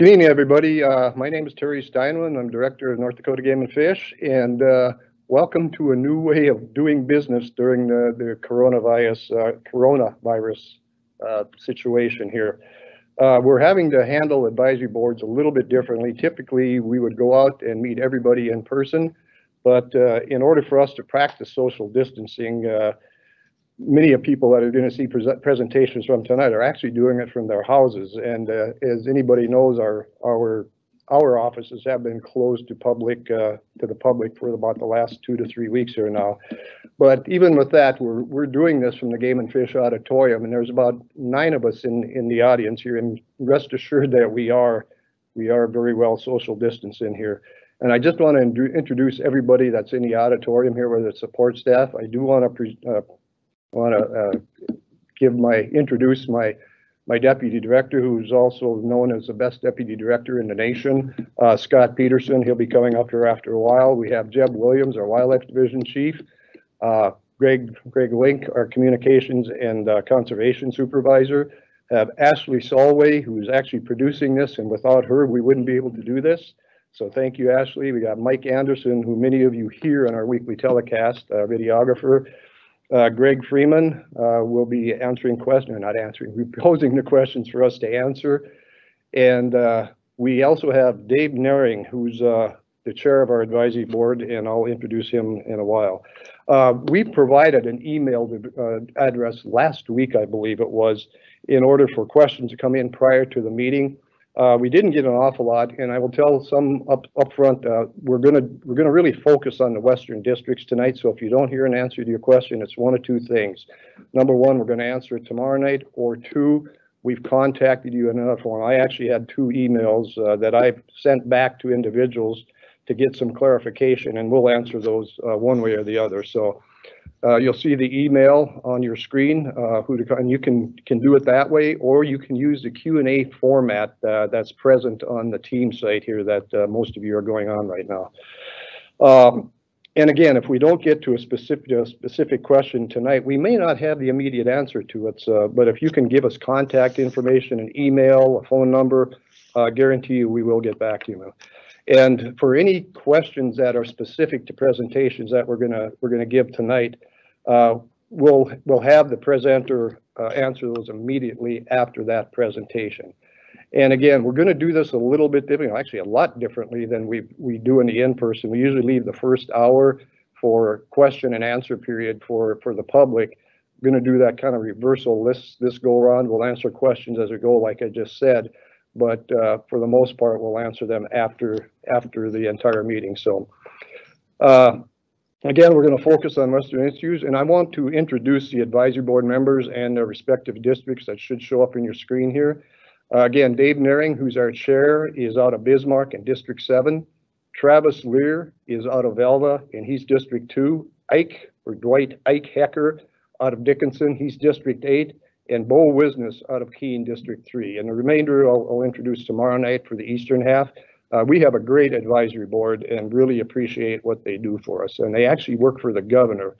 Good evening, everybody. My name is Terry Steinman. I'm Director of North Dakota Game and Fish, and welcome to a new way of doing business during the coronavirus situation here. We're having to handle advisory boards a little bit differently. Typically, we would go out and meet everybody in person, but in order for us to practice social distancing, many of people that are going to see presentations from tonight are actually doing it from their houses. And as anybody knows, our offices have been closed to the public for about the last 2 to 3 weeks here now. But even with that, we're doing this from the Game and Fish Auditorium, and there's about 9 of us in the audience here. And rest assured that we are very well social distanced in here. And I just want to introduce everybody that's in the auditorium here, whether it's support staff. I do want to introduce my deputy director, who's also known as the best deputy director in the nation, Scott Peterson. He'll be coming up here after a while. We have Jeb Williams, our wildlife division chief, Greg Link, our communications and conservation supervisor, have Ashley Solway, who's actually producing this, and without her we wouldn't be able to do this. So thank you, Ashley. We got Mike Anderson, who many of you hear on our weekly telecast, videographer. Greg Freeman will be posing the questions for us to answer. And we also have Dave Nering, who's the chair of our advisory board, and I'll introduce him in a while. We provided an email address last week, I believe it was, in order for questions to come in prior to the meeting. We didn't get an awful lot, and I will tell some up front, we're gonna really focus on the Western districts tonight. So if you don't hear an answer to your question, it's one of two things. Number one, we're gonna answer it tomorrow night, or two, we've contacted you in another form. I actually had 2 emails that I've sent back to individuals to get some clarification, and we'll answer those one way or the other. So you'll see the email on your screen, and you can do it that way, or you can use the Q&A format that's present on the team site here that most of you are going on right now. And again, if we don't get to a specific question tonight, we may not have the immediate answer to it, but if you can give us contact information, an email, a phone number, guarantee you we will get back to you. And for any questions that are specific to presentations that we're gonna give tonight, we'll have the presenter answer those immediately after that presentation. And again, we're going to do this a little bit differently, actually a lot differently than we do in the in-person. We usually leave the first hour for question and answer period for the public. We're going to do that kind of reversal this go around. We'll answer questions as we go, like I just said, but for the most part, we'll answer them after the entire meeting. So again, we're going to focus on Western issues, and I want to introduce the advisory board members and their respective districts that should show up in your screen here. Again, Dave Nering, who's our chair, is out of Bismarck in District 7. Travis Lear is out of Alva, and he's District 2. Dwight Ike Hecker out of Dickinson, he's District 8. And Bo Wisnes out of Keene, District 3. And the remainder I'll introduce tomorrow night for the eastern half. We have a great advisory board and really appreciate what they do for us. And they actually work for the governor,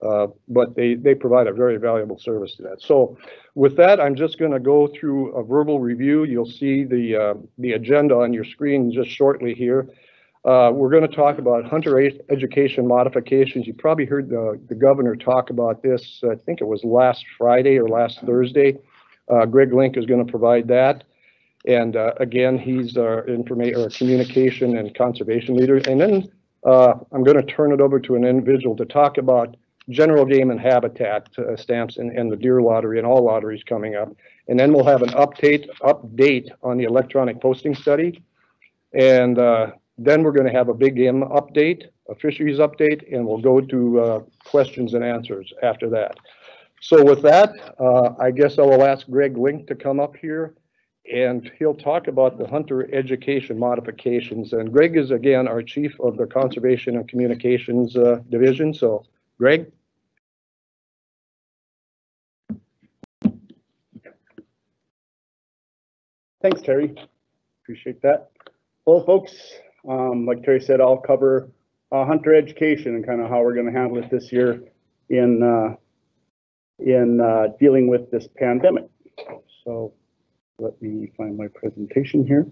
but they provide a very valuable service to that. So with that, I'm just going to go through a verbal review. You'll see the agenda on your screen just shortly here. We're going to talk about hunter education modifications. You probably heard the governor talk about this. I think it was last Friday or last Thursday. Greg Link is going to provide that. And again, he's our communication and conservation leader. And then I'm going to turn it over to an individual to talk about general game and habitat stamps and the deer lottery and all lotteries coming up. And then we'll have an update on the electronic posting study. And then we're going to have a big game update, a fisheries update, and we'll go to questions and answers after that. So with that, I guess I will ask Greg Link to come up here, and he'll talk about the hunter education modifications. And Greg is, again, our chief of the Conservation and Communications Division. So, Greg. Thanks, Terry. Appreciate that. Well, folks, like Terry said, I'll cover hunter education and kind of how we're going to handle it this year in dealing with this pandemic. So let me find my presentation here.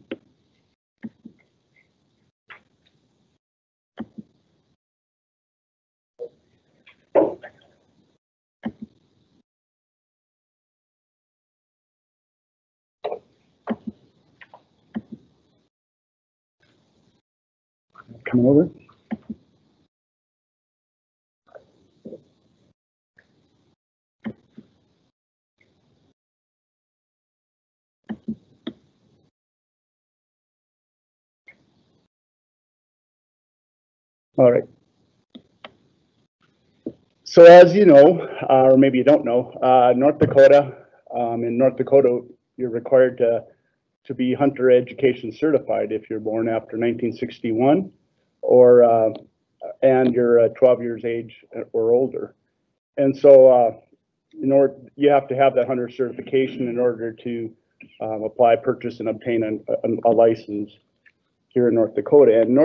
Come over. All right. So as you know, or maybe you don't know, North Dakota, in North Dakota, you're required to be hunter education certified if you're born after 1961 or and you're 12 years age or older. And so you have to have that hunter certification in order to apply, purchase, and obtain a license here in North Dakota. And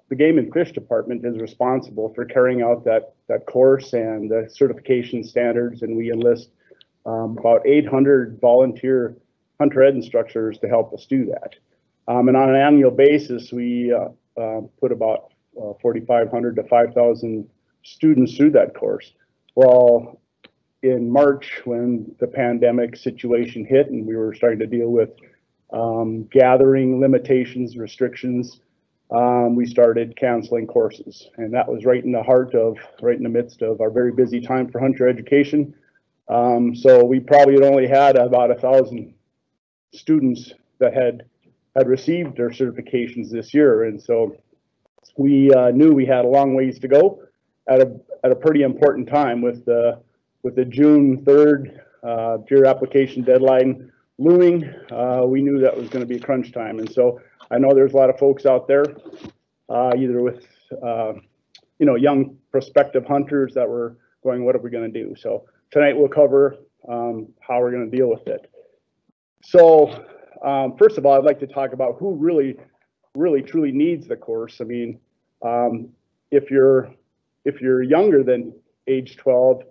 the Game and Fish Department is responsible for carrying out that course and the certification standards, and we enlist about 800 volunteer hunter ed instructors to help us do that. And on an annual basis, we put about 4,500 to 5,000 students through that course. Well, in March, when the pandemic situation hit and we were starting to deal with gathering limitations, restrictions, we started canceling courses. And that was right in the midst of our very busy time for hunter education. So we probably had only had about 1,000 students that had received their certifications this year. And so we knew we had a long ways to go at a pretty important time with the June 3rd peer application deadline looming. We knew that was going to be a crunch time. And so I know there's a lot of folks out there, either with, young prospective hunters that were going, what are we going to do? So tonight we'll cover how we're going to deal with it. So first of all, I'd like to talk about who really truly needs the course. I mean, if you're younger than age 12,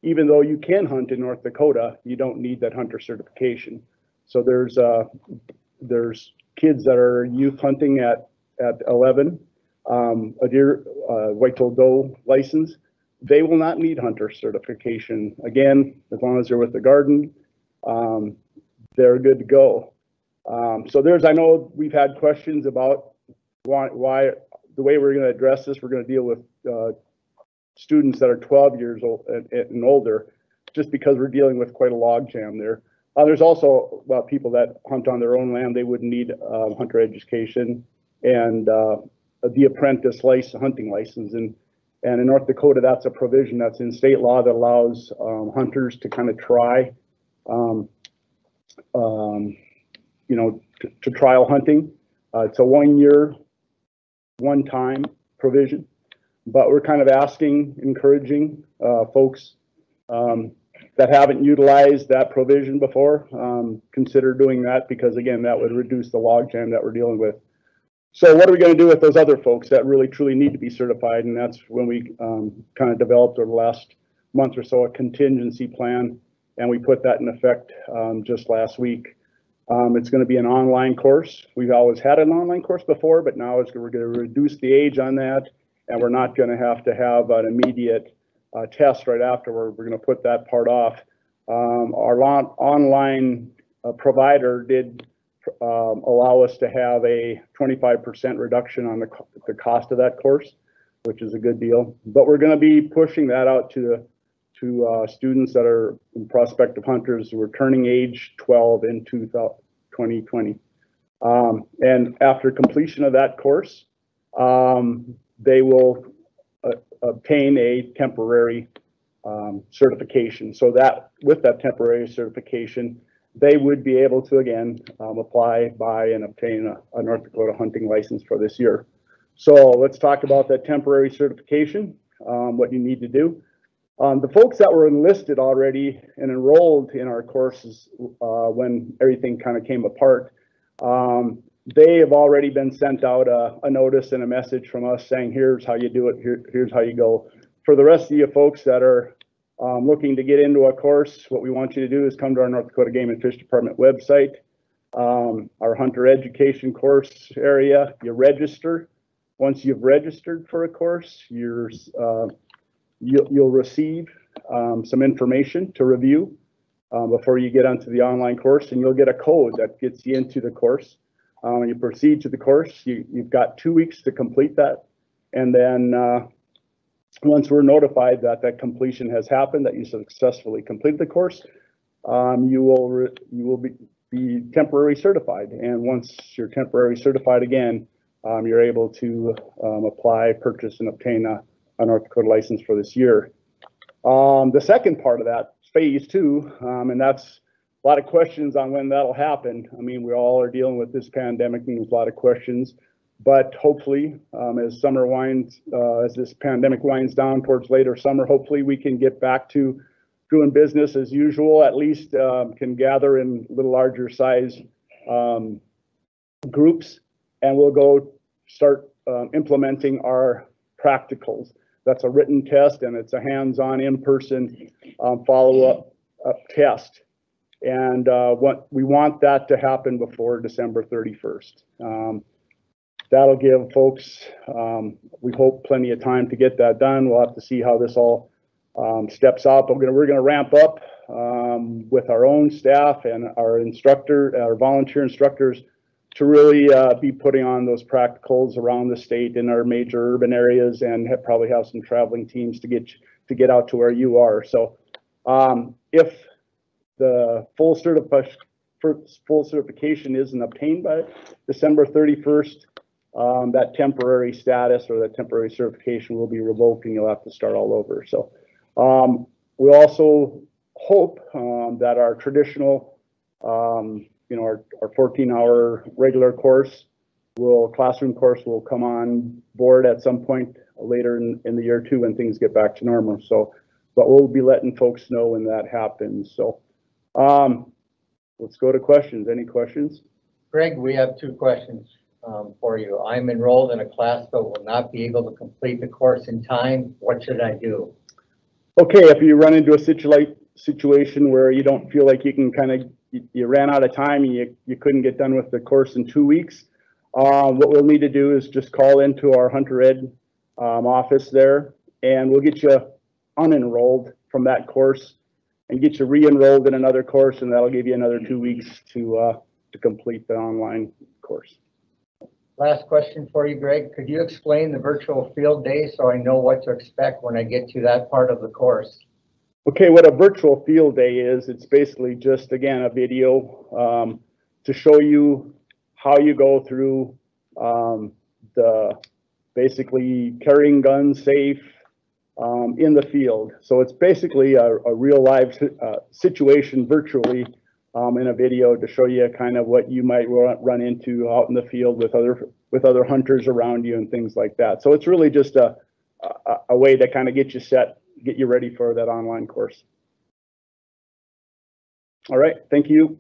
even though you can hunt in North Dakota, you don't need that hunter certification. So there's kids that are youth hunting at 11, a deer, white-tailed doe license. They will not need hunter certification. Again, as long as they're with the garden, they're good to go. So I know we've had questions about why the way we're going to address this, we're going to deal with students that are 12 years old and older, just because we're dealing with quite a log jam there. There's also people that hunt on their own land. They wouldn't need hunter education and the apprentice hunting license. And in North Dakota, that's a provision that's in state law that allows hunters to kind of try, to trial hunting. It's a 1 year, one time provision, but we're kind of encouraging folks that haven't utilized that provision before, consider doing that, because again, that would reduce the logjam that we're dealing with. So what are we going to do with those other folks that really truly need to be certified? And that's when we kind of developed over the last month or so a contingency plan, and we put that in effect just last week. It's going to be an online course. We've always had an online course before, but now we're going to reduce the age on that, and we're not going to have an immediate test right afterward. We're going to put that part off. Our online provider did allow us to have a 25% reduction on the cost of that course, which is a good deal. But we're going to be pushing that out to students that are prospective hunters who are turning age 12 in 2020. And after completion of that course, they will obtain a temporary certification. So that with that temporary certification, they would be able to again apply, buy, and obtain a North Dakota hunting license for this year. So let's talk about that temporary certification, what you need to do. The folks that were enlisted already and enrolled in our courses when everything kind of came apart, they have already been sent out a notice and a message from us saying, here's how you do it, here's how you go. For the rest of you folks that are looking to get into a course, what we want you to do is come to our North Dakota Game and Fish Department website, our hunter education course area. You register. Once you've registered for a course, you'll receive some information to review before you get onto the online course, and you'll get a code that gets you into the course. When you proceed to the course, you've got 2 weeks to complete that And then once we're notified that that completion has happened, that you successfully completed the course, you will be temporary certified. And once you're temporary certified again, you're able to apply, purchase, and obtain a North Dakota license for this year. The second part of that, phase two, and that's a lot of questions on when that'll happen. I mean, we all are dealing with this pandemic, and there's a lot of questions. But hopefully, as this pandemic winds down towards later summer, hopefully we can get back to doing business as usual. At least can gather in a little larger size groups, and we'll go start implementing our practicals. That's a written test, and it's a hands-on, in-person follow-up test. And we want that to happen before December 31st. That'll give folks, we hope, plenty of time to get that done. We'll have to see how this all steps up. We're gonna ramp up with our own staff and our volunteer instructors to really be putting on those practicals around the state in our major urban areas, and probably have some traveling teams to get out to where you are. So if the full certification isn't obtained by December 31st, that temporary status or that temporary certification will be revoked, and you'll have to start all over. So we also hope that our traditional, our 14-hour regular classroom course will come on board at some point later in the year too, when things get back to normal. So, but we'll be letting folks know when that happens. So let's go to questions. Any questions? Greg, we have two questions for you. I'm enrolled in a class but will not be able to complete the course in time. What should I do? Okay, if you run into a situation where you don't feel like you can you ran out of time and you couldn't get done with the course in 2 weeks, what we'll need to do is just call into our Hunter Ed office there, and we'll get you unenrolled from that course and get you re-enrolled in another course, and that'll give you another 2 weeks to complete the online course. Last question for you, Greg. Could you explain the virtual field day so I know what to expect when I get to that part of the course? Okay, what a virtual field day is, it's basically just, again, a video to show you how you go through the basically carrying guns safe in the field. So it's basically a real live situation virtually in a video to show you kind of what you might run into out in the field with other hunters around you and things like that. So it's really just a way to kind of get you set, get you ready for that online course. All right, thank you.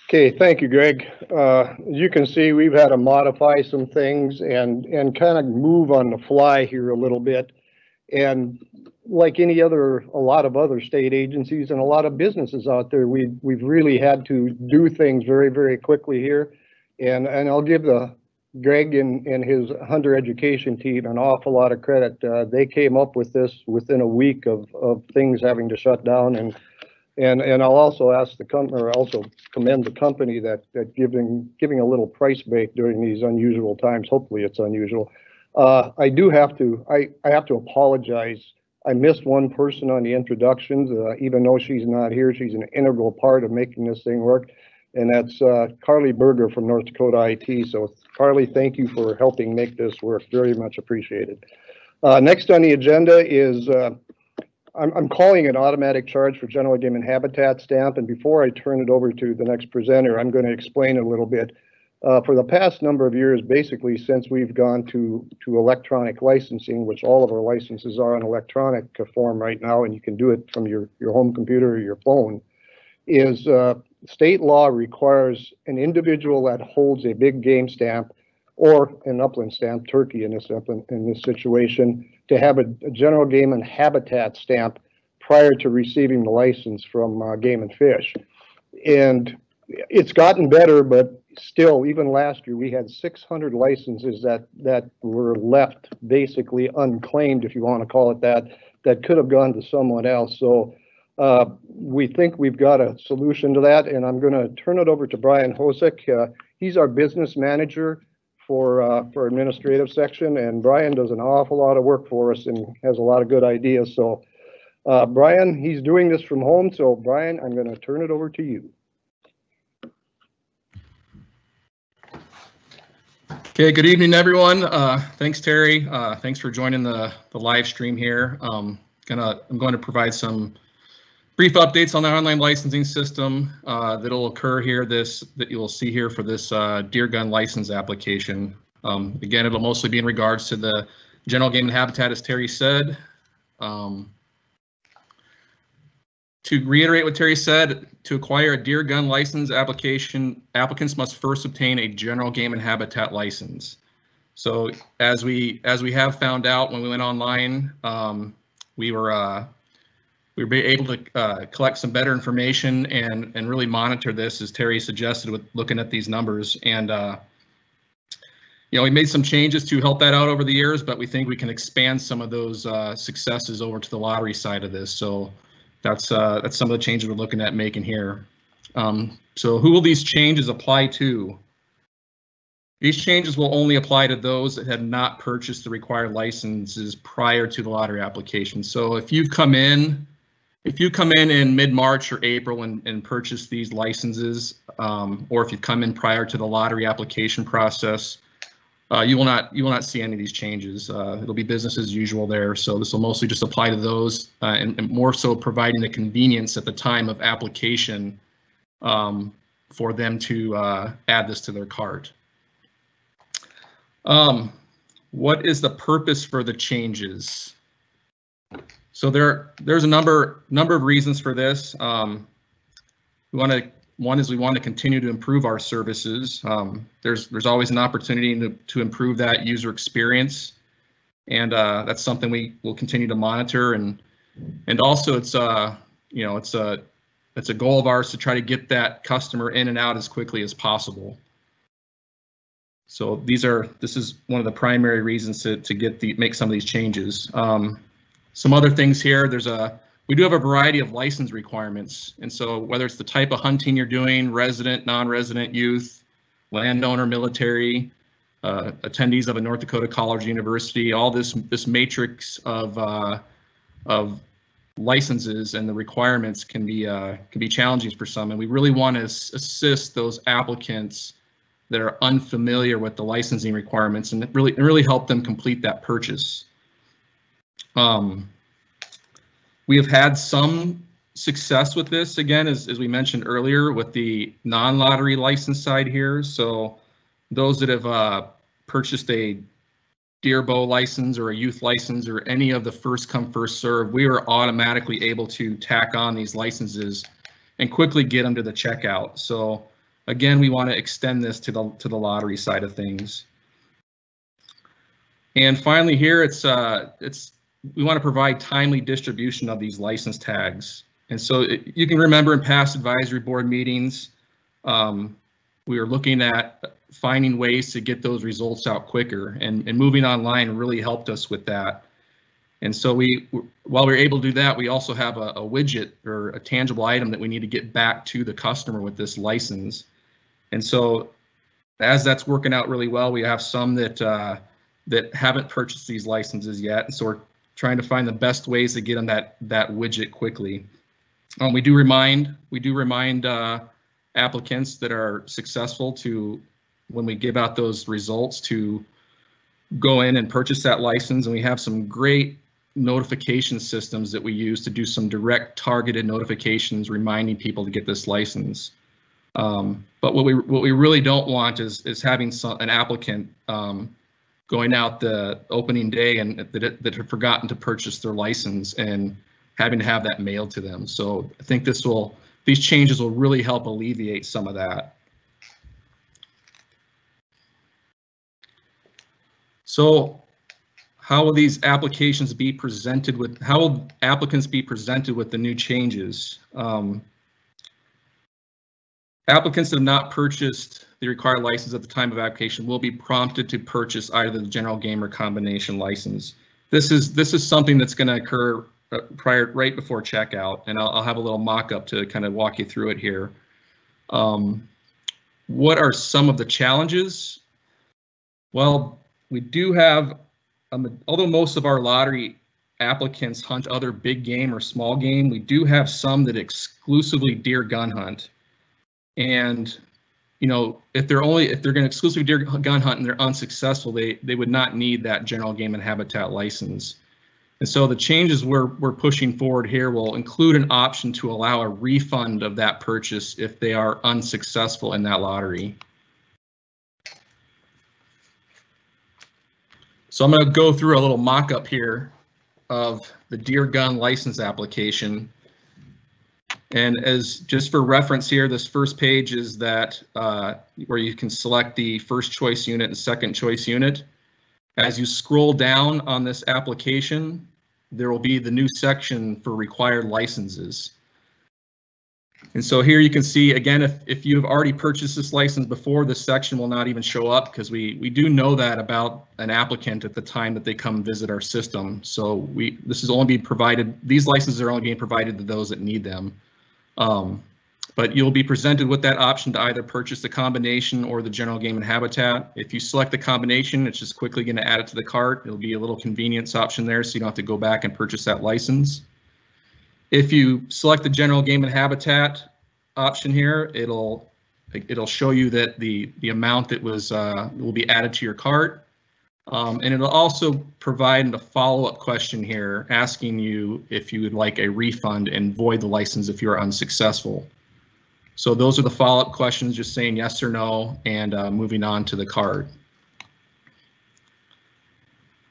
Okay, thank you, Greg. As you can see, we've had to modify some things and kind of move on the fly here a little bit. And like a lot of other state agencies and a lot of businesses out there, we've really had to do things very, very quickly here. And I'll give Greg and his Hunter education team an awful lot of credit. They came up with this within a week of things having to shut down, and I'll also ask the company, or also commend the company that giving a little price break during these unusual times. Hopefully it's unusual. I have to apologize. I missed one person on the introductions, even though she's not here. She's an integral part of making this thing work. And that's Carly Berger from North Dakota IT. So Carly, thank you for helping make this work. Very much appreciated. Next on the agenda is, I'm calling an automatic charge for general game and habitat stamp. And before I turn it over to the next presenter, I'm going to explain a little bit. For the past number of years, basically since we've gone to electronic licensing, which all of our licenses are in electronic form right now, and you can do it from your home computer or your phone, is state law requires an individual that holds a big game stamp or an upland stamp, turkey in this situation, to have a general game and habitat stamp prior to receiving the license from Game and Fish. And it's gotten better, but still, even last year, we had 600 licenses that were left basically unclaimed, if you want to call it that could have gone to someone else. So We think we've got a solution to that, and I'm going to turn it over to Brian Hosek. He's our business manager for administrative section, and Brian does an awful lot of work for us and has a lot of good ideas. So, Brian, he's doing this from home. So, Brian, I'm going to turn it over to you. Okay, good evening, everyone. Thanks, Terry. Thanks for joining the live stream here. I'm going to provide some brief updates on the online licensing system that'll occur here. That you'll see here for this deer gun license application. Again, it'll mostly be in regards to the general game and habitat, as Terry said. To reiterate what Terry said, to acquire a deer gun license application, applicants must first obtain a general game and habitat license. So as we have found out when we went online, we were able to collect some better information and really monitor this, as Terry suggested, with looking at these numbers. And you know, we made some changes to help that out over the years, but we think we can expand some of those successes over to the lottery side of this. So that's some of the changes we're looking at making here. So who will these changes apply to? These changes will only apply to those that had not purchased the required licenses prior to the lottery application. So if you come in in mid-March or April and purchase these licenses, or if you come in prior to the lottery application process, you will not see any of these changes. It'll be business as usual there. So this will mostly just apply to those, and more so providing the convenience at the time of application for them to add this to their cart. What is the purpose for the changes? So there's a number of reasons for this. One is we want to continue to improve our services. There's always an opportunity to improve that user experience, and that's something we will continue to monitor. And also it's a goal of ours to try to get that customer in and out as quickly as possible. So this is one of the primary reasons to make some of these changes. Some other things here, we do have a variety of license requirements. And so whether it's the type of hunting you're doing, resident, non-resident youth, landowner, military, attendees of a North Dakota college or university, all this matrix of licenses and the requirements can be challenging for some. And we really want to assist those applicants that are unfamiliar with the licensing requirements and really help them complete that purchase. We have had some success with this, again, as we mentioned earlier, with the non-lottery license side here. So those that have purchased a deer bow license or a youth license or any of the first come first serve, we are automatically able to tack on these licenses and quickly get them to the checkout. So again, we want to extend this to the lottery side of things. And finally here, we want to provide timely distribution of these license tags. And so you can remember in past advisory board meetings, we were looking at finding ways to get those results out quicker, and moving online really helped us with that. And so while we were able to do that, we also have a widget or a tangible item that we need to get back to the customer with this license. And so as that's working out really well, we have some that haven't purchased these licenses yet. And so we're trying to find the best ways to get them that widget quickly. We do remind applicants that are successful to, when we give out those results, to go in and purchase that license. And we have some great notification systems that we use to do some direct targeted notifications reminding people to get this license. But what we really don't want is having an applicant going out the opening day and that have forgotten to purchase their license and having to have that mailed to them. So I think these changes will really help alleviate some of that. So how will these applications be presented with, how will applicants be presented with the new changes? Applicants that have not purchased the required license at the time of application will be prompted to purchase either the general game or combination license. This is something that's going to occur right before checkout, and I'll have a little mock-up to kind of walk you through it here. What are some of the challenges? Well, we do have, although most of our lottery applicants hunt other big game or small game, we do have some that exclusively deer gun hunt. And you know, if they're going to exclusively deer gun hunt and they're unsuccessful, they would not need that general game and habitat license. And so the changes we're pushing forward here will include an option to allow a refund of that purchase if they are unsuccessful in that lottery. So I'm going to go through a little mock-up here of the deer gun license application. And as just for reference here, this first page is that where you can select the first choice unit and second choice unit. As you scroll down on this application, there will be the new section for required licenses. And so here you can see, again, if you've already purchased this license before, this section will not even show up because we do know that about an applicant at the time that they come visit our system. So this is only being provided, these licenses are only being provided to those that need them. But you'll be presented with that option to either purchase the combination or the general game and habitat. If you select the combination, it's just quickly going to add it to the cart. It'll be a little convenience option there, so you don't have to go back and purchase that license. If you select the general game and habitat option here, it'll show you that the amount that will be added to your cart. And it'll also provide a follow-up question here asking you if you would like a refund and void the license if you're unsuccessful. So those are the follow-up questions, just saying yes or no and moving on to the cart.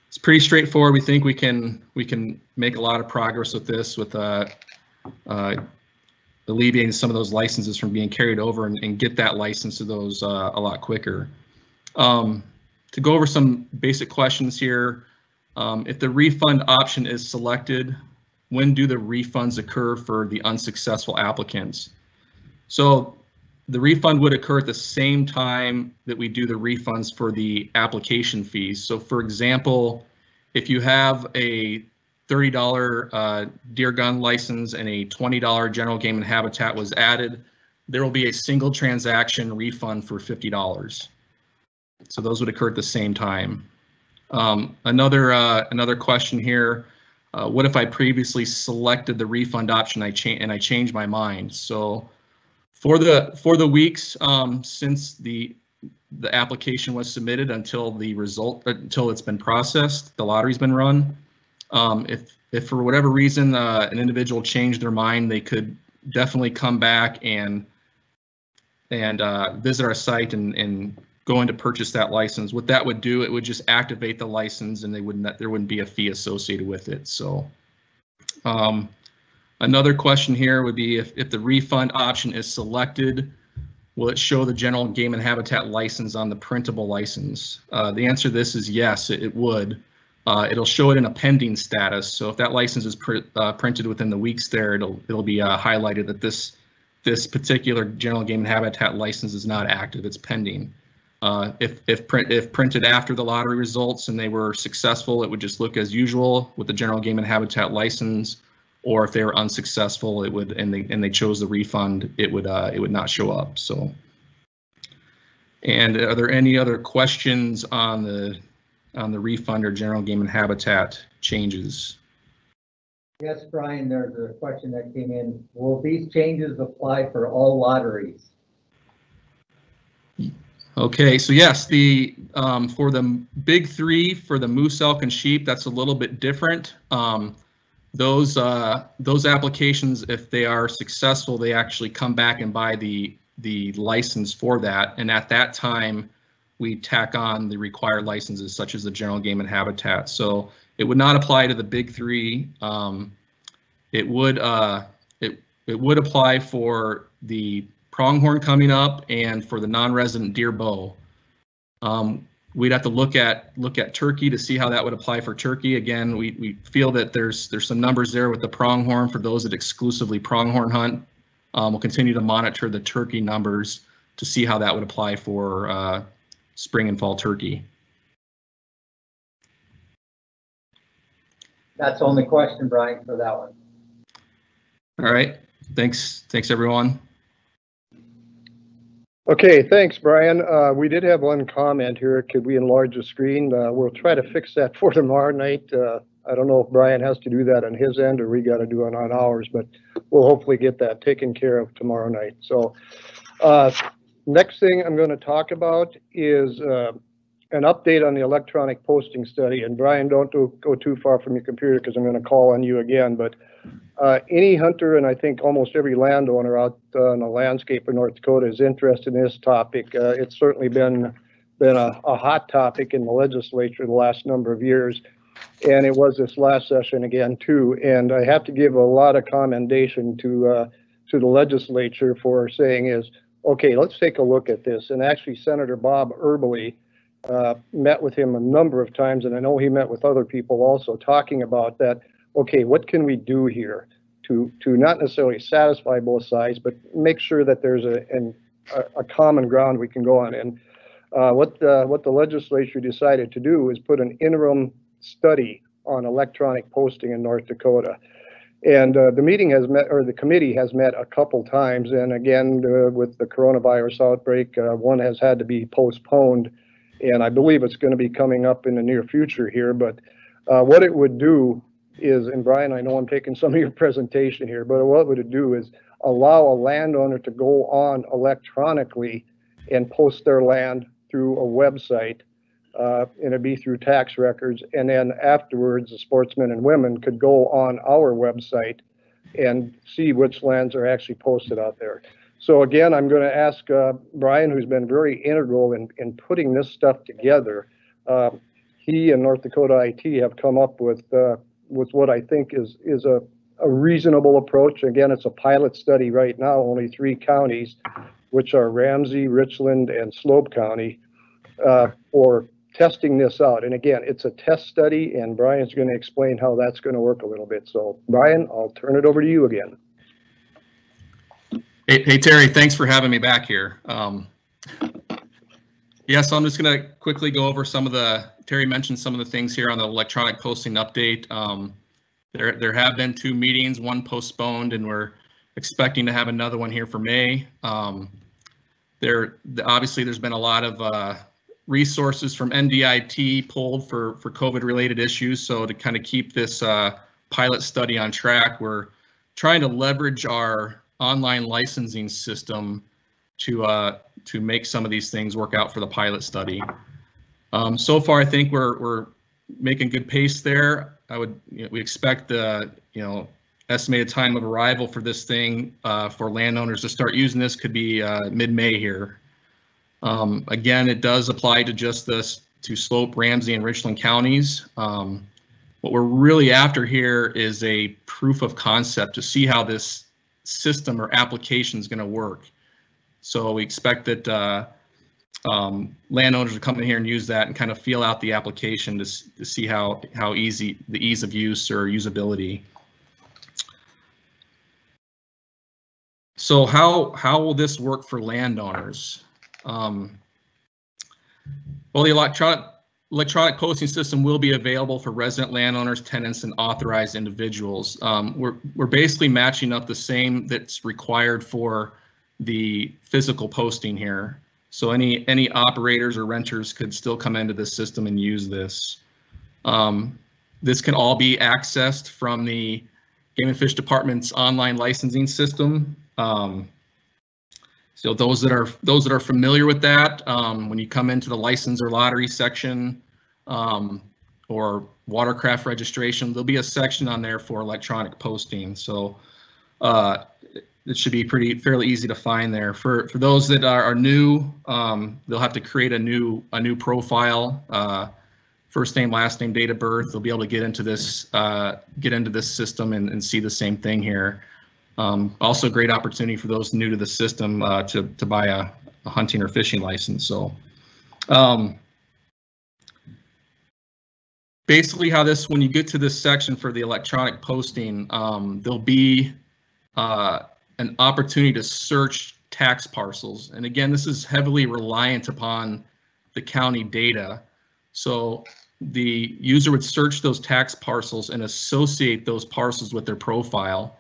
It's pretty straightforward. We think we can make a lot of progress with this, with alleviating some of those licenses from being carried over and get that license to those a lot quicker. To go over some basic questions here, if the refund option is selected, when do the refunds occur for the unsuccessful applicants? So the refund would occur at the same time that we do the refunds for the application fees. So for example, if you have a $30 deer gun license and a $20 general game and habitat was added, there will be a single transaction refund for $50. So those would occur at the same time. Another question here, what if I previously selected the refund option and I changed my mind? So for the weeks since the application was submitted until it's been processed, the lottery's been run, if for whatever reason an individual changed their mind, they could definitely come back and visit our site and go in to purchase that license. What that would do, it would just activate the license and there wouldn't be a fee associated with it. So another question here would be if the refund option is selected, will it show the general game and habitat license on the printable license? The answer to this is yes, it would. It'll show it in a pending status. So if that license is printed within the weeks there, it'll be highlighted that this particular general game and habitat license is not active, it's pending. If printed after the lottery results and they were successful, it would just look as usual with the general game and habitat license. Or if they were unsuccessful, it would and they chose the refund, it would not show up. So, and are there any other questions on the refund or general game and habitat changes? Yes, Brian, there's a question that came in. Will these changes apply for all lotteries? Okay, so yes, the for the big three, for the moose, elk, and sheep, that's a little bit different. Those applications, if they are successful, they actually come back and buy the license for that, and at that time, we tack on the required licenses such as the general game and habitat. So it would not apply to the big three. It would apply for the pronghorn coming up and for the non-resident deer bow. We'd have to look at turkey to see how that would apply for turkey. Again, we feel that there's some numbers there with the pronghorn for those that exclusively pronghorn hunt. We'll continue to monitor the turkey numbers to see how that would apply for spring and fall turkey. That's the only question, Brian, for that one. All right. Thanks everyone. Okay, thanks, Brian. We did have one comment here. Could we enlarge the screen? We'll try to fix that for tomorrow night. I don't know if Brian has to do that on his end or we got to do it on ours, but we'll hopefully get that taken care of tomorrow night. So next thing I'm going to talk about is an update on the electronic posting study. And Brian, don't go too far from your computer because I'm going to call on you again. But any hunter, and I think almost every landowner out in the landscape of North Dakota is interested in this topic. It's certainly been a hot topic in the legislature the last number of years. And it was this last session again too. And I have to give a lot of commendation to the legislature for saying is, okay, let's take a look at this. And actually Senator Bob Erbely met with him a number of times, and I know he met with other people also talking about that. Okay, what can we do here to not necessarily satisfy both sides, but make sure that there's a common ground we can go on. And what the legislature decided to do is put an interim study on electronic posting in North Dakota. And the meeting has met, or the committee has met a couple times. And again, with the coronavirus outbreak, one has had to be postponed. And I believe it's going to be coming up in the near future here. But what it would do is, and Brian, I know I'm taking some of your presentation here, but what would it do is allow a landowner to go on electronically and post their land through a website. And it'd be through tax records. And then afterwards, the sportsmen and women could go on our website and see which lands are actually posted out there. So again, I'm going to ask Brian, who's been very integral in putting this stuff together. He and North Dakota IT have come up with what I think is a reasonable approach. Again, it's a pilot study right now, only 3 counties, which are Ramsey, Richland, and Slope County, for testing this out. And again, it's a test study, and Brian's going to explain how that's going to work a little bit. So Brian, I'll turn it over to you again. Hey Terry, thanks for having me back here. Yeah, so I'm just going to quickly go over Terry mentioned some of the things here on the electronic posting update. There have been 2 meetings, one postponed, and we're expecting to have another one here for May. Obviously there's been a lot of resources from NDIT pulled for COVID-related issues. So to kind of keep this pilot study on track, we're trying to leverage our online licensing system to make some of these things work out for the pilot study. So far, I think we're making good pace there. We expect the estimated time of arrival for this thing for landowners to start using this could be mid-May here. Again, it does apply to Slope, Ramsey, and Richland counties. What we're really after here is a proof of concept to see how this system or application is going to work. So we expect that landowners will come in here and use that and kind of feel out the application to see how easy the ease of use or usability. So how will this work for landowners? Well, the electronic posting system will be available for resident landowners, tenants, and authorized individuals. We're basically matching up the same that's required for the physical posting here. So any operators or renters could still come into this system and use this. This can all be accessed from the Game and Fish Department's online licensing system. So those that are familiar with that, when you come into the license or lottery section or watercraft registration, there'll be a section on there for electronic posting. So it should be fairly easy to find there. For those that are new, they'll have to create a new profile, first name, last name, date of birth. They'll be able to get into this system and see the same thing here. Also, great opportunity for those new to the system to buy a hunting or fishing license. So basically how when you get to this section for the electronic posting, there'll be an opportunity to search tax parcels. And again, this is heavily reliant upon the county data. So the user would search those tax parcels and associate those parcels with their profile.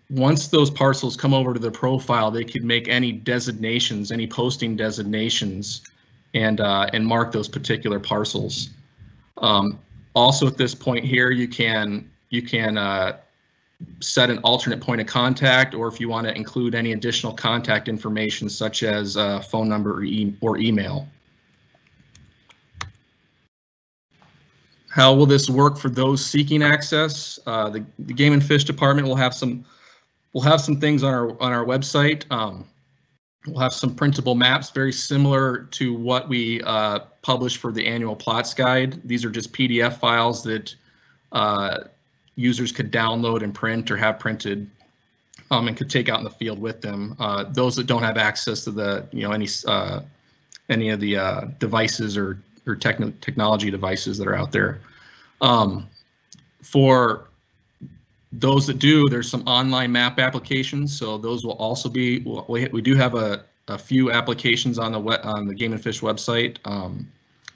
Once those parcels come over to their profile, they could make any designations, any posting designations, and mark those particular parcels. Also, at this point here, you can set an alternate point of contact, or if you want to include any additional contact information such as phone number or email. How will this work for those seeking access? The Game and Fish Department will have some things on our website. We'll have some printable maps very similar to what we publish for the annual plots guide. These are just PDF files that users could download and print or have printed and could take out in the field with them. Those that don't have access to the any of the devices or technology devices that are out there. For those that do, there's some online map applications, so those will also be. We do have a few applications on the Game and Fish website,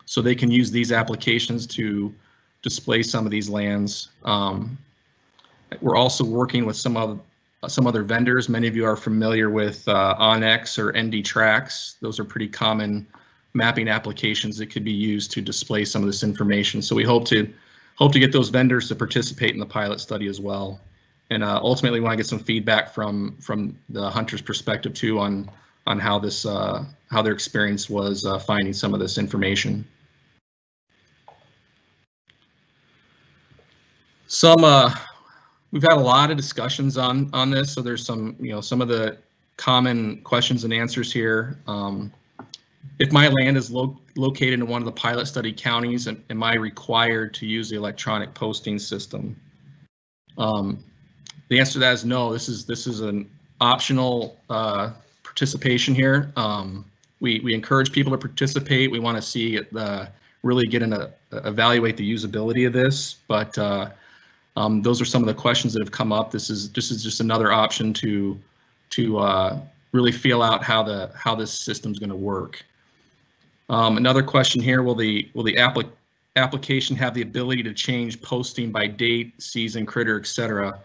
so they can use these applications to display some of these lands. We're also working with some other vendors. Many of you are familiar with Onyx or NDTracks. Those are pretty common mapping applications that could be used to display some of this information. So we hope to get those vendors to participate in the pilot study as well. And ultimately, we want to get some feedback from the hunter's perspective too on how their experience was finding some of this information. We've had a lot of discussions on this, so there's some of the common questions and answers here. If my land is located in one of the pilot study counties, am I required to use the electronic posting system? The answer to that is no. This is an optional participation here. We encourage people to participate. We want to see it really evaluate the usability of this, but those are some of the questions that have come up. This is just another option to really feel out how this system's going to work. Another question here: Will the application have the ability to change posting by date, season, critter, etc.?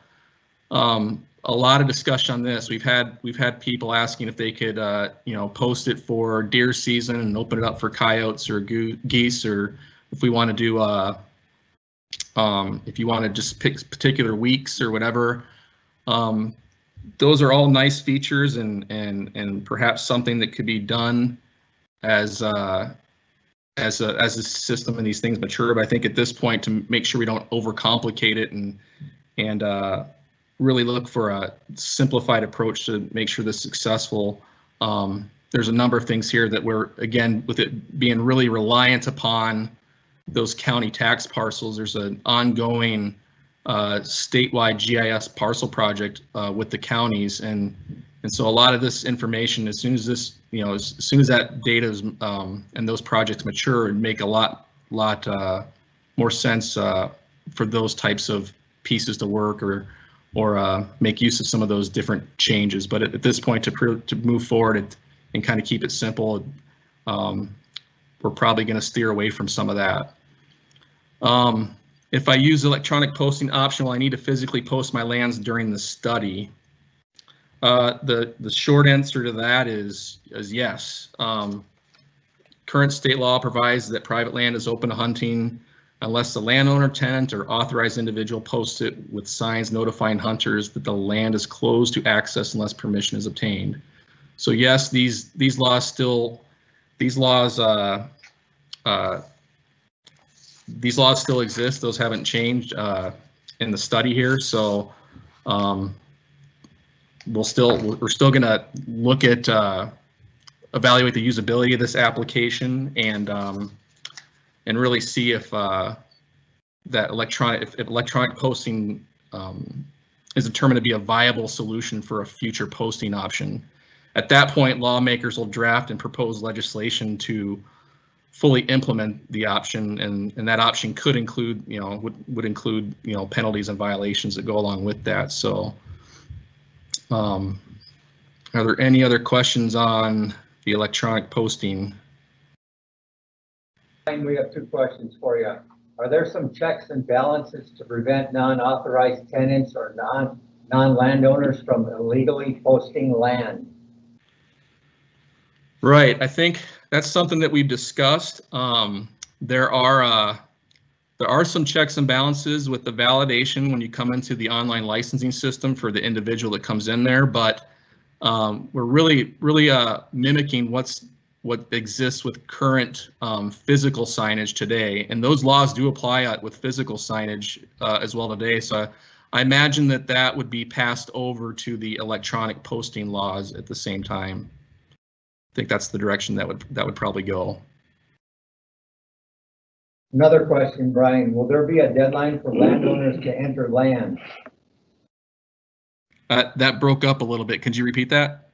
A lot of discussion on this. We've had people asking if they could post it for deer season and open it up for coyotes or geese, or if we want to do if you want to just pick particular weeks or whatever. Those are all nice features and perhaps something that could be done as a system and these things mature. But I think at this point, to make sure we don't overcomplicate it and really look for a simplified approach to make sure this is successful. There's a number of things here that we're, again, with it being really reliant upon those county tax parcels. There's an ongoing statewide GIS parcel project with the counties, and so a lot of this information, as soon as this, as soon as that data is and those projects mature, and make a lot more sense for those types of pieces to work or make use of some of those different changes. But at this point, to move forward and kind of keep it simple, we're probably going to steer away from some of that. If I use electronic posting option, will I need to physically post my lands during the study? The short answer to that is yes. Current state law provides that private land is open to hunting unless the landowner, tenant, or authorized individual posts it with signs notifying hunters that the land is closed to access unless permission is obtained. So yes, these laws still exist. Those haven't changed in the study here. So we're still going to look at evaluate the usability of this application and really see if that electronic posting is determined to be a viable solution for a future posting option. At that point, lawmakers will draft and propose legislation to fully implement the option, and that option could include, would include, penalties and violations that go along with that. So, are there any other questions on the electronic posting? We have two questions for you. Are there some checks and balances to prevent non-authorized tenants or non-landowners from illegally posting land? Right. I think that's something that we've discussed. There are some checks and balances with the validation when you come into the online licensing system for the individual that comes in there, but we're really mimicking what exists with current physical signage today, and those laws do apply with physical signage as well today. So I imagine that would be passed over to the electronic posting laws at the same time. I think that's the direction that would probably go. Another question, Brian, will there be a deadline for landowners to enter land? That broke up a little bit. Could you repeat that?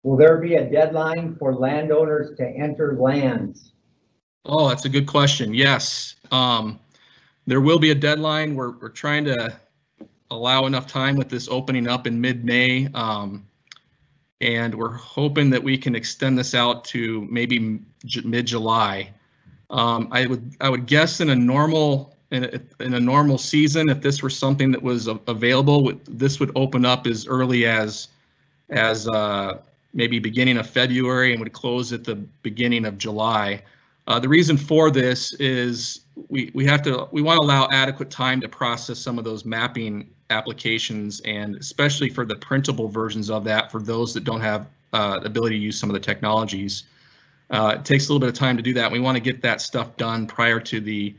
Will there be a deadline for landowners to enter lands? Oh, that's a good question. Yes, there will be a deadline. We're trying to allow enough time with this opening up in mid-May, and we're hoping that we can extend this out to maybe mid-July. I would guess in a normal season, if this were something that was available, this would open up as early as maybe beginning of February and would close at the beginning of July. The reason for this is we want to allow adequate time to process some of those mapping applications, and especially for the printable versions of that, for those that don't have the ability to use some of the technologies. It takes a little bit of time to do that. We want to get that stuff done prior to the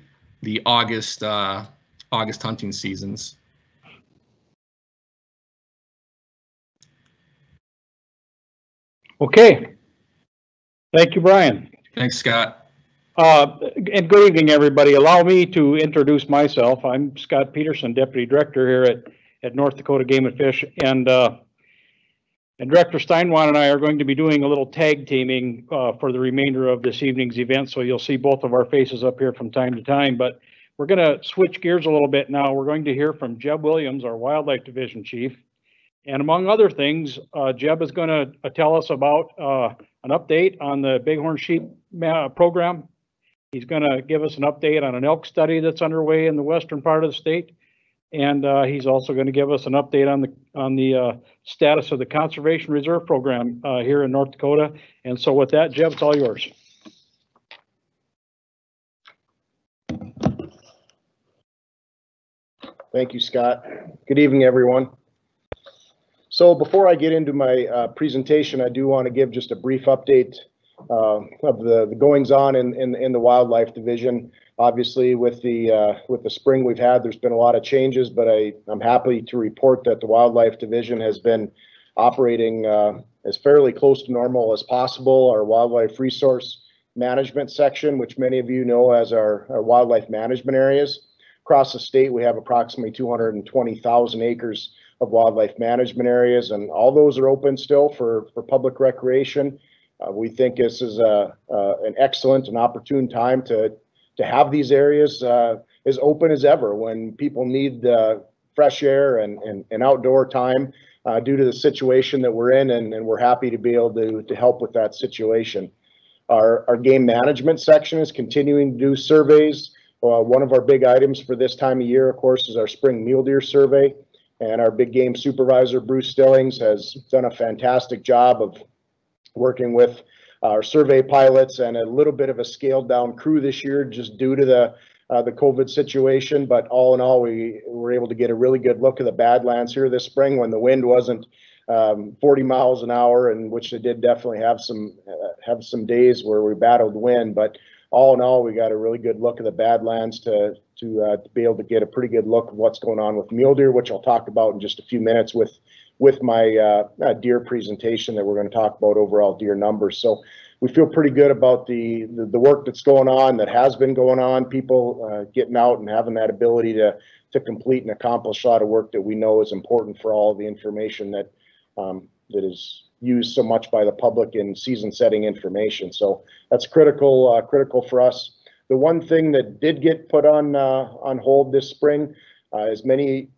August hunting seasons. Okay. Thank you, Brian. Thanks, Scott. And good evening, everybody. Allow me to introduce myself. I'm Scott Peterson, Deputy Director here at North Dakota Game and Fish, and Director Steinwan and I are going to be doing a little tag teaming for the remainder of this evening's event, so you'll see both of our faces up here from time to time, but we're going to switch gears a little bit now. We're going to hear from Jeb Williams, our Wildlife Division Chief, and among other things, Jeb is going to tell us about an update on the Bighorn Sheep program. He's going to give us an update on an elk study that's underway in the western part of the state. And he's also going to give us an update on the status of the Conservation Reserve Program here in North Dakota. And so with that, Jeb, it's all yours. Thank you, Scott. Good evening, everyone. So before I get into my presentation, I do want to give just a brief update of the goings-on in the Wildlife Division. Obviously, with the spring we've had, there's been a lot of changes, but I'm happy to report that the Wildlife Division has been operating as fairly close to normal as possible. Our Wildlife Resource Management section, which many of you know as our wildlife management areas. Across the state, we have approximately 220,000 acres of wildlife management areas, and all those are open still for public recreation. We think this is an excellent and opportune time to have these areas as open as ever when people need fresh air and outdoor time due to the situation that we're in, and we're happy to be able to help with that situation. Our game management section is continuing to do surveys. One of our big items for this time of year, of course, is our spring mule deer survey, and our big game supervisor, Bruce Stillings, has done a fantastic job of working with our survey pilots and a little bit of a scaled down crew this year just due to the COVID situation. But all in all, we were able to get a really good look at the Badlands here this spring when the wind wasn't 40 miles an hour, and which it did definitely have some days where we battled wind. But all in all, we got a really good look at the Badlands to be able to get a pretty good look of what's going on with mule deer, which I'll talk about in just a few minutes with my deer presentation that we're going to talk about overall deer numbers. So we feel pretty good about the work that's going on, that has been going on, people getting out and having that ability to complete and accomplish a lot of work that we know is important for all the information that is used so much by the public in season setting information. So that's critical for us. The one thing that did get put on hold this spring, as many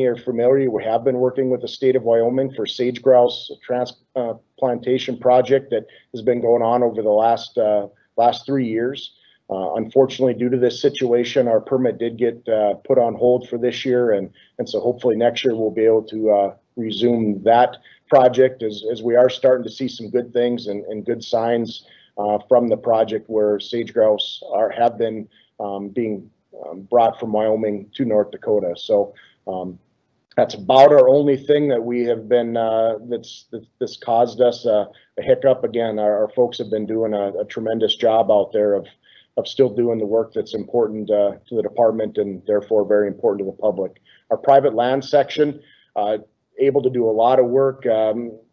are familiar, we have been working with the state of Wyoming for sage grouse transplantation project that has been going on over the last 3 years. Unfortunately, due to this situation, our permit did get put on hold for this year, and so hopefully next year we'll be able to resume that project as we are starting to see some good things and good signs from the project where sage grouse have been being brought from Wyoming to North Dakota. So that's about our only thing that we have been that's caused us a hiccup. Again, our folks have been doing a tremendous job out there of still doing the work that's important to the department and therefore very important to the public. Our private land section, able to do a lot of work,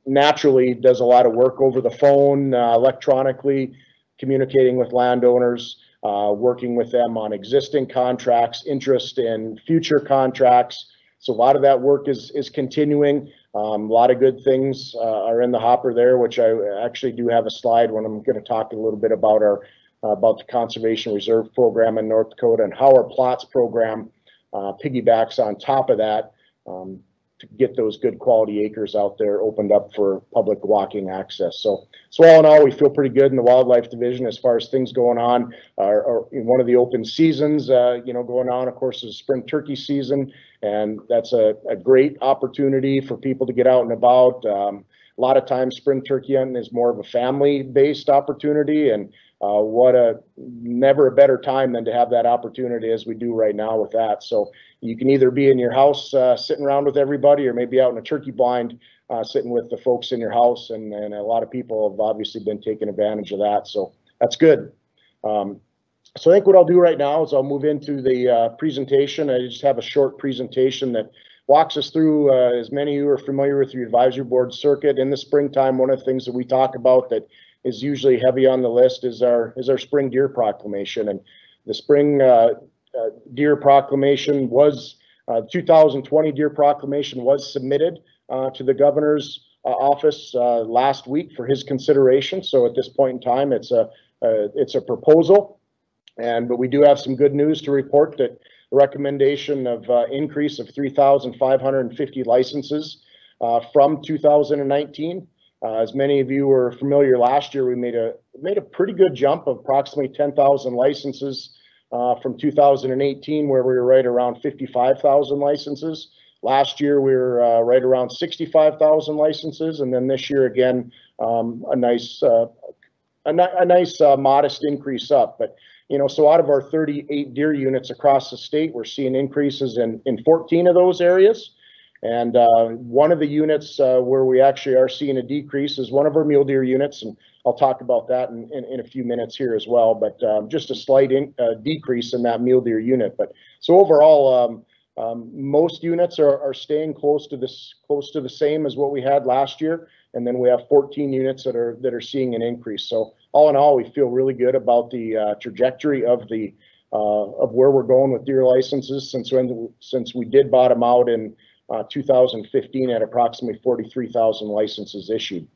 naturally does a lot of work over the phone, electronically, communicating with landowners, working with them on existing contracts, interest in future contracts. So a lot of that work is continuing. A lot of good things are in the hopper there, which I actually do have a slide when I'm going to talk a little bit about about the Conservation Reserve Program in North Dakota and how our plots program piggybacks on top of that to get those good quality acres out there opened up for public walking access. So all in all, we feel pretty good in the Wildlife Division as far as things going on. Or in one of the open seasons, going on, of course, is spring turkey season, and that's a great opportunity for people to get out and about. A lot of times, spring turkey hunting is more of a family-based opportunity, and never a better time than to have that opportunity as we do right now with that. So you can either be in your house sitting around with everybody, or maybe out in a turkey blind sitting with the folks in your house, and a lot of people have obviously been taking advantage of that. So that's good. So I think what I'll do right now is I'll move into the presentation. I just have a short presentation that walks us through, as many of you are familiar with your advisory board circuit. In the springtime, one of the things that we talk about that is usually heavy on the list is our spring deer proclamation. And the spring deer proclamation was 2020 deer proclamation was submitted to the governor's office last week for his consideration. So at this point in time, it's a proposal, but we do have some good news to report that the recommendation of increase of 3,550 licenses from 2019. As many of you were familiar, last year we made a pretty good jump of approximately 10,000 licenses from 2018, where we were right around 55,000 licenses. Last year we were right around 65,000 licenses, and then this year again a nice modest increase up. But so out of our 38 deer units across the state, we're seeing increases in 14 of those areas. And one of the units where we actually are seeing a decrease is one of our mule deer units, and I'll talk about that in a few minutes here as well. But just a slight decrease in that mule deer unit. But so overall, most units are staying close to the same as what we had last year, and then we have 14 units that are seeing an increase. So all in all, we feel really good about the trajectory of where we're going with deer licenses since we did bottom out in 2015 at approximately 43,000 licenses issued.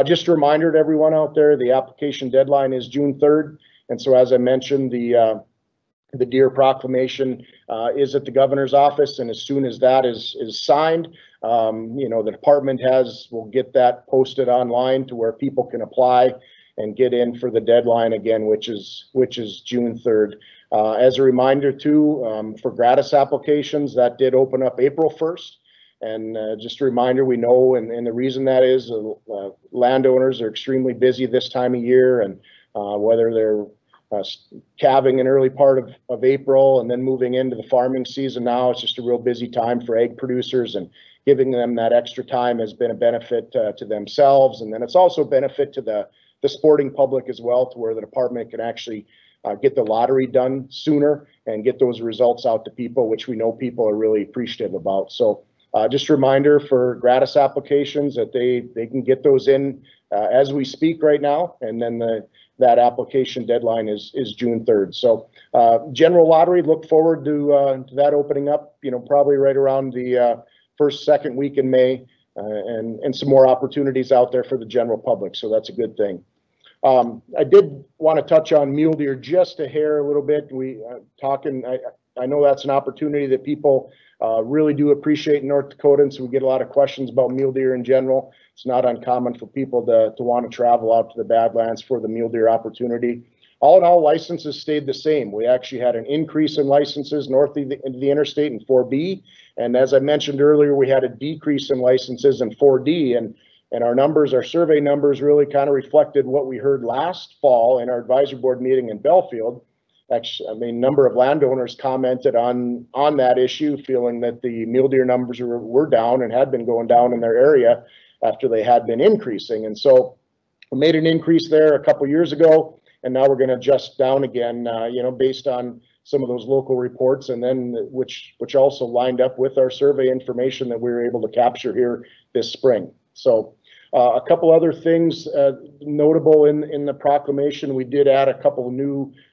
Just a reminder to everyone out there, the application deadline is June 3rd. And so as I mentioned, the deer proclamation is at the governor's office. And as soon as that is signed, the department will get that posted online to where people can apply and get in for the deadline again, which is June 3rd. As a reminder too, for gratis applications, that did open up April 1st. And just a reminder, we know, and the reason that is, landowners are extremely busy this time of year, and whether they're calving in early part of April and then moving into the farming season now, it's just a real busy time for egg producers, and giving them that extra time has been a benefit to themselves. And then it's also a benefit to the sporting public as well, to where the department can actually get the lottery done sooner and get those results out to people, which we know people are really appreciative about. So just a reminder for gratis applications that they can get those in as we speak right now, and then that application deadline is June 3rd. So general lottery, look forward to that opening up, probably right around the second week in May, and some more opportunities out there for the general public. So that's a good thing. I did want to touch on mule deer just a hair a little bit. I know that's an opportunity that people really do appreciate in North Dakota, and so we get a lot of questions about mule deer in general. It's not uncommon for people to want to travel out to the Badlands for the mule deer opportunity. all in all, licenses stayed the same. We actually had an increase in licenses north of the interstate in 4B. And as I mentioned earlier, we had a decrease in licenses in 4D. And our numbers, our survey numbers really kind of reflected what we heard last fall in our advisory board meeting in Belfield. Actually, I mean, a number of landowners commented on that issue, feeling that the mule deer numbers were down and had been going down in their area after they had been increasing. And so we made an increase there a couple years ago, and now we're going to adjust down again, you know, based on some of those local reports, and then which also lined up with our survey information that we were able to capture here this spring. So a couple other things notable in the proclamation, we did add a couple of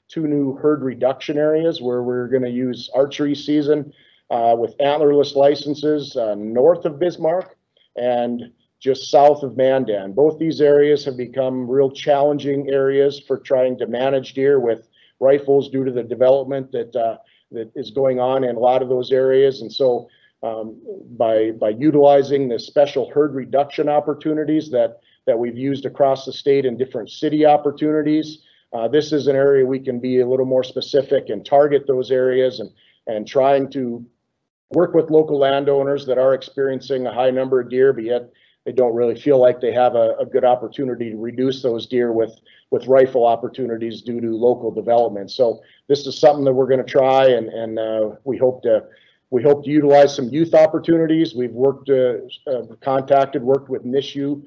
two new herd reduction areas where we're going to use archery season with antlerless licenses north of Bismarck and just south of Mandan. Both these areas have become real challenging areas for trying to manage deer with rifles due to the development that is going on in a lot of those areas. And so by utilizing the special herd reduction opportunities that we've used across the state in different city opportunities, this is an area we can be a little more specific and target those areas and trying to work with local landowners that are experiencing a high number of deer, but yet they don't really feel like they have a good opportunity to reduce those deer with rifle opportunities due to local development. So this is something that we're going to try, and we hope to utilize some youth opportunities. We've worked with NISU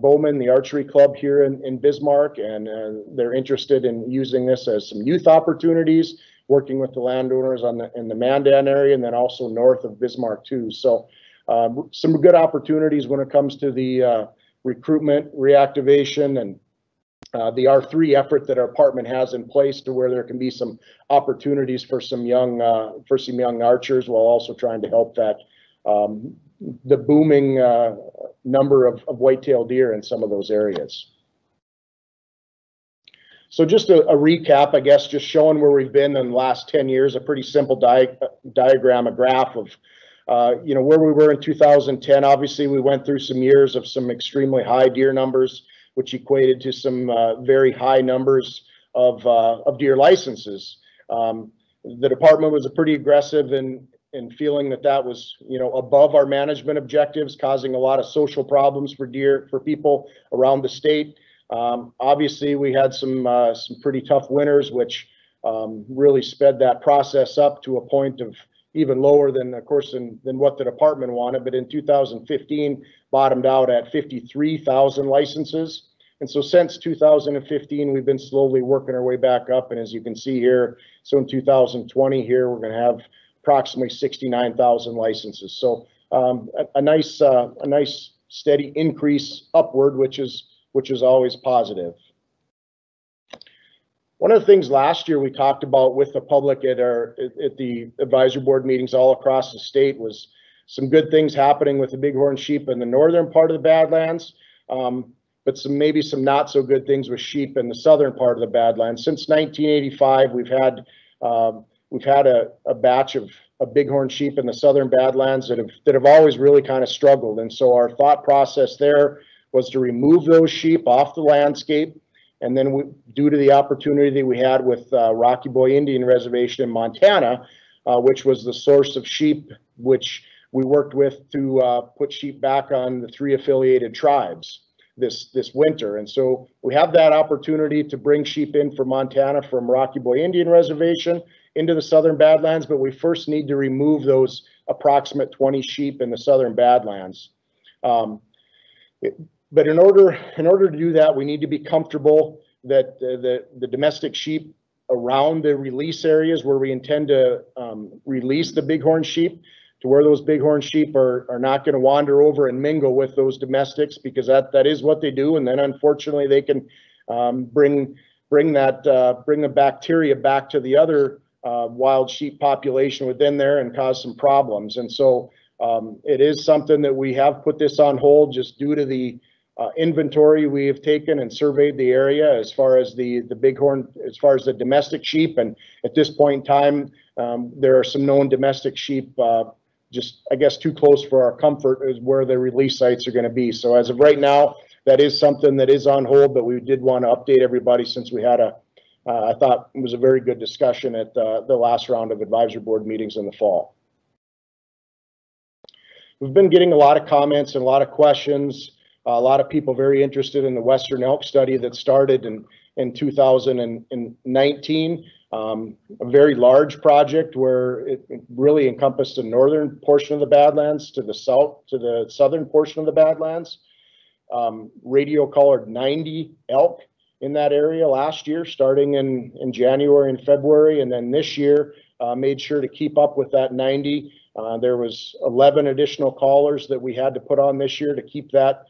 Bowman, the archery club here in Bismarck, and they're interested in using this as some youth opportunities, working with the landowners in the Mandan area, and then also north of Bismarck too. So some good opportunities when it comes to the recruitment, reactivation, and the R3 effort that our department has in place, to where there can be some opportunities for some young archers, while also trying to help that the booming number of whitetail deer in some of those areas. So just a recap, I guess, just showing where we've been in the last 10 years, a pretty simple diagram, a graph of you know, where we were in 2010. Obviously, we went through some years of some extremely high deer numbers, which equated to some very high numbers of deer licenses. The department was pretty aggressive in feeling that was, you know, above our management objectives, causing a lot of social problems for people around the state. Obviously, we had some pretty tough winters, which really sped that process up to a point of even lower than, of course, than what the department wanted. But in 2015, bottomed out at 53,000 licenses. And so since 2015, we've been slowly working our way back up. And as you can see here, so in 2020 here, we're going to have approximately 69,000 licenses. So a nice steady increase upward, which is always positive. One of the things last year we talked about with the public at the advisory board meetings all across the state was some good things happening with the bighorn sheep in the northern part of the Badlands, but maybe some not so good things with sheep in the southern part of the Badlands. Since 1985, we've had a batch of bighorn sheep in the southern Badlands that have always really kind of struggled. And so our thought process there was to remove those sheep off the landscape. And then due to the opportunity that we had with Rocky Boy Indian Reservation in Montana, which was the source of sheep, which we worked with to put sheep back on the 3 affiliated tribes this winter. And so we have that opportunity to bring sheep in from Montana from Rocky Boy Indian Reservation into the southern Badlands, but we first need to remove those approximate 20 sheep in the southern Badlands. But in order to do that, we need to be comfortable that the domestic sheep around the release areas where we intend to release the bighorn sheep, to where those bighorn sheep are not going to wander over and mingle with those domestics, because that is what they do. And then unfortunately they can bring the bacteria back to the other wild sheep population within there and cause some problems. And so it is something that we have put this on hold just due to the inventory we have taken and surveyed the area as far as the bighorn, as far as the domestic sheep. And at this point in time, there are some known domestic sheep just, I guess, too close for our comfort is where the release sites are going to be. So as of right now, that is something that is on hold, but we did want to update everybody since we had a I thought it was a very good discussion at the last round of advisory board meetings in the fall. We've been getting a lot of comments and a lot of questions. A lot of people very interested in the Western Elk study that started in 2019. A very large project where it really encompassed the northern portion of the Badlands to the southern portion of the Badlands. Radio collared 90 elk in that area last year, starting in January and February, and then this year made sure to keep up with that 90. There was 11 additional callers that we had to put on this year to keep that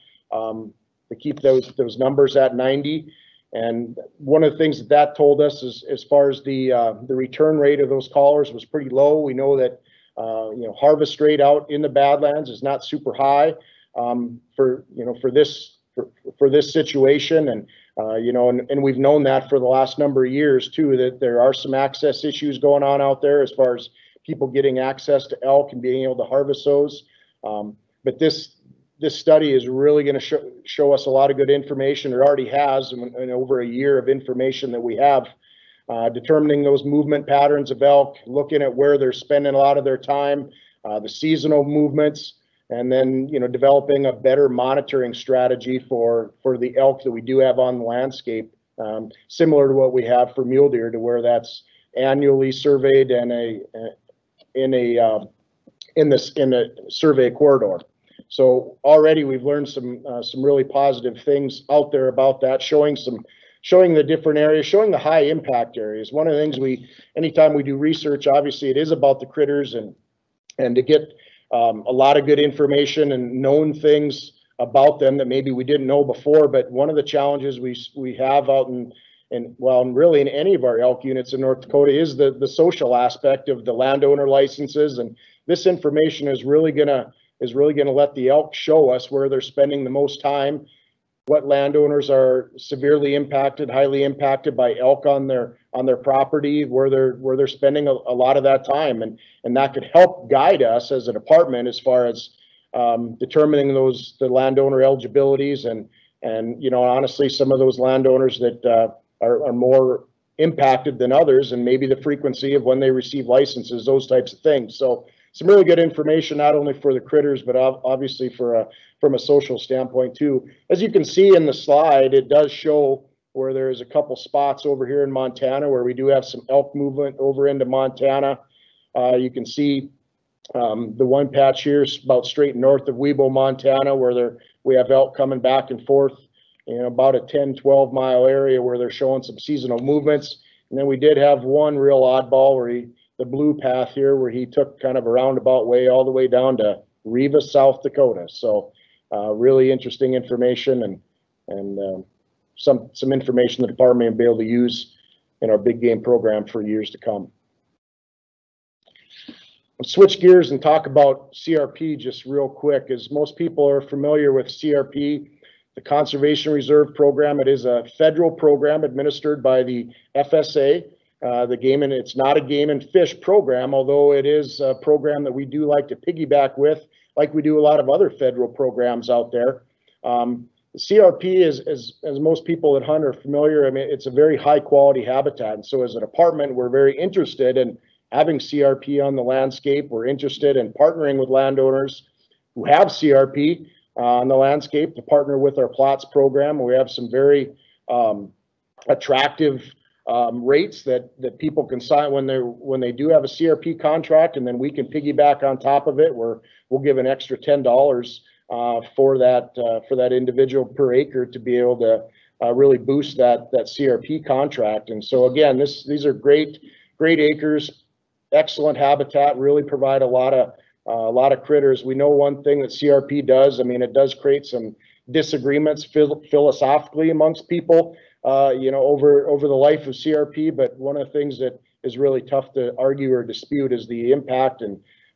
those numbers at 90. And one of the things that told us is, as far as the return rate of those callers was pretty low. We know that harvest rate out in the Badlands is not super high for this situation, and and we've known that for the last number of years too, that there are some access issues going on out there as far as people getting access to elk and being able to harvest those. But this study is really going to show us a lot of good information. It already has, in over a year of information that we have, determining those movement patterns of elk, looking at where they're spending a lot of their time, the seasonal movements, and then developing a better monitoring strategy for the elk that we do have on the landscape, similar to what we have for mule deer, to where that's annually surveyed and in a survey corridor. So already we've learned some really positive things out there about that, showing the different areas, showing the high impact areas. One of the things anytime we do research, obviously it is about the critters and to get a lot of good information and known things about them that maybe we didn't know before. But one of the challenges we have out in really in any of our elk units in North Dakota is the social aspect of the landowner licenses. And this information is really gonna let the elk show us where they're spending the most time, what landowners are severely impacted, highly impacted by elk on their property, where they're spending a lot of that time, and that could help guide us as a department as far as determining the landowner eligibilities and honestly, some of those landowners that are more impacted than others, and maybe the frequency of when they receive licenses, those types of things. So some really good information, not only for the critters, but obviously from a social standpoint too. As you can see in the slide, it does show where there's a couple spots over here in Montana where we do have some elk movement over into Montana. You can see the one patch here is about straight north of Webo, Montana, where we have elk coming back and forth, about a 10-12 mile area where they're showing some seasonal movements. And then we did have one real oddball where the blue path here, where he took kind of a roundabout way all the way down to Riva, South Dakota. So really interesting information and some information the department will be able to use in our big game program for years to come. I'll switch gears and talk about CRP just real quick. As most people are familiar with CRP, the Conservation Reserve Program, it is a federal program administered by the FSA. It's not a game and fish program, although it is a program that we do like to piggyback with, like we do a lot of other federal programs out there. The CRP is, as most people that hunt are familiar, it's a very high quality habitat. And so as a department, we're very interested in having CRP on the landscape. We're interested in partnering with landowners who have CRP on the landscape to partner with our plots program. We have some very attractive rates that people can sign when they do have a CRP contract, and then we can piggyback on top of it, where we'll give an extra $10 for that individual per acre to be able to really boost that CRP contract. And so again, these are great acres, excellent habitat, really provide a lot of critters. We know one thing that CRP does. It does create some disagreements philosophically amongst people, over the life of CRP. But one of the things that is really tough to argue or dispute is the impact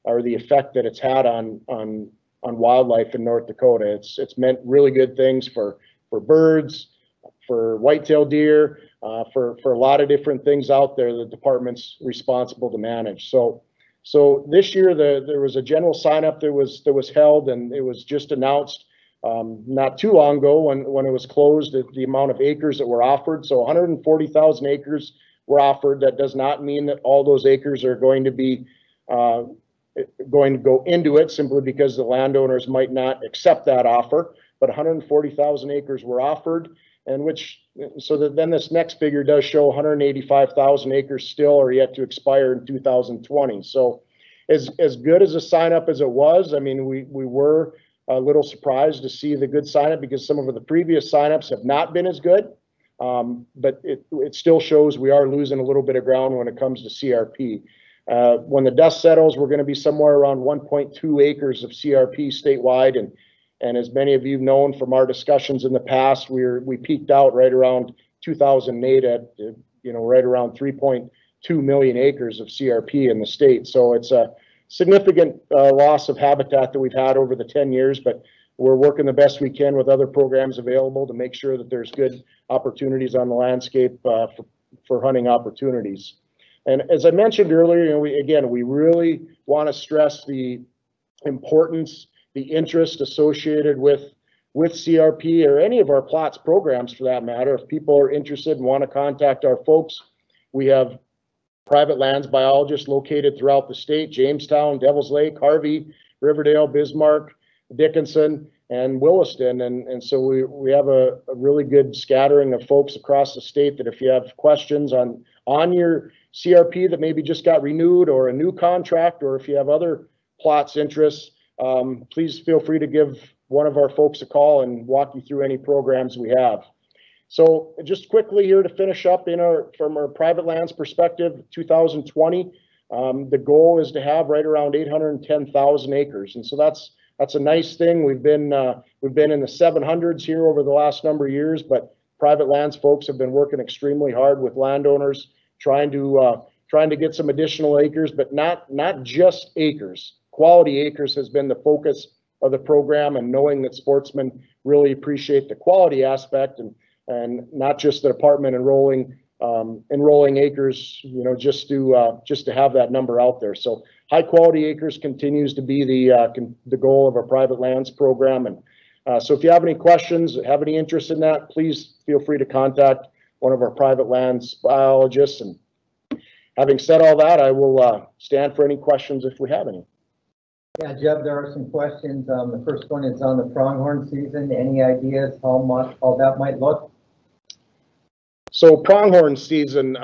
or the effect that it's had on wildlife in North Dakota. It's meant really good things for birds, for whitetail deer, for a lot of different things out there the department's responsible to manage. So this year there was a general sign up that was held, and it was just announced not too long ago when it was closed, the amount of acres that were offered. So 140,000 acres were offered. That does not mean that all those acres are going to be going to go into it, simply because the landowners might not accept that offer. But 140,000 acres were offered, and so that then this next figure does show 185,000 acres still are yet to expire in 2020. So as good as a sign up as it was, I mean, we were a little surprised to see the good sign up, because some of the previous signups have not been as good. But it still shows we are losing a little bit of ground when it comes to CRP. When the dust settles, we're going to be somewhere around 1.2 acres of CRP statewide, and as many of you have known from our discussions in the past, we peaked out right around 2008 at right around 3.2 million acres of CRP in the state. So it's a significant loss of habitat that we've had over the 10 years, but we're working the best we can with other programs available to make sure that there's good opportunities on the landscape for hunting opportunities. And as I mentioned earlier, we really want to stress the importance, the interest associated with CRP, or any of our plots programs for that matter. If people are interested and want to contact our folks, we have private lands biologists located throughout the state: Jamestown, Devils Lake, Harvey, Riverdale, Bismarck, Dickinson, and Williston. And so we have a really good scattering of folks across the state, that if you have questions on your CRP that maybe just got renewed, or a new contract, or if you have other plots interests, please feel free to give one of our folks a call and walk you through any programs we have. So just quickly here to finish up, from our private lands perspective, 2020, the goal is to have right around 810,000 acres. And so that's a nice thing. We've been in the 700s here over the last number of years, but private lands folks have been working extremely hard with landowners, trying to get some additional acres, but not just acres. Quality acres has been the focus of the program, and knowing that sportsmen really appreciate the quality aspect, and not just the department enrolling acres, just to have that number out there. So high quality acres continues to be the goal of our private lands program. And so if you have any questions, have any interest in that, please feel free to contact one of our private lands biologists. And having said all that, I will stand for any questions if we have any. Yeah, Jeb, there are some questions. The first one is on the pronghorn season. Any ideas how that might look? So pronghorn season,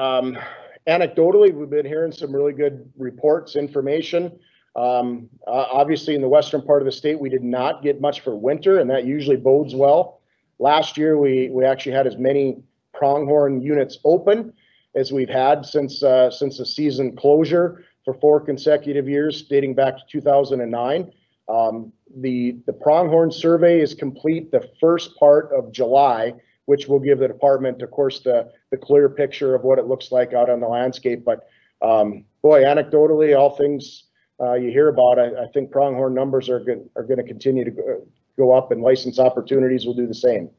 anecdotally, we've been hearing some really good reports, information. Obviously, in the western part of the state, we did not get much for winter, and that usually bodes well. Last year, we actually had as many pronghorn units open as we've had since the season closure for 4 consecutive years, dating back to 2009. The pronghorn survey is complete the first part of July, which will give the department, of course, the clear picture of what it looks like out on the landscape. But boy, anecdotally, all things you hear about, I think pronghorn numbers are going to continue to go up, and license opportunities will do the same.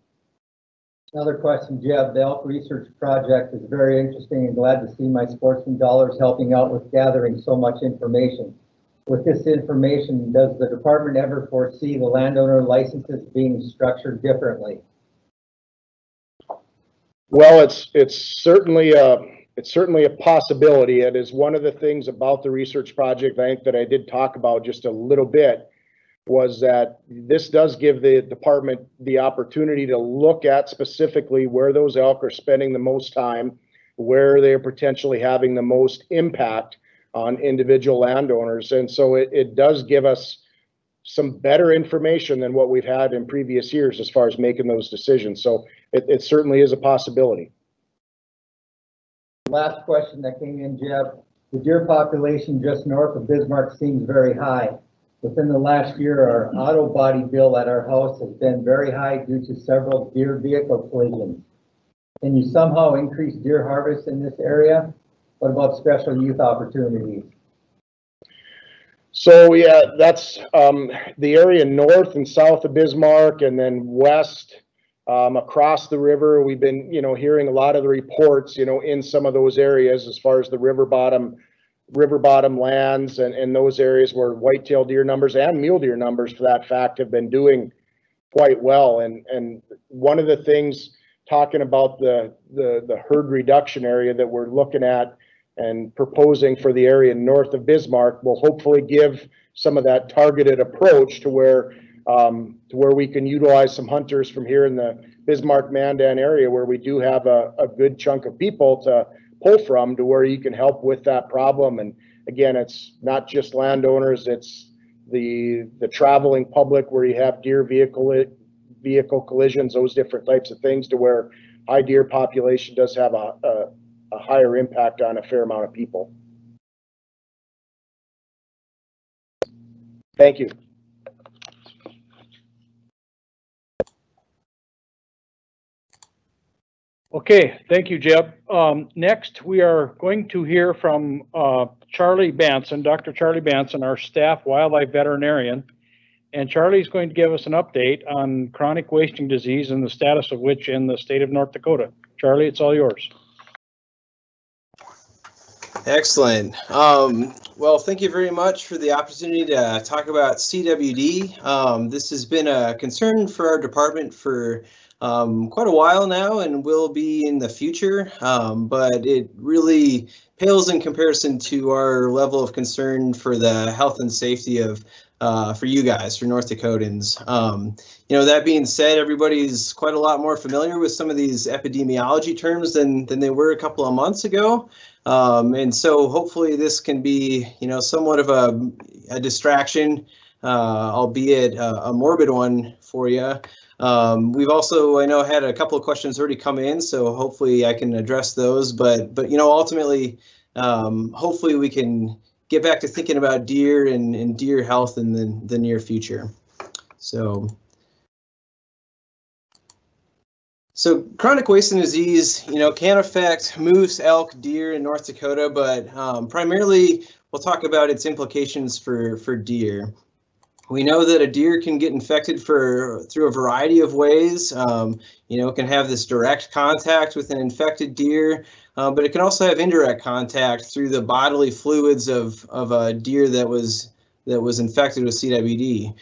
Another question, Jeb. The elk research project is very interesting, and glad to see my sportsman dollars helping out with gathering so much information. With this information, does the department ever foresee the landowner licenses being structured differently? Well, it's certainly a possibility. It is one of the things about the research project, I think, that I did talk about just a little bit, was that this does give the department the opportunity to look at specifically where those elk are spending the most time, where they're potentially having the most impact on individual landowners. And so it does give us some better information than what we've had in previous years as far as making those decisions. So it certainly is a possibility. Last question that came in, Jeb. The deer population just north of Bismarck seems very high. Within the last year, our auto body bill at our house has been very high due to several deer vehicle collisions. Can you somehow increase deer harvest in this area? What about special youth opportunities? So yeah, that's the area north and south of Bismarck, and then west across the river. We've been, hearing a lot of the reports, in some of those areas as far as the river bottom lands and those areas where whitetail deer numbers and mule deer numbers, for that fact, have been doing quite well. And one of the things, talking about the herd reduction area that we're looking at and proposing for the area north of Bismarck, will hopefully give some of that targeted approach to where we can utilize some hunters from here in the Bismarck-Mandan area, where we do have a good chunk of people to pull from, to where you can help with that problem. And again, it's not just landowners, it's the traveling public, where you have deer vehicle collisions, those different types of things, to where high deer population does have a higher impact on a fair amount of people. Thank you. Okay, thank you, Jeb. Next, we are going to hear from Charlie Banson, Dr. Charlie Banson, our staff wildlife veterinarian. And Charlie's going to give us an update on chronic wasting disease and the status of which in the state of North Dakota. Charlie, it's all yours. Excellent. Well, thank you very much for the opportunity to talk about CWD. This has been a concern for our department for quite a while now, and will be in the future, but it really pales in comparison to our level of concern for the health and safety of for you guys, for North Dakotans. You know, that being said, everybody's quite a lot more familiar with some of these epidemiology terms than they were a couple of months ago. And so hopefully this can be, you know, somewhat of a distraction, albeit a morbid one for you. We've also, I know, had a couple of questions already come in, so hopefully I can address those. But you know, ultimately, hopefully we can get back to thinking about deer and deer health in the near future. So chronic wasting disease, you know, can affect moose, elk, deer in North Dakota, but primarily we'll talk about its implications for deer. We know that a deer can get infected through a variety of ways. You know, it can have this direct contact with an infected deer, but it can also have indirect contact through the bodily fluids of a deer that was infected with CWD.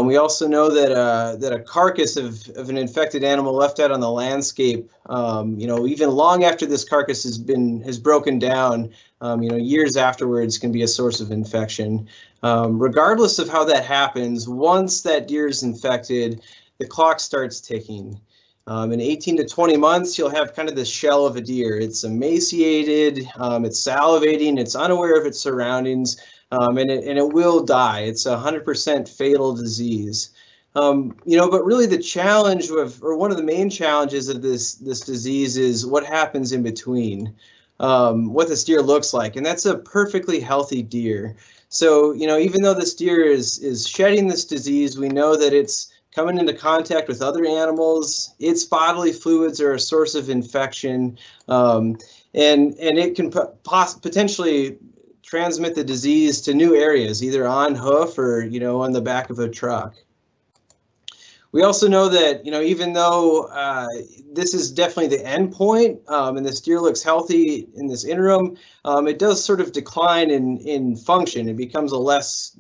We also know that a carcass of an infected animal left out on the landscape, you know, even long after this carcass has broken down, you know, years afterwards, can be a source of infection. Regardless of how that happens, once that deer is infected, the clock starts ticking. In 18 to 20 months, you'll have kind of this shell of a deer. It's emaciated, it's salivating, it's unaware of its surroundings, and it will die. It's a 100% fatal disease. You know, but really the challenge or one of the main challenges of this disease is what happens in between, what this deer looks like, and that's a perfectly healthy deer. So, you know, even though this deer is shedding this disease, we know that it's coming into contact with other animals. Its bodily fluids are a source of infection, and it can potentially transmit the disease to new areas, either on hoof or, you know, on the back of a truck. We also know that, you know, even though this is definitely the end point, and this deer looks healthy in this interim, it does sort of decline in function. It becomes a less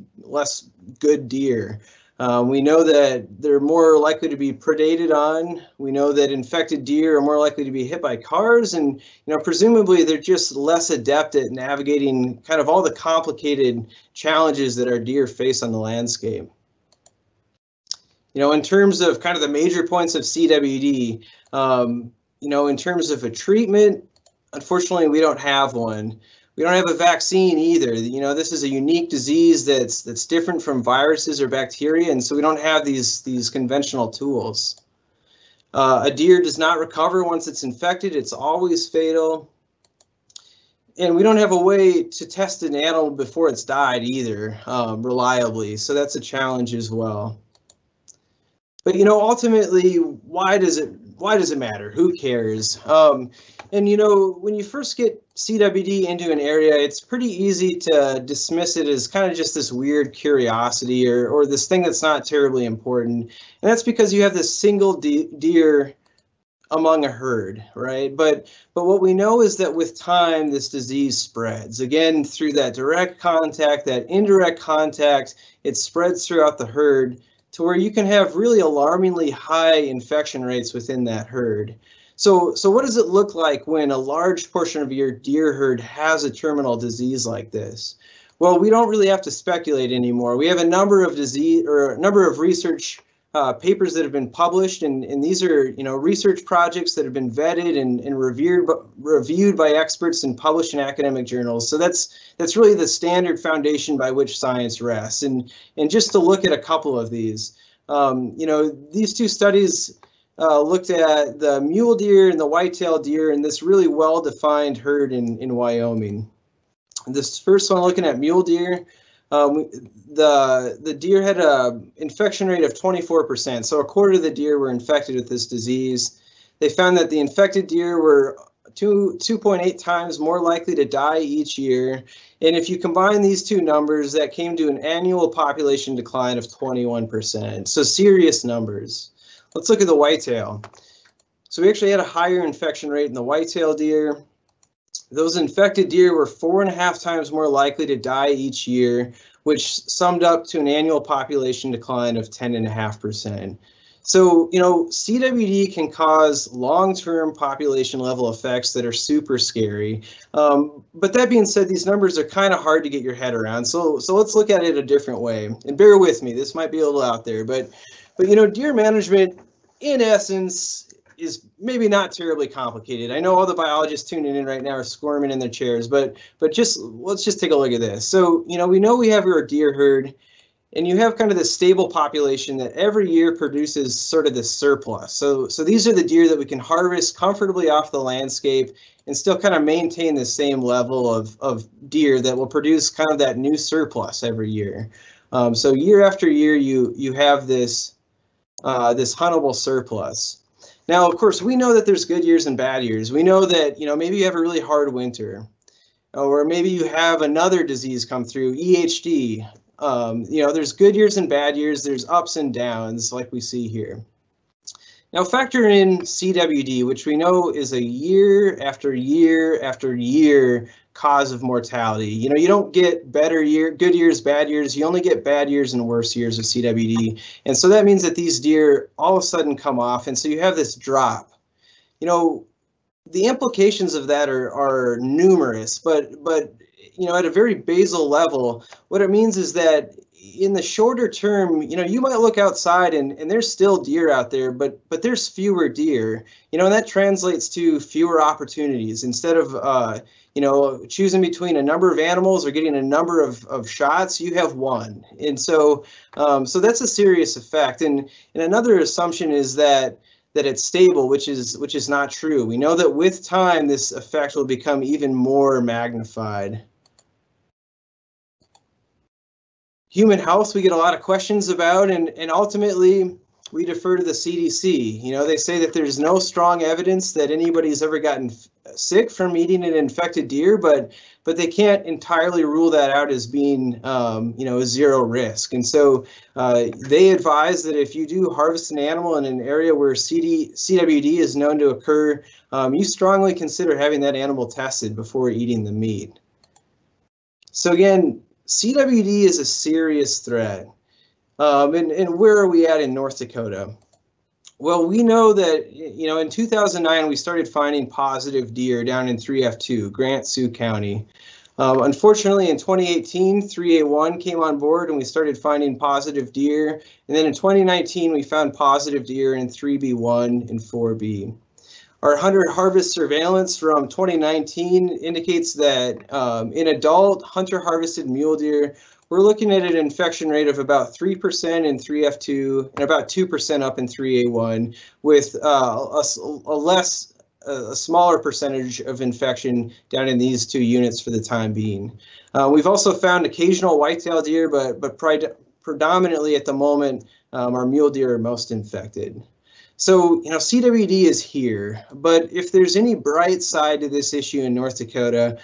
good deer. We know that they're more likely to be predated on. We know that infected deer are more likely to be hit by cars, and, you know, presumably they're just less adept at navigating kind of all the complicated challenges that our deer face on the landscape. You know, in terms of kind of the major points of CWD, you know, in terms of a treatment, unfortunately, we don't have one. We don't have a vaccine either. You know, this is a unique disease that's different from viruses or bacteria, and so we don't have these conventional tools. A deer does not recover once it's infected. It's always fatal. And we don't have a way to test an animal before it's died either, reliably, so that's a challenge as well. But, you know, ultimately, why does it matter? Who cares? And, you know, when you first get CWD into an area, it's pretty easy to dismiss it as kind of just this weird curiosity or this thing that's not terribly important. And that's because you have this single deer among a herd, right? But what we know is that with time, this disease spreads. Again, through that direct contact, that indirect contact, it spreads throughout the herd to where you can have really alarmingly high infection rates within that herd. So what does it look like when a large portion of your deer herd has a terminal disease like this? Well, we don't really have to speculate anymore. We have a number of research papers that have been published, and these are research projects that have been vetted and reviewed by experts and published in academic journals. So that's really the standard foundation by which science rests. And just to look at a couple of these, these two studies looked at the mule deer and the whitetail deer in this really well-defined herd in Wyoming. This first one, looking at mule deer, the deer had an infection rate of 24%. So a quarter of the deer were infected with this disease. They found that the infected deer were 2.8 times more likely to die each year. And if you combine these two numbers, that came to an annual population decline of 21%. So serious numbers. Let's look at the whitetail. So we actually had a higher infection rate in the whitetail deer. Those infected deer were 4.5 times more likely to die each year, which summed up to an annual population decline of 10.5%. So, CWD can cause long-term population level effects that are super scary. But that being said, these numbers are kind of hard to get your head around. So let's look at it a different way. And bear with me, this might be a little out there, but deer management, in essence, is maybe not terribly complicated. I know all the biologists tuning in right now are squirming in their chairs, but let's just take a look at this. So, we know we have our deer herd, and you have kind of this stable population that every year produces sort of this surplus. So these are the deer that we can harvest comfortably off the landscape and still kind of maintain the same level of deer that will produce kind of that new surplus every year. So year after year, you have this huntable surplus. Now, of course, we know that there's good years and bad years. We know that, maybe you have a really hard winter, or maybe you have another disease come through, EHD. There's good years and bad years. There's ups and downs like we see here. Now, factor in CWD, which we know is a year after year after year cause of mortality. You don't get good years, bad years. You only get bad years and worse years of CWD. And so that means that these deer all of a sudden come off. And so you have this drop. The implications of that are numerous, but at a very basal level, what it means is that in the shorter term, you might look outside and there's still deer out there, but there's fewer deer, and that translates to fewer opportunities. Instead of, choosing between a number of animals or getting a number of shots, you have one. And so that's a serious effect. And another assumption is that it's stable, which is not true. We know that with time, this effect will become even more magnified. Human health, we get a lot of questions about, and ultimately we defer to the CDC. They say that there's no strong evidence that anybody's ever gotten sick from eating an infected deer, but they can't entirely rule that out as being, zero risk. And so they advise that if you do harvest an animal in an area where CWD is known to occur, you strongly consider having that animal tested before eating the meat. So again, CWD is a serious threat. And where are we at in North Dakota? Well, we know that, in 2009, we started finding positive deer down in 3F2, Grant, Sioux County. Unfortunately, in 2018, 3A1 came on board and we started finding positive deer. And then in 2019, we found positive deer in 3B1 and 4B. Our hunter-harvest surveillance from 2019 indicates that in adult hunter-harvested mule deer, we're looking at an infection rate of about 3% in 3F2 and about 2% up in 3A1, with a smaller percentage of infection down in these two units for the time being. We've also found occasional whitetail deer, but predominantly at the moment, our mule deer are most infected. So, CWD is here, but if there's any bright side to this issue in North Dakota,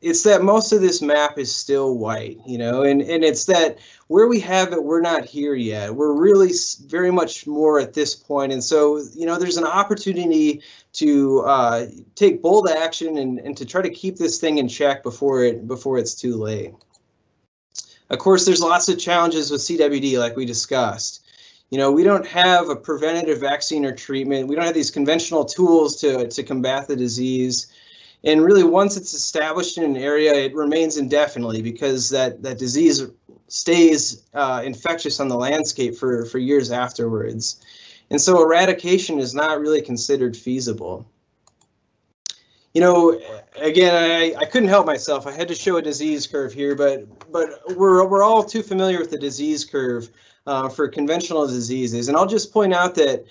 it's that most of this map is still white, and it's that where we have it, we're not here yet. We're really very much more at this point. And so, there's an opportunity to take bold action and to try to keep this thing in check before it's too late. Of course, there's lots of challenges with CWD, like we discussed. You know, we don't have a preventative vaccine or treatment. We don't have these conventional tools to combat the disease. And really, once it's established in an area, it remains indefinitely because that disease stays infectious on the landscape for years afterwards. And so eradication is not really considered feasible. You know, again, I couldn't help myself. I had to show a disease curve here, but we're all too familiar with the disease curve for conventional diseases. And I'll just point out that,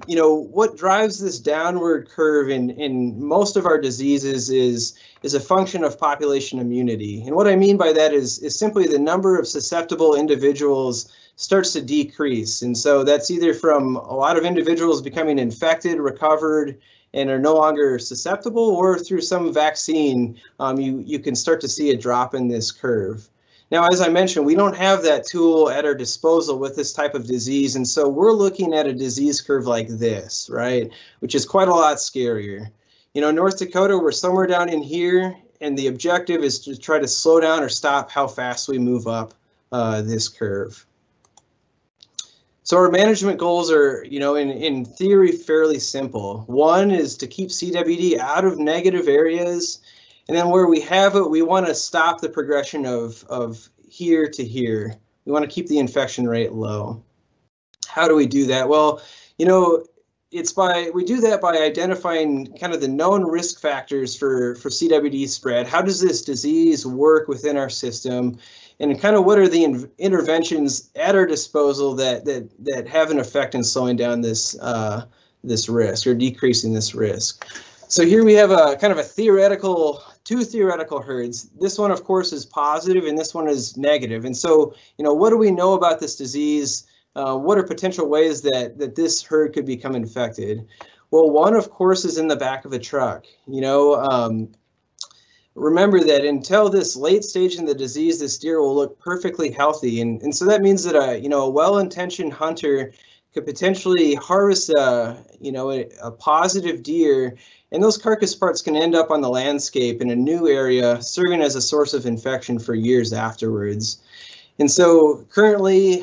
you know, what drives this downward curve in most of our diseases is a function of population immunity. And what I mean by that is simply the number of susceptible individuals starts to decrease. And so that's either from a lot of individuals becoming infected, recovered, and are no longer susceptible, or through some vaccine, you can start to see a drop in this curve. Now, as I mentioned, we don't have that tool at our disposal with this type of disease, and so we're looking at a disease curve like this, right, which is quite a lot scarier. You know, North Dakota, we're somewhere down in here, and the objective is to try to slow down or stop how fast we move up this curve. So our management goals are, you know, in theory, fairly simple. One is to keep CWD out of negative areas. And then where we have it, we want to stop the progression of here to here. We want to keep the infection rate low. How do we do that? Well, you know, we do that by identifying kind of the known risk factors for CWD spread. How does this disease work within our system? And kind of what are the interventions at our disposal that have an effect in slowing down this risk or decreasing this risk? So here we have a kind of two theoretical herds. This one, of course, is positive, and this one is negative. And so, you know, what do we know about this disease? What are potential ways that this herd could become infected? Well, one, of course, is in the back of a truck. You know, remember that until this late stage in the disease, this deer will look perfectly healthy. And so that means that a well-intentioned hunter could potentially harvest a positive deer, and those carcass parts can end up on the landscape in a new area, serving as a source of infection for years afterwards. And so currently,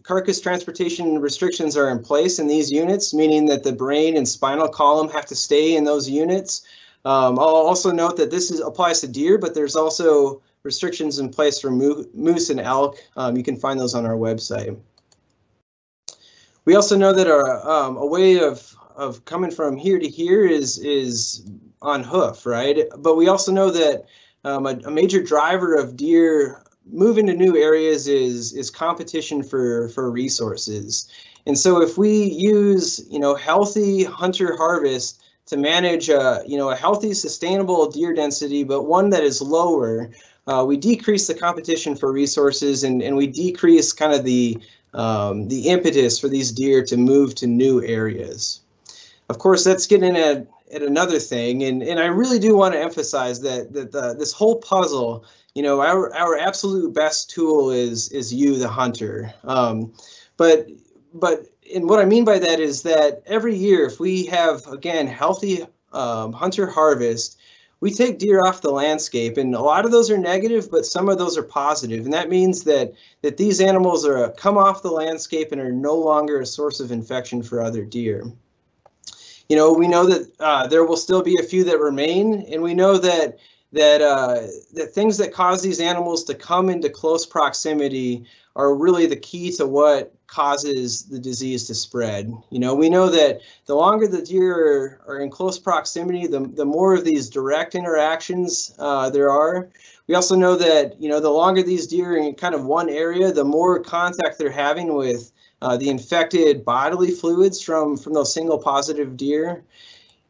carcass transportation restrictions are in place in these units, meaning that the brain and spinal column have to stay in those units. I'll also note that this applies to deer, but there's also restrictions in place for moose and elk. You can find those on our website. We also know that a way of coming from here to here is on hoof, right? But we also know that a major driver of deer moving to new areas is competition for resources. And so if we use, you know, healthy hunter harvest to manage a healthy, sustainable deer density, but one that is lower, we decrease the competition for resources, and we decrease kind of the impetus for these deer to move to new areas. Of course, that's getting at another thing, and I really do want to emphasize that this whole puzzle, you know, our absolute best tool is you, the hunter. But what I mean by that is that every year, if we have, again, healthy hunter harvest, we take deer off the landscape, and a lot of those are negative, but some of those are positive. And that means that these animals come off the landscape and are no longer a source of infection for other deer. You know, we know that there will still be a few that remain, and we know that things that cause these animals to come into close proximity are really the key to what causes the disease to spread. You know, we know that the longer the deer are in close proximity, the more of these direct interactions there are. We also know that, you know, the longer these deer are in kind of one area, the more contact they're having with the infected bodily fluids from those single positive deer.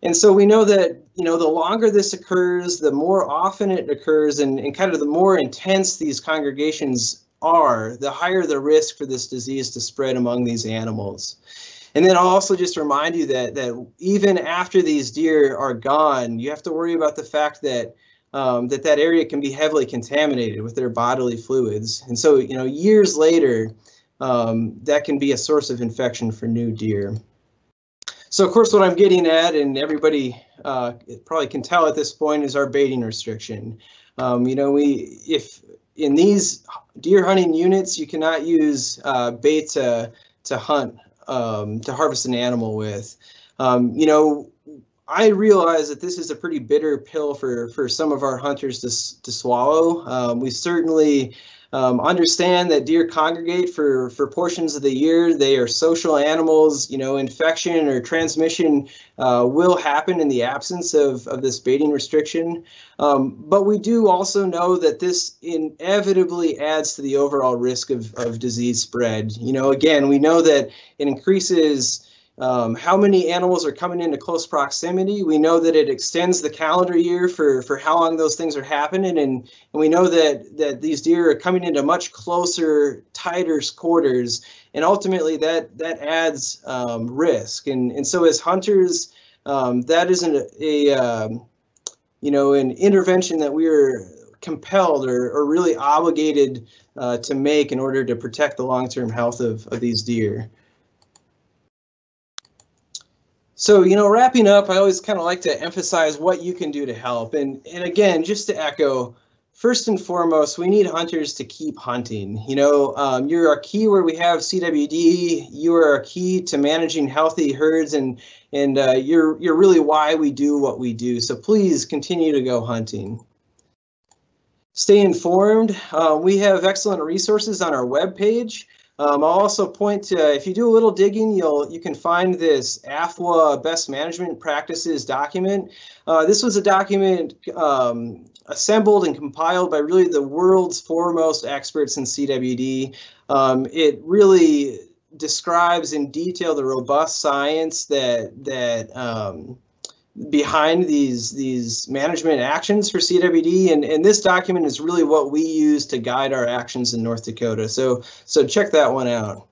And so we know that, you know, the longer this occurs, the more often it occurs, and kind of the more intense these congregations are, the higher the risk for this disease to spread among these animals. And then I'll also just remind you that even after these deer are gone, you have to worry about the fact that that area can be heavily contaminated with their bodily fluids. And so, you know, years later, that can be a source of infection for new deer. So, of course, what I'm getting at, and everybody probably can tell at this point, is our baiting restriction. You know, if in these deer hunting units, you cannot use bait to hunt, to harvest an animal with. You know, I realize that this is a pretty bitter pill for some of our hunters to swallow. We certainly understand that deer congregate for portions of the year. They are social animals. You know, infection or transmission will happen in the absence of this baiting restriction. But we do also know that this inevitably adds to the overall risk of disease spread. You know, again, we know that it increases how many animals are coming into close proximity. We know that it extends the calendar year for how long those things are happening, and we know that these deer are coming into much closer, tighter quarters, and ultimately that adds risk. And so as hunters, that isn't you know, an intervention that we're compelled or really obligated to make in order to protect the long-term health of these deer. So, you know, wrapping up, I always kind of like to emphasize what you can do to help. And again, just to echo, first and foremost, we need hunters to keep hunting. You know, you're our key where we have CWD. You are our key to managing healthy herds, and you're really why we do what we do. So please continue to go hunting. Stay informed. We have excellent resources on our webpage. I'll also point to, if you do a little digging, you can find this AFWA Best Management Practices document. This was a document assembled and compiled by really the world's foremost experts in CWD. It really describes in detail the robust science that behind these management actions for CWD, and this document is really what we use to guide our actions in North Dakota. So check that one out.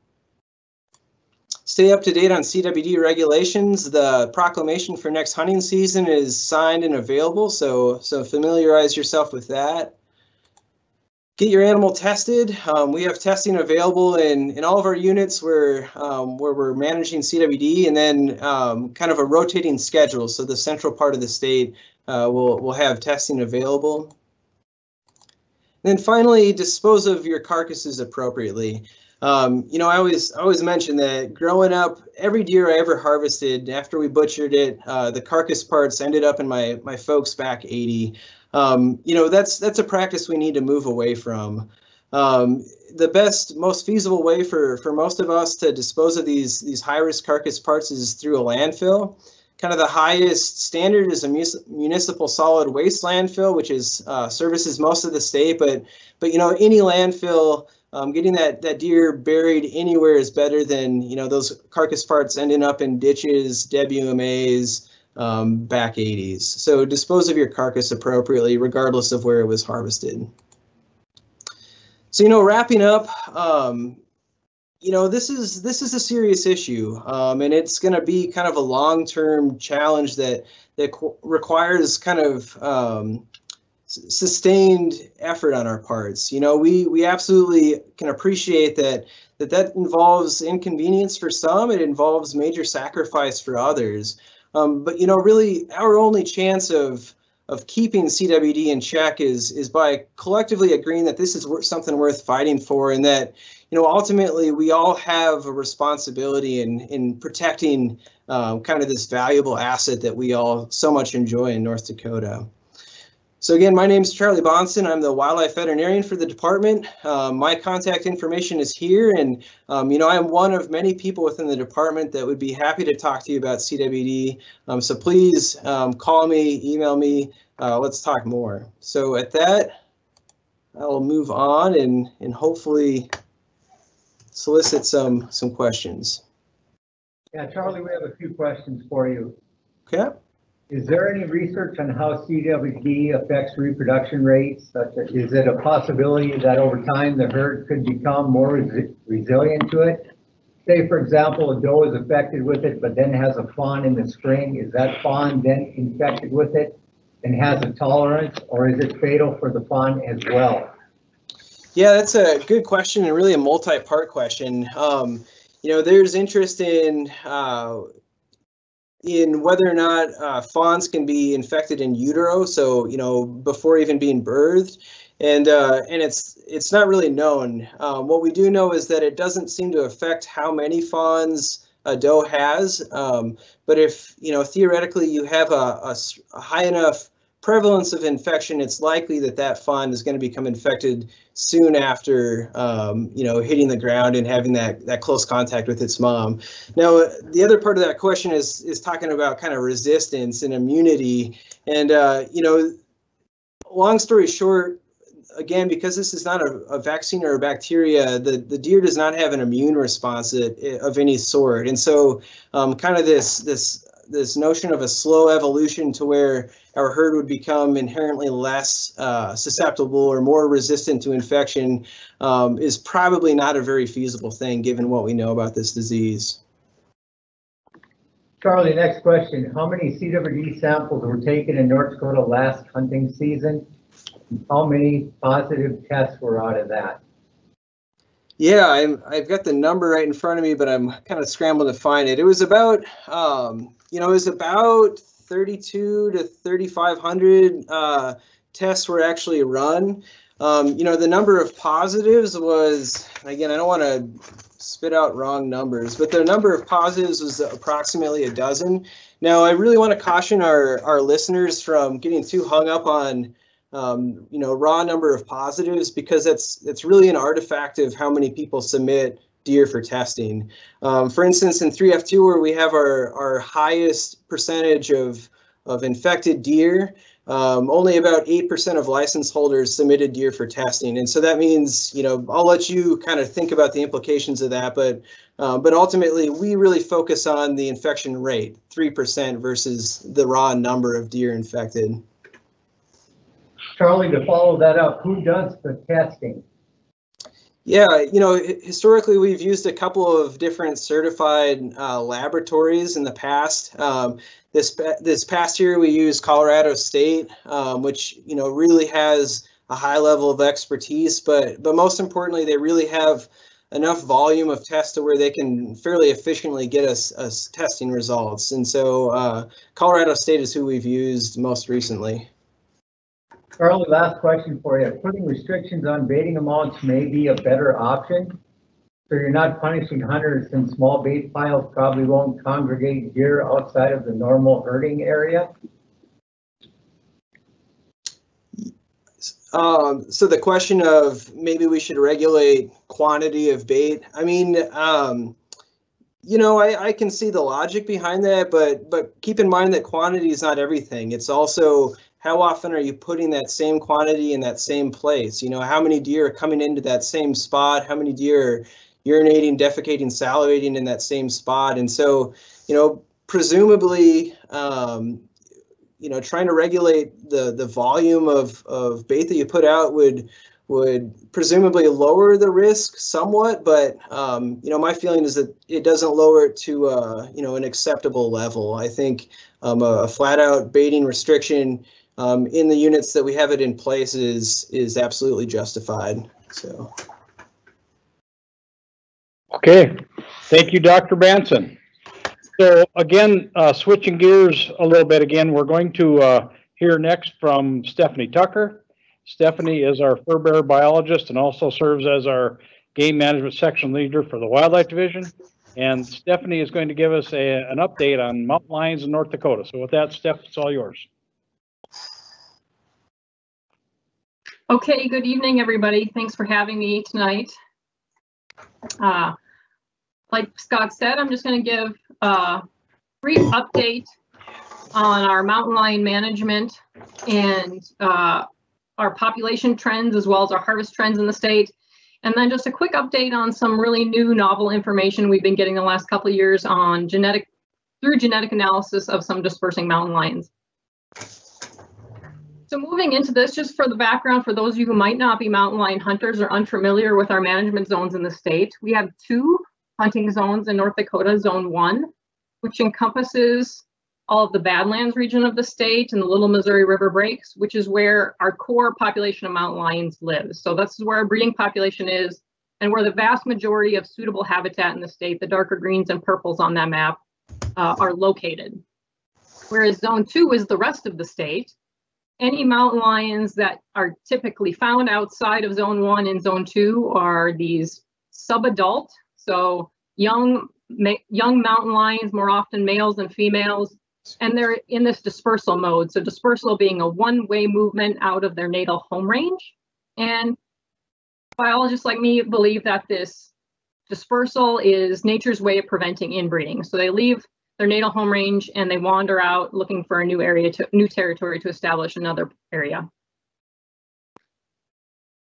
Stay up to date on CWD regulations. The proclamation for next hunting season is signed and available, so familiarize yourself with that. Get your animal tested. We have testing available in all of our units where we're managing CWD, and then kind of a rotating schedule. So the central part of the state will have testing available. And then finally, dispose of your carcasses appropriately. You know, I always mention that growing up, every deer I ever harvested, after we butchered it, the carcass parts ended up in my folks' back 80. You know, that's a practice we need to move away from. The best, most feasible way for most of us to dispose of these high-risk carcass parts is through a landfill. Kind of the highest standard is a municipal solid waste landfill, which is services most of the state. But you know, any landfill, getting that deer buried anywhere is better than, you know, those carcass parts ending up in ditches, WMAs, back 80s. So dispose of your carcass appropriately, regardless of where it was harvested. So, you know, wrapping up, you know, this is a serious issue, and it's going to be kind of a long-term challenge that requires kind of sustained effort on our parts. You know, we absolutely can appreciate that involves inconvenience for some. It involves major sacrifice for others. But, you know, really our only chance of keeping CWD in check is by collectively agreeing that this is something worth fighting for, and that, you know, ultimately we all have a responsibility in protecting kind of this valuable asset that we all so much enjoy in North Dakota. So again, my name is Charlie Bonson. I'm the wildlife veterinarian for the department. My contact information is here, and you know, I'm one of many people within the department that would be happy to talk to you about CWD. So please call me, email me. Let's talk more. So at that, I'll move on and hopefully solicit some questions. Yeah, Charlie, we have a few questions for you. Okay. Is there any research on how CWD affects reproduction rates? Is it a possibility that over time the herd could become more resilient to it? Say, for example, a doe is affected with it, but then has a fawn in the spring. Is that fawn then infected with it and has a tolerance, or is it fatal for the fawn as well? Yeah, that's a good question, and really a multi-part question. You know, there's interest in whether or not fawns can be infected in utero, so, you know, before even being birthed. and it's not really known. What we do know is that it doesn't seem to affect how many fawns a doe has, but if, you know, theoretically you have a high enough prevalence of infection, it's likely that that fawn is going to become infected soon after, you know, hitting the ground and having that close contact with its mom. Now, the other part of that question is talking about kind of resistance and immunity. And, you know, long story short, again, because this is not a vaccine or a bacteria, the deer does not have an immune response of any sort. And so kind of this notion of a slow evolution to where our herd would become inherently less susceptible or more resistant to infection is probably not a very feasible thing given what we know about this disease. Charlie, next question. How many CWD samples were taken in North Dakota last hunting season? How many positive tests were out of that? Yeah, I've got the number right in front of me, but I'm kind of scrambling to find it. It was about, you know, it was about 32 to 3,500 tests were actually run. You know, the number of positives was, again, I don't want to spit out wrong numbers, but the number of positives was approximately a dozen. Now, I really want to caution our listeners from getting too hung up on you know, raw number of positives, because it's really an artifact of how many people submit deer for testing. For instance, in 3F2, where we have our highest percentage of infected deer, only about 8% of license holders submitted deer for testing. And so that means, you know, I'll let you kind of think about the implications of that, but ultimately we really focus on the infection rate, 3% versus the raw number of deer infected. Charlie, to follow that up, who does the testing? Yeah, you know, historically we've used a couple of different certified laboratories in the past. This past year we used Colorado State, which, you know, really has a high level of expertise, but most importantly, they really have enough volume of tests to where they can fairly efficiently get us testing results. And so Colorado State is who we've used most recently. Charlie, last question for you. Putting restrictions on baiting amounts may be a better option. So you're not punishing hunters, since small bait piles probably won't congregate deer outside of the normal herding area. So the question of maybe we should regulate quantity of bait. I mean, you know, I can see the logic behind that, but keep in mind that quantity is not everything. It's also how often are you putting that same quantity in that same place? You know, how many deer are coming into that same spot? How many deer are urinating, defecating, salivating in that same spot? And so, you know, presumably, you know, trying to regulate the volume of bait that you put out would presumably lower the risk somewhat, but you know, my feeling is that it doesn't lower it to you know, an acceptable level. I think a flat out baiting restriction in the units that we have it in place is absolutely justified. So. Okay, thank you, Dr. Banson. So again, switching gears a little bit again, we're going to hear next from Stephanie Tucker. Stephanie is our fur bearer biologist and also serves as our game management section leader for the Wildlife Division. And Stephanie is going to give us an update on mountain lions in North Dakota. So with that, Steph, it's all yours. Okay, good evening, everybody. Thanks for having me tonight. Like Scott said, I'm just going to give a brief update on our mountain lion management and our population trends, as well as our harvest trends in the state. And then just a quick update on some really new novel information we've been getting the last couple of years on genetic analysis of some dispersing mountain lions. So moving into this, just for the background, for those of you who might not be mountain lion hunters or unfamiliar with our management zones in the state, we have 2 hunting zones in North Dakota. Zone 1, which encompasses all of the Badlands region of the state and the Little Missouri River breaks, which is where our core population of mountain lions lives. So this is where our breeding population is, and where the vast majority of suitable habitat in the state, the darker greens and purples on that map, are located. Whereas Zone 2 is the rest of the state, Any mountain lions that are typically found outside of zone 1 and zone 2 are these subadult, so young mountain lions, more often males than females, and they're in this dispersal mode. So dispersal being a one-way movement out of their natal home range. And biologists like me believe that this dispersal is nature's way of preventing inbreeding. So they leave their natal home range and they wander out looking for a new territory to establish another area.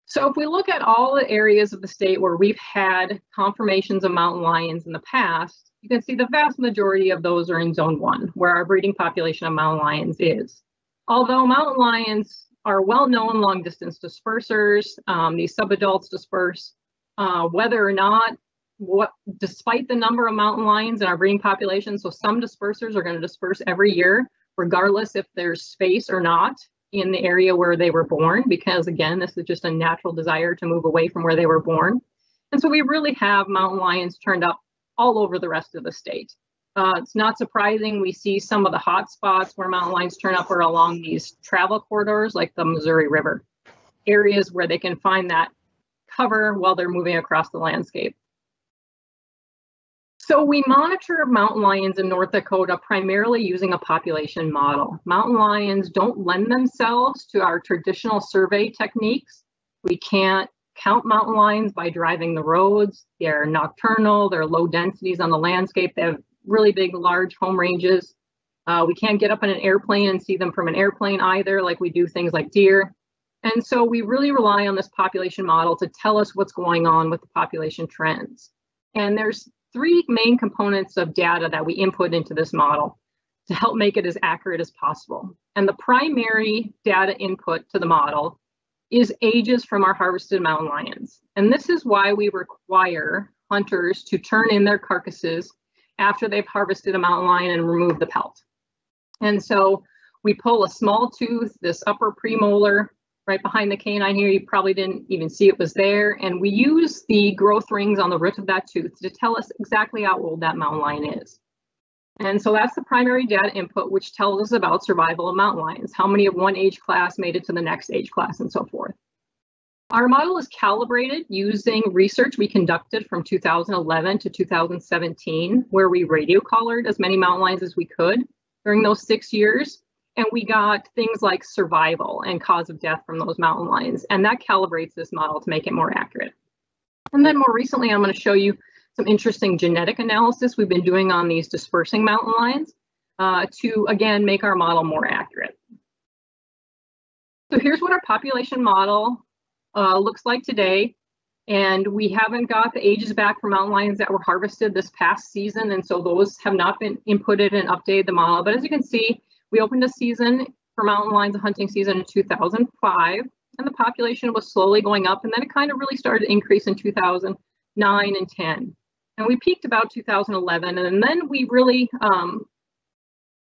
So if we look at all the areas of the state where we've had confirmations of mountain lions in the past, you can see the vast majority of those are in zone 1, where our breeding population of mountain lions is. Although mountain lions are well-known long-distance dispersers, these subadults disperse, whether or not, despite the number of mountain lions in our breeding population, so some dispersers are going to disperse every year, regardless if there's space or not in the area where they were born, because again, this is just a natural desire to move away from where they were born. And so we really have mountain lions turned up all over the rest of the state. It's not surprising we see some of the hot spots where mountain lions turn up are along these travel corridors like the Missouri River, areas where they can find that cover while they're moving across the landscape. So we monitor mountain lions in North Dakota primarily using a population model. Mountain lions don't lend themselves to our traditional survey techniques. We can't count mountain lions by driving the roads. They're nocturnal, they're low densities on the landscape. They have really big, large home ranges. We can't get up in an airplane and see them from an airplane either, like we do things like deer. And so we really rely on this population model to tell us what's going on with the population trends. And there's 3 main components of data that we input into this model to help make it as accurate as possible. And the primary data input to the model is ages from our harvested mountain lions. And this is why we require hunters to turn in their carcasses after they've harvested a mountain lion and remove the pelt. And so we pull a small tooth, this upper premolar, right behind the canine here. You probably didn't even see it was there. And we use the growth rings on the root of that tooth to tell us exactly how old that mountain lion is. And so that's the primary data input, which tells us about survival of mountain lions, how many of one age class made it to the next age class and so forth. Our model is calibrated using research we conducted from 2011 to 2017, where we radio collared as many mountain lions as we could during those 6 years. And we got things like survival and cause of death from those mountain lions. And that calibrates this model to make it more accurate. And then more recently, I'm going to show you some interesting genetic analysis we've been doing on these dispersing mountain lions to, again, make our model more accurate. So here's what our population model looks like today. And we haven't got the ages back for mountain lions that were harvested this past season. And so those have not been inputted and updated the model. But as you can see, we opened a season for mountain lions, a hunting season in 2005, and the population was slowly going up, and then it kind of really started to increase in 2009 and 10. And we peaked about 2011, and then we really,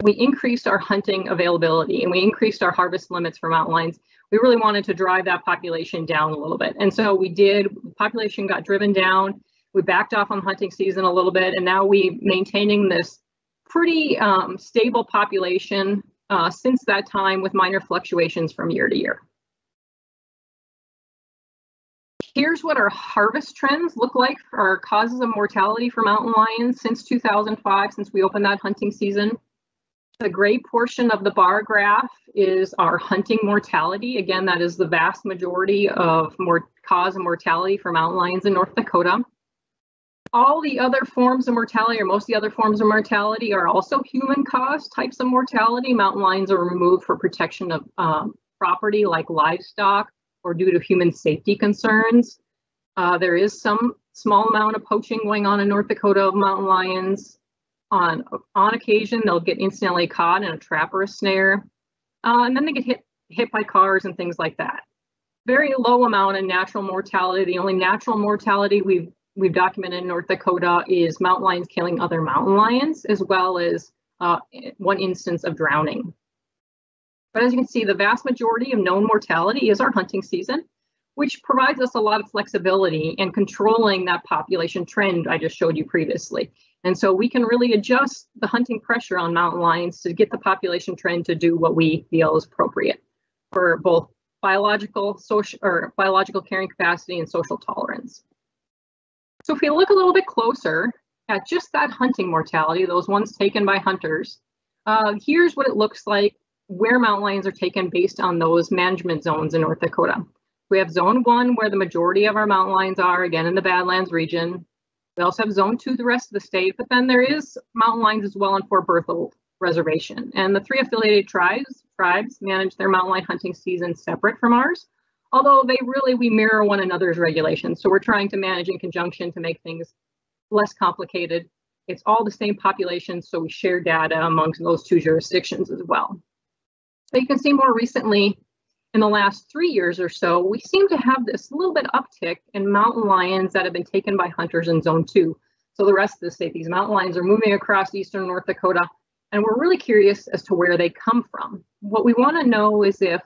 we increased our hunting availability, and we increased our harvest limits for mountain lions. We really wanted to drive that population down a little bit, and so we did. The population got driven down. We backed off on hunting season a little bit, and now we maintaining this pretty stable population since that time with minor fluctuations from year to year. Here's what our harvest trends look like for our causes of mortality for mountain lions since 2005, since we opened that hunting season. The gray portion of the bar graph is our hunting mortality. Again, that is the vast majority of cause of mortality for mountain lions in North Dakota. All the other forms of mortality, or most of the other forms of mortality, are also human-caused types of mortality. Mountain lions are removed for protection of property like livestock or due to human safety concerns. There is some small amount of poaching going on in North Dakota of mountain lions. On occasion, they'll get incidentally caught in a trap or a snare, and then they get hit by cars and things like that. Very low amount of natural mortality. The only natural mortality we've documented in North Dakota is mountain lions killing other mountain lions, as well as one instance of drowning. But as you can see, the vast majority of known mortality is our hunting season, which provides us a lot of flexibility in controlling that population trend I just showed you previously. And so we can really adjust the hunting pressure on mountain lions to get the population trend to do what we feel is appropriate. for both biological, social, or biological carrying capacity and social tolerance. So if we look a little bit closer at just that hunting mortality, those ones taken by hunters, here's what it looks like where mountain lions are taken based on those management zones in North Dakota. We have zone 1 where the majority of our mountain lions are, again in the Badlands region. We also have zone 2, the rest of the state, but then there is mountain lions as well on Fort Berthold Reservation. And the 3 affiliated tribes manage their mountain lion hunting season separate from ours, although we mirror one another's regulations. So we're trying to manage in conjunction to make things less complicated. It's all the same population, so we share data amongst those 2 jurisdictions as well. So you can see more recently, in the last 3 years or so, we seem to have this little bit uptick in mountain lions that have been taken by hunters in zone 2. So the rest of the state, these mountain lions are moving across eastern North Dakota, and we're really curious as to where they come from. What we want to know is if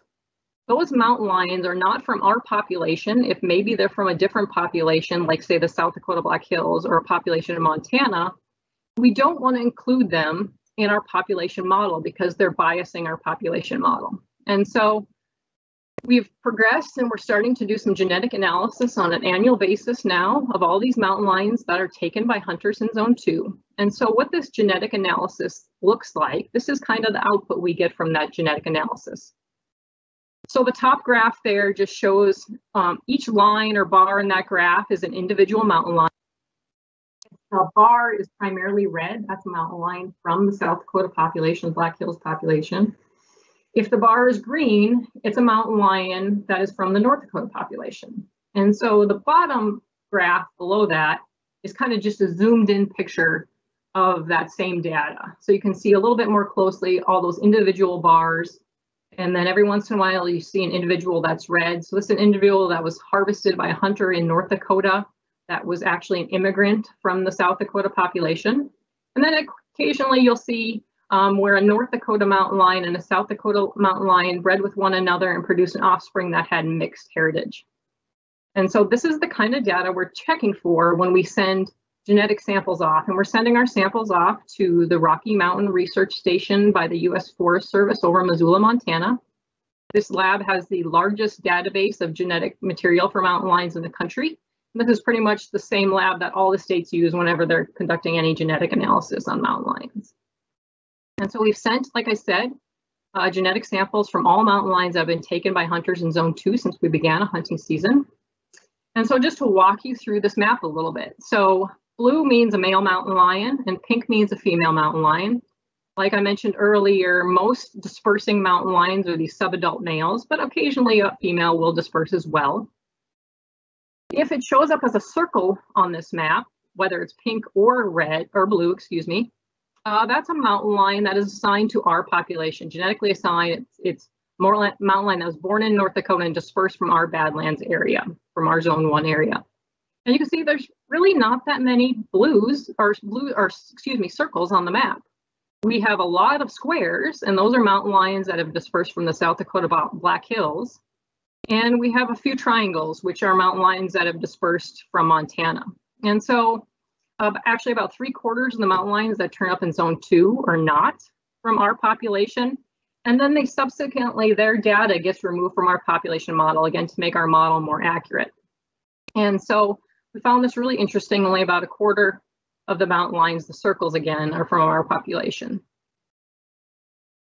those mountain lions are not from our population, if maybe they're from a different population, like say the South Dakota Black Hills or a population in Montana, we don't want to include them in our population model because they're biasing our population model. And so we've progressed and we're starting to do some genetic analysis on an annual basis now of all these mountain lions that are taken by hunters in zone 2. And so what this genetic analysis looks like, this is kind of the output we get from that genetic analysis. So the top graph there just shows each line or bar in that graph is an individual mountain lion. The bar is primarily red, that's a mountain lion from the South Dakota population, Black Hills population. If the bar is green, it's a mountain lion that is from the North Dakota population. And so the bottom graph below that is kind of just a zoomed in picture of that same data. So you can see a little bit more closely all those individual bars. And then every once in a while you see an individual that's red. So this is an individual that was harvested by a hunter in North Dakota that was actually an immigrant from the South Dakota population. And then occasionally you'll see where a North Dakota mountain lion and a South Dakota mountain lion bred with one another and produced an offspring that had mixed heritage. And so this is the kind of data we're checking for when we send genetic samples off. And we're sending our samples off to the Rocky Mountain Research Station by the U.S. Forest Service over in Missoula, Montana. This lab has the largest database of genetic material for mountain lions in the country. And this is pretty much the same lab that all the states use whenever they're conducting any genetic analysis on mountain lions. And so we've sent, like I said, genetic samples from all mountain lions that have been taken by hunters in zone 2 since we began a hunting season. And so just to walk you through this map a little bit. So blue means a male mountain lion and pink means a female mountain lion. Like I mentioned earlier, most dispersing mountain lions are these subadult males, but occasionally a female will disperse as well. If it shows up as a circle on this map, whether it's pink or red or blue, excuse me, that's a mountain lion that is assigned to our population, genetically assigned. It's more mountain lion that was born in North Dakota and dispersed from our Badlands area, from our zone 1 area. And you can see there's really not that many circles on the map. We have a lot of squares, and those are mountain lions that have dispersed from the South Dakota Black Hills. And we have a few triangles, which are mountain lions that have dispersed from Montana. And so actually about 3/4 of the mountain lions that turn up in zone 2 are not from our population. And then they subsequently, their data gets removed from our population model, again, to make our model more accurate. And so we found this really interesting. Only about 1/4 of the mountain lions, the circles again, are from our population.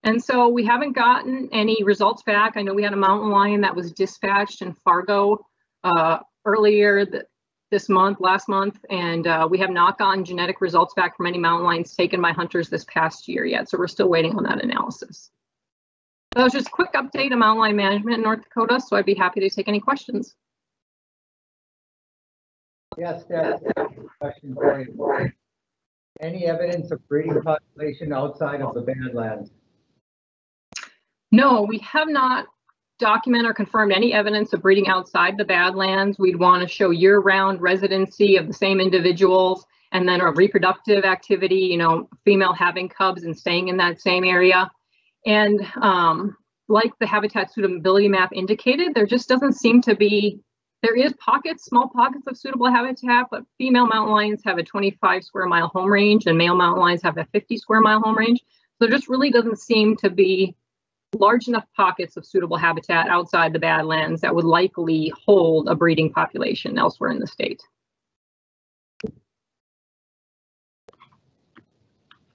And so we haven't gotten any results back. I know we had a mountain lion that was dispatched in Fargo earlier last month, and we have not gotten genetic results back from any mountain lions taken by hunters this past year yet. So we're still waiting on that analysis. So that was just a quick update on mountain lion management in North Dakota. So I'd be happy to take any questions. Yes, Deb, question for you. Any evidence of breeding population outside of the Badlands? No, we have not documented or confirmed any evidence of breeding outside the Badlands. We'd want to show year-round residency of the same individuals and then a reproductive activity, you know, female having cubs and staying in that same area. And like the habitat suitability map indicated, there just doesn't seem to be, there is small pockets of suitable habitat, but female mountain lions have a 25 square mile home range and male mountain lions have a 50 square mile home range. So there just really doesn't seem to be large enough pockets of suitable habitat outside the Badlands that would likely hold a breeding population elsewhere in the state.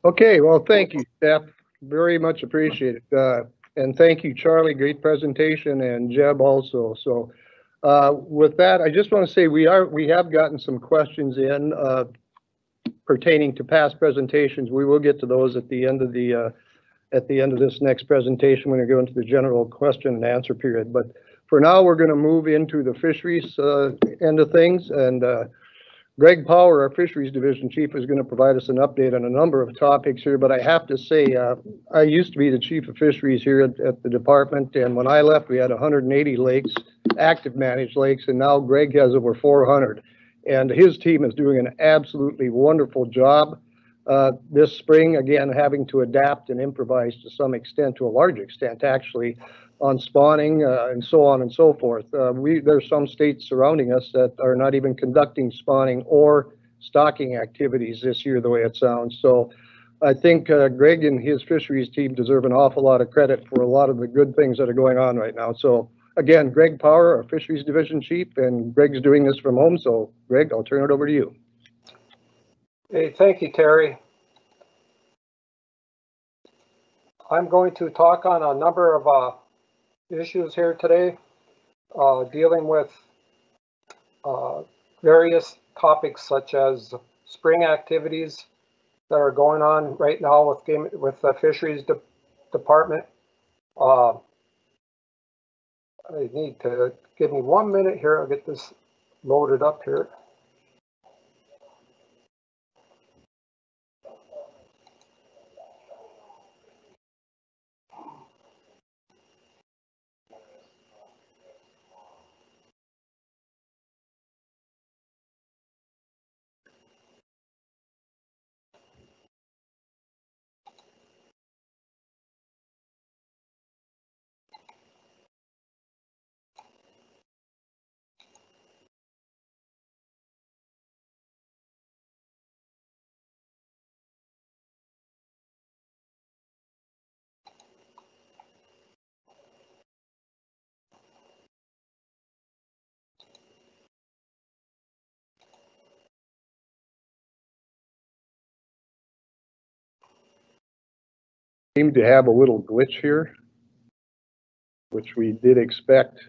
Okay, well, thank you, Steph. Very much appreciated. And thank you, Charlie. Great presentation, and Jeb also. So with that, I just want to say we have gotten some questions in pertaining to past presentations. We will get to those at the end of this next presentation when we go into the general question and answer period. But for now, we're going to move into the fisheries end of things, and Greg Power, our Fisheries Division Chief, is going to provide us an update on a number of topics here, but I have to say, I used to be the Chief of Fisheries here at the department, and when I left, we had 180 lakes, active managed lakes, and now Greg has over 400. And his team is doing an absolutely wonderful job this spring, again, having to adapt and improvise to some extent, to a large extent, actually, on spawning and so on and so forth. There's some states surrounding us that are not even conducting spawning or stocking activities this year, the way it sounds. So I think Greg and his fisheries team deserve an awful lot of credit for a lot of the good things that are going on right now. So again, Greg Power, our Fisheries Division Chief, and Greg's doing this from home. So Greg, I'll turn it over to you. Hey, thank you, Terry. I'm going to talk on a number of issues here today, dealing with various topics such as spring activities that are going on right now with the Fisheries Department. I need to give me 1 minute here. I'll get this loaded up here. Seem to have a little glitch here, which we did expect.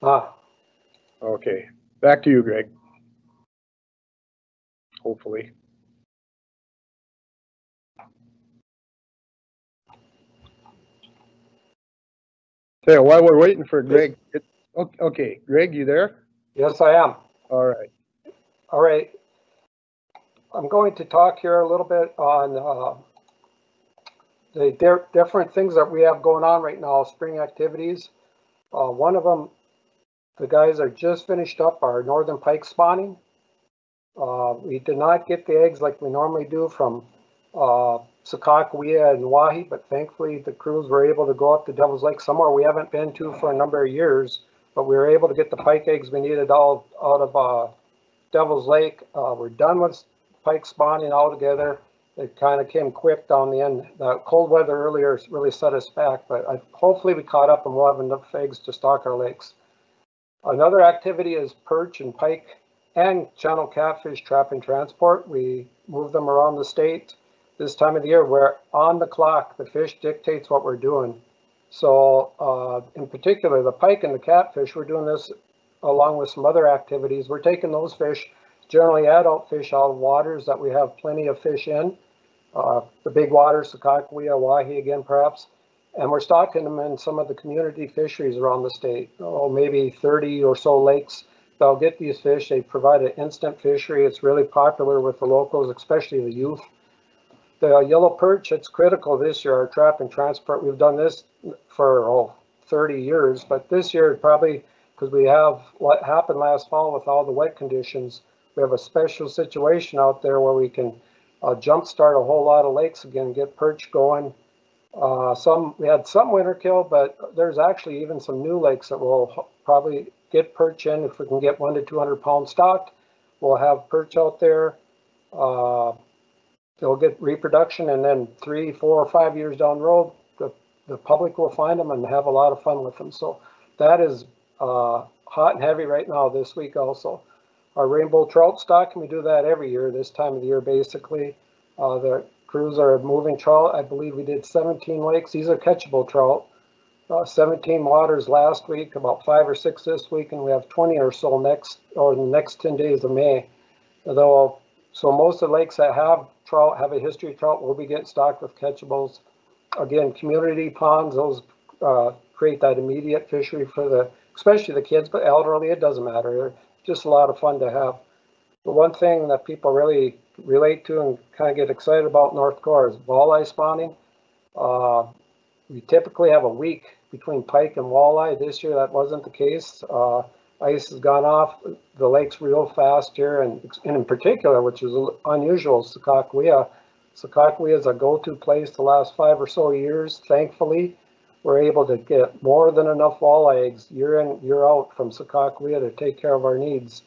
Okay, back to you, Greg. Hopefully. So while we're waiting for Greg, okay, Greg, you there? Yes, I am. All right. All right. I'm going to talk here a little bit on the different things that we have going on right now, spring activities. One of them, the guys are just finished up our northern pike spawning. We did not get the eggs like we normally do from Sakakawea and Wahi, but thankfully the crews were able to go up to Devil's Lake, somewhere we haven't been to for a number of years, but we were able to get the pike eggs we needed all out of Devil's Lake. We're done with pike spawning altogether. It kind of came quick down the end. The cold weather earlier really set us back, but hopefully we caught up and we'll have enough eggs to stock our lakes. Another activity is perch and pike and channel catfish trap and transport. We move them around the state. This time of the year, we're on the clock. The fish dictates what we're doing. So in particular, the pike and the catfish, we're doing this along with some other activities. We're taking those fish, generally adult fish, out of waters that we have plenty of fish in. The big waters, Sakakawea, Wahi again perhaps, and we're stocking them in some of the community fisheries around the state. Maybe 30 or so lakes that'll get these fish. They provide an instant fishery. It's really popular with the locals, especially the youth. The yellow perch, it's critical this year, our trap and transport. We've done this for 30 years, but this year probably because we have what happened last fall with all the wet conditions. We have a special situation out there where we can jumpstart a whole lot of lakes again, get perch going. We had some winter kill, but there's actually even some new lakes that will probably get perch in. If we can get 100 to 200 pounds stocked, we'll have perch out there. they'll get reproduction, and then 3, 4, or 5 years down the road, the public will find them and have a lot of fun with them. So that is hot and heavy right now this week also. Our rainbow trout stock, and we do that every year this time of the year basically. The crews are moving trout. I believe we did 17 lakes. These are catchable trout. 17 waters last week, about 5 or 6 this week, and we have 20 or so the next 10 days of May. So most of the lakes that have trout, have a history of trout, will be getting stocked with catchables. Again, community ponds, those create that immediate fishery for especially the kids, but elderly, it doesn't matter. They're just a lot of fun to have. The one thing that people really relate to and kind of get excited about North Dakota is walleye spawning. We typically have a week between pike and walleye. This year that wasn't the case. Ice has gone off the lakes real fast here, and in particular, which is unusual, Sakakawea. Sakakawea is a go-to place the last 5 or so years. Thankfully, we're able to get more than enough walleye eggs year in, year out from Sakakawea to take care of our needs.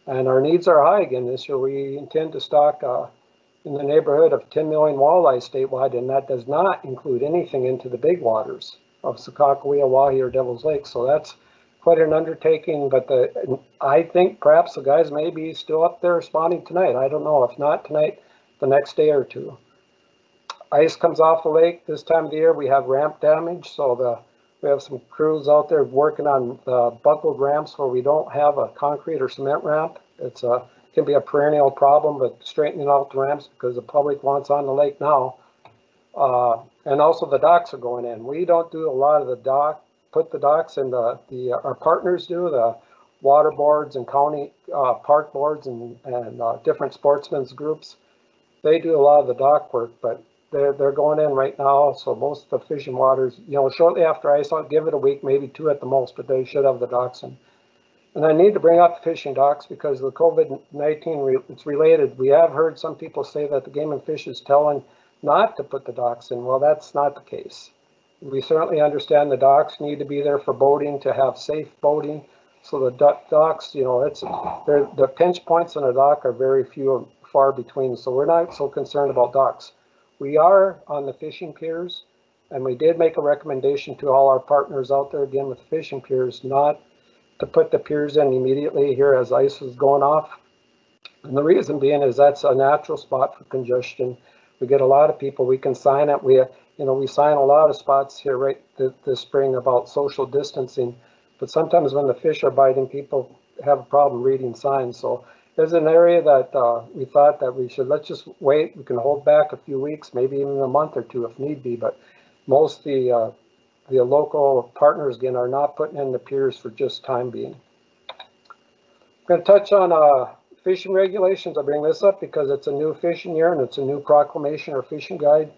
And our needs are high again this year. We intend to stock in the neighborhood of 10 million walleye statewide, and that does not include anything into the big waters of Sakakawea, Wahi, or Devil's Lake. So that's quite an undertaking, but I think perhaps the guys may be still up there spawning tonight. I don't know. If not tonight, the next day or two. Ice comes off the lake this time of the year. We have ramp damage, so we have some crews out there working on the buckled ramps where we don't have a concrete or cement ramp. It can be a perennial problem, but straightening out the ramps because the public wants on the lake now. And also the docks are going in. We don't do a lot of the put the docks in. Our partners do, the water boards and county park boards and different sportsmen's groups. They do a lot of the dock work, but they're going in right now. So most of the fishing waters, shortly after ice, I'll give it a week, maybe 2 at the most, but they should have the docks in. And I need to bring up the fishing docks because the COVID-19, it's related. We have heard some people say that the Game and Fish is telling not to put the docks in. Well, that's not the case. We certainly understand the docks need to be there for boating, to have safe boating. So the docks, the pinch points on a dock are very few and far between. So we're not so concerned about docks. We are on the fishing piers, and we did make a recommendation to all our partners out there, again with fishing piers, not to put the piers in immediately here as ice is going off. And the reason being is that's a natural spot for congestion. We get a lot of people, we can sign it. We sign a lot of spots here right this spring about social distancing, but sometimes when the fish are biting, people have a problem reading signs. So there's an area that we thought that let's just wait. We can hold back a few weeks, maybe even a month or 2 if need be, but most of the local partners, again, are not putting in the piers for just time being. I'm going to touch on fishing regulations. I bring this up because it's a new fishing year and it's a new proclamation or fishing guide.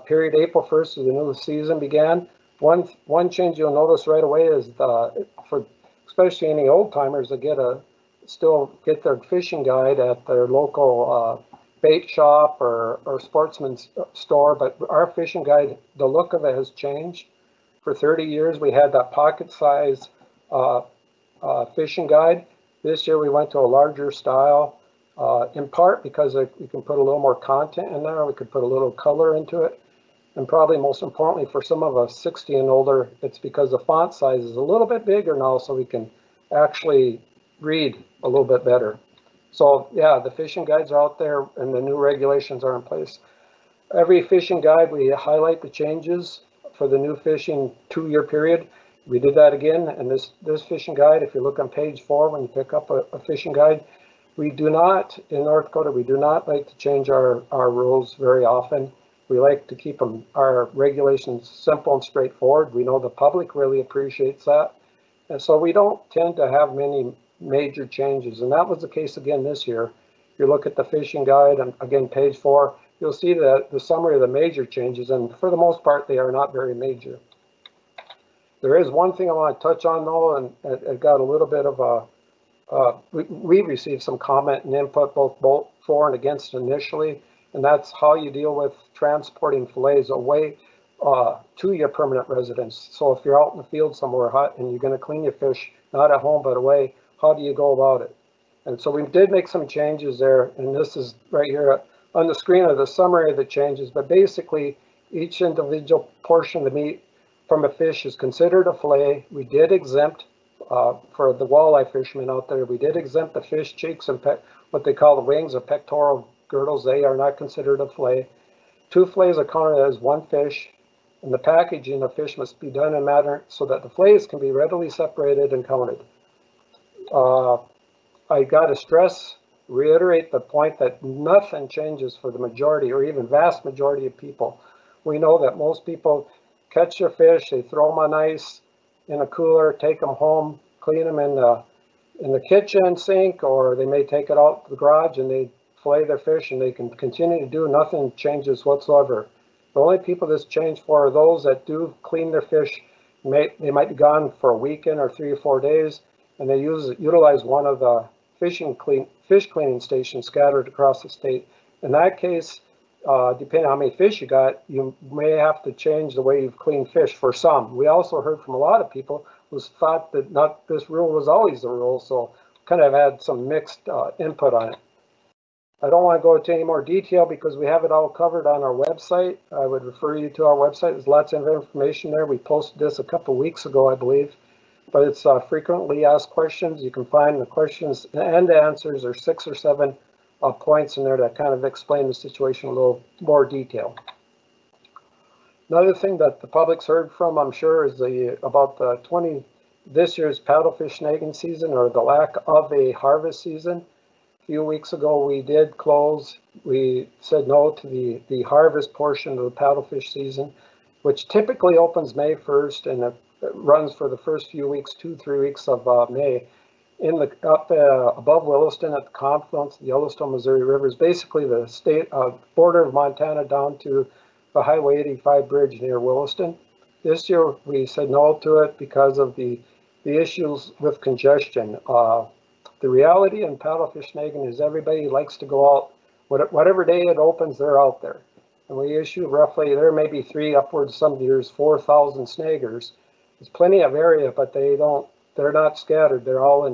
Period April 1st as the new season began. One change you'll notice right away is for especially any old timers that still get their fishing guide at their local bait shop or sportsman's store, but our fishing guide, the look of it has changed. For 30 years, we had that pocket size fishing guide. This year we went to a larger style, in part because we can put a little more content in there. We could put a little color into it. And probably most importantly for some of us 60 and older, it's because the font size is a little bit bigger now, so we can actually read a little bit better. So yeah, the fishing guides are out there and the new regulations are in place. Every fishing guide, we highlight the changes for the new fishing 2-year period. We did that again, and this fishing guide, if you look on page 4 when you pick up a fishing guide, we do not, in North Dakota, we do not like to change our rules very often. We like to keep our regulations simple and straightforward. We know the public really appreciates that. And so we don't tend to have many major changes, and that was the case again this year. If you look at the fishing guide, and again, page 4, you'll see the summary of the major changes, and for the most part, they are not very major. There is one thing I want to touch on though, and it got a little bit of we received some comment and input both for and against initially, and that's how you deal with transporting fillets away to your permanent residence. So if you're out in the field somewhere hot and you're going to clean your fish, not at home but away, how do you go about it? And so we did make some changes there, and this is right here. on the screen are the summary of the changes, but basically each individual portion of the meat from a fish is considered a fillet. We did exempt, for the walleye fishermen out there, we did exempt the fish cheeks and what they call the wings or pectoral girdles. They are not considered a fillet. 2 fillets are counted as 1 fish, and the packaging of fish must be done in a manner so that the fillets can be readily separated and counted. I got to reiterate the point that nothing changes for the majority or even vast majority of people. We know that most people catch their fish, they throw them on ice in a cooler, take them home, clean them in the kitchen sink, or they may take it out to the garage and they fillet their fish and they can continue to do nothing changes whatsoever. The only people this changed for are those that do clean their fish. They might be gone for a weekend or 3 or 4 days, and they utilize one of the fish cleaning stations scattered across the state. In that case, depending on how many fish you got, you may have to change the way you've cleaned fish for some. We also heard from a lot of people who thought that this rule was always the rule, so kind of had some mixed input on it. I don't want to go into any more detail because we have it all covered on our website. I would refer you to our website. There's lots of information there. We posted this a couple weeks ago, I believe, but it's frequently asked questions. You can find the questions and the answers. There's 6 or 7 points in there that kind of explain the situation in a little more detail. Another thing that the public's heard from, I'm sure, is about this year's paddlefish snagging season, or the lack of a harvest season. A few weeks ago, we did close. We said no to the harvest portion of the paddlefish season, which typically opens May 1st and it runs for the first few weeks, 2-3 weeks of May. Up above Williston at the confluence of the Yellowstone, Missouri rivers, basically the state border of Montana down to the Highway 85 bridge near Williston. This year we said no to it because of the issues with congestion. The reality in paddlefish snagging is everybody likes to go out, whatever day it opens, they're out there. And we issue roughly, there may be 3, upwards some years, 4,000 snaggers. There's plenty of area, but they're not scattered. They're all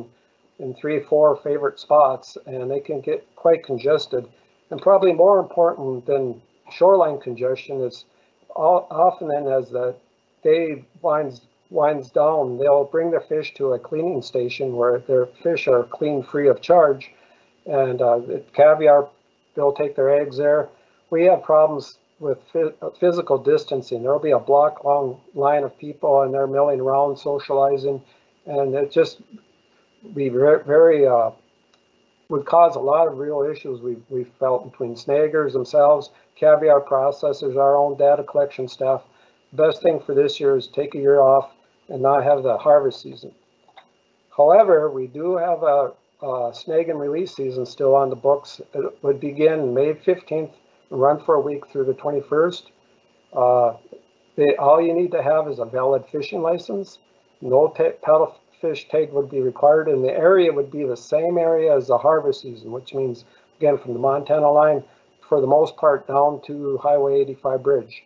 in 3 or 4 favorite spots, and they can get quite congested. And probably more important than shoreline congestion is often then as the day winds down, they'll bring their fish to a cleaning station where their fish are cleaned free of charge. And caviar, they'll take their eggs there. We have problems with physical distancing. There'll be a block long line of people and they're milling around, socializing, and it just be very would cause a lot of real issues we've felt between snaggers themselves, caviar processors, our own data collection staff. The best thing for this year is take a year off and not have the harvest season. However, we do have a snag and release season still on the books. It would begin May 15th and run for a week through the 21st. All you need to have is a valid fishing license. No paddlefish tag would be required, and the area would be the same area as the harvest season, which means, again, from the Montana line, for the most part, down to Highway 85 bridge.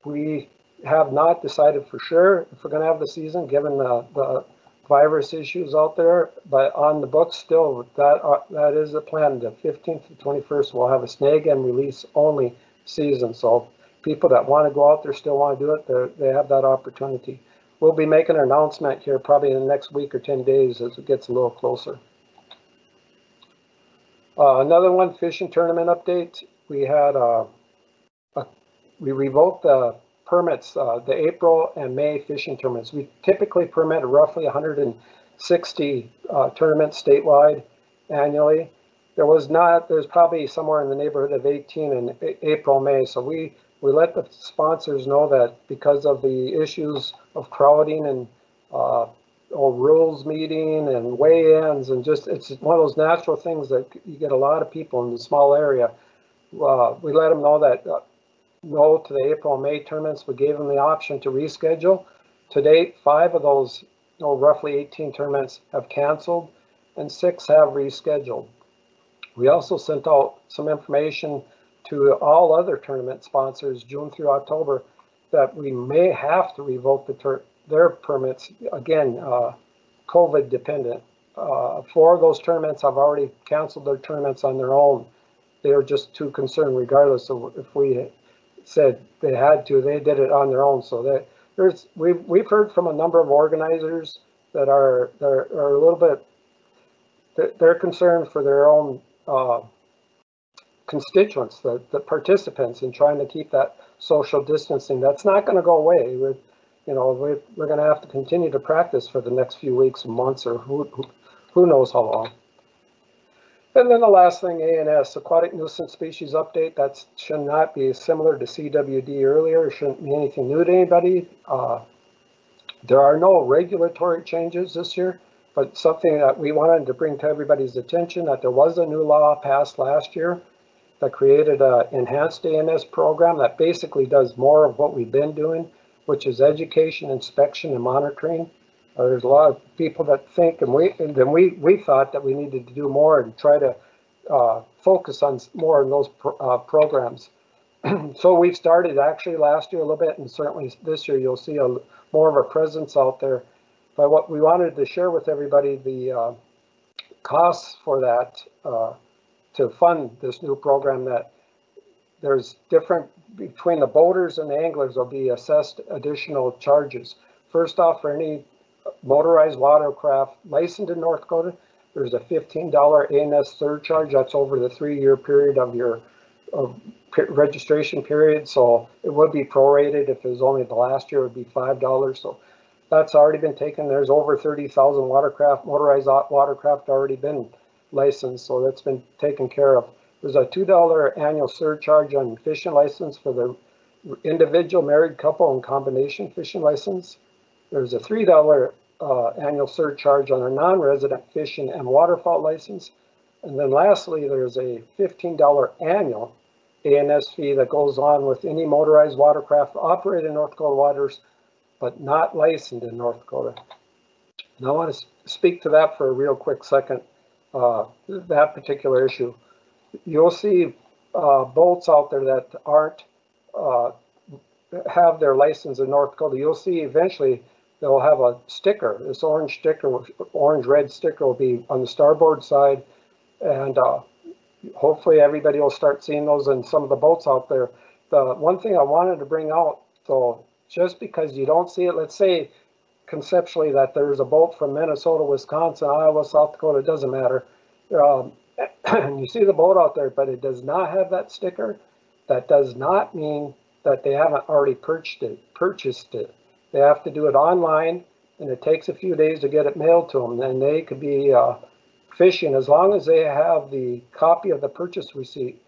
We have not decided for sure if we're going to have the season, given the virus issues out there, but on the books still, that is the plan. The 15th to 21st, we'll have a snag and release only season. So people that want to go out there still want to do it, they have that opportunity. We'll be making an announcement here probably in the next week or 10 days as it gets a little closer. Another one, fishing tournament update. We had we revoked the permits, the April and May fishing tournaments. We typically permit roughly 160 tournaments statewide annually. There's probably somewhere in the neighborhood of 18 in April, May. So we let the sponsors know that because of the issues of crowding and rules meeting and weigh-ins, and just it's one of those natural things that you get a lot of people in the small area. We let them know that no to the April and May tournaments. We gave them the option to reschedule. To date, 5 of those, roughly 18 tournaments have canceled and 6 have rescheduled. We also sent out some information to all other tournament sponsors, June through October, that we may have to revoke their permits, again, COVID dependent. 4 of those tournaments have already canceled their tournaments on their own. they were just too concerned regardless of if we said they had to, they did it on their own. So that we've heard from a number of organizers that are a little bit, they're concerned for their own constituents, the participants, in trying to keep that social distancing. That's not going to go away. We're going to have to continue to practice for the next few weeks and months, or who knows how long. And then the last thing, ANS, Aquatic Nuisance Species Update, that should not be similar to CWD earlier. It shouldn't be anything new to anybody. There are no regulatory changes this year, but something that we wanted to bring to everybody's attention, that there was a new law passed last year that created an enhanced ANS program that basically does more of what we've been doing, which is education, inspection, and monitoring. There's a lot of people that think, and we thought that we needed to do more and try to focus on more of those programs. So we've started actually last year a little bit, and certainly this year you'll see more of a presence out there. But what we wanted to share with everybody, the costs for that to fund this new program, that there's different between the boaters and the anglers will be assessed additional charges. First off, for any motorized watercraft licensed in North Dakota, there's a $15 ANS surcharge. That's over the 3-year period of your registration period. So it would be prorated. If it was only the last year, it would be $5. So that's already been taken. There's over 30,000 motorized watercraft already been licensed. So that's been taken care of. There's a $2 annual surcharge on fishing license for the individual, married couple, and combination fishing license. There's a $3 annual surcharge on a non-resident fishing and waterfowl license. And then lastly, there's a $15 annual ANS fee that goes on with any motorized watercraft operated in North Dakota waters, but not licensed in North Dakota. And I want to speak to that for a real quick second, that particular issue. You'll see boats out there that aren't, have their license in North Dakota. You'll see eventually they'll have a sticker. This orange sticker, orange-red sticker will be on the starboard side, and hopefully everybody will start seeing those in some of the boats out there. The one thing I wanted to bring out, so just because you don't see it, let's say conceptually that there's a boat from Minnesota, Wisconsin, Iowa, South Dakota, it doesn't matter. And you see the boat out there, but it does not have that sticker. That does not mean that they haven't already purchased it. They have to do it online, and it takes a few days to get it mailed to them. And they could be fishing as long as they have the copy of the purchase receipt.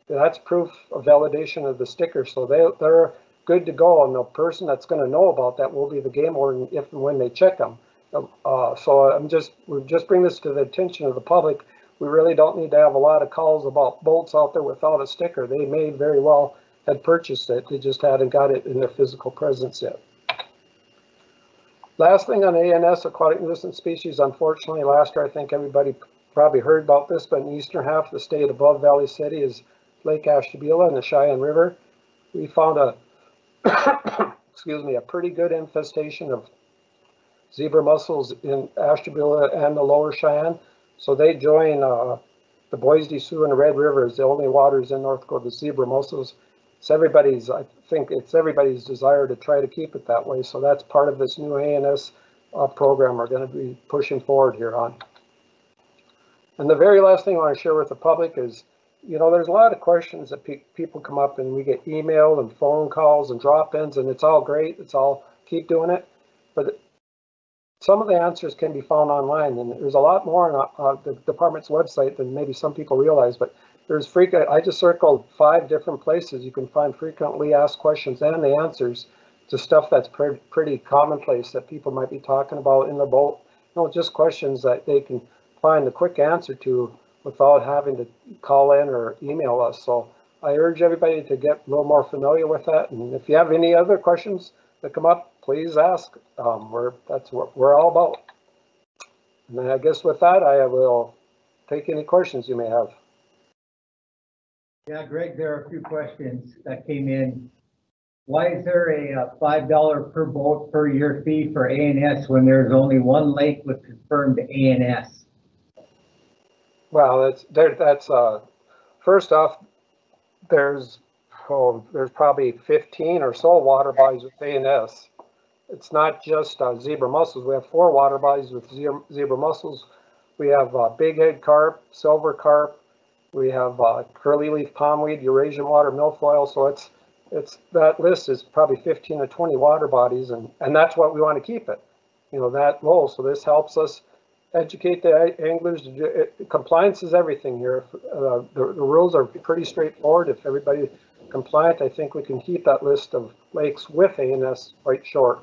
That's proof of validation of the sticker. So they're good to go, and the person that's going to know about that will be the game warden if and when they check them. So we just bring this to the attention of the public. We really don't need to have a lot of calls about boats out there without a sticker. They may very well have purchased it. They just hadn't got it in their physical presence yet. Last thing on ANS, aquatic nuisance species, unfortunately, last year, I think everybody probably heard about this, but in the eastern half of the state above Valley City is Lake Ashtabula and the Cheyenne River. We found a, excuse me, a pretty good infestation of zebra mussels in Ashtabula and the lower Cheyenne. So they join the Boise, Sioux, and the Red River as the only waters in North Dakota, zebra mussels. It's everybody's, I think it's everybody's desire to try to keep it that way. So that's part of this new ANS program we're going to be pushing forward here on. And the very last thing I want to share with the public is, you know, there's a lot of questions that people come up, and we get email and phone calls and drop-ins, and it's all great. It's all, keep doing it. But some of the answers can be found online, and there's a lot more on the department's website than maybe some people realize. But there's I just circled 5 different places you can find frequently asked questions and the answers to stuff that's pretty commonplace that people might be talking about in the boat. You know, just questions that they can find a quick answer to without having to call in or email us. So I urge everybody to get a little more familiar with that. And if you have any other questions that come up, please ask. That's what we're all about. And I guess with that, I will take any questions you may have. Yeah, Greg, there are a few questions that came in. Why is there a $5 per boat per year fee for ANS when there's only one lake with confirmed ANS? Well, that's first off, there's probably 15 or so water bodies with ANS. It's not just zebra mussels. We have 4 water bodies with zebra mussels. We have bighead carp, silver carp. We have curly leaf palmweed, Eurasian water milfoil. So it's that list is probably 15 to 20 water bodies, and that's what we want to keep it, you know, that low. So this helps us educate the anglers. Compliance is everything here. The rules are pretty straightforward. If everybody compliant, I think we can keep that list of lakes with ANS right short.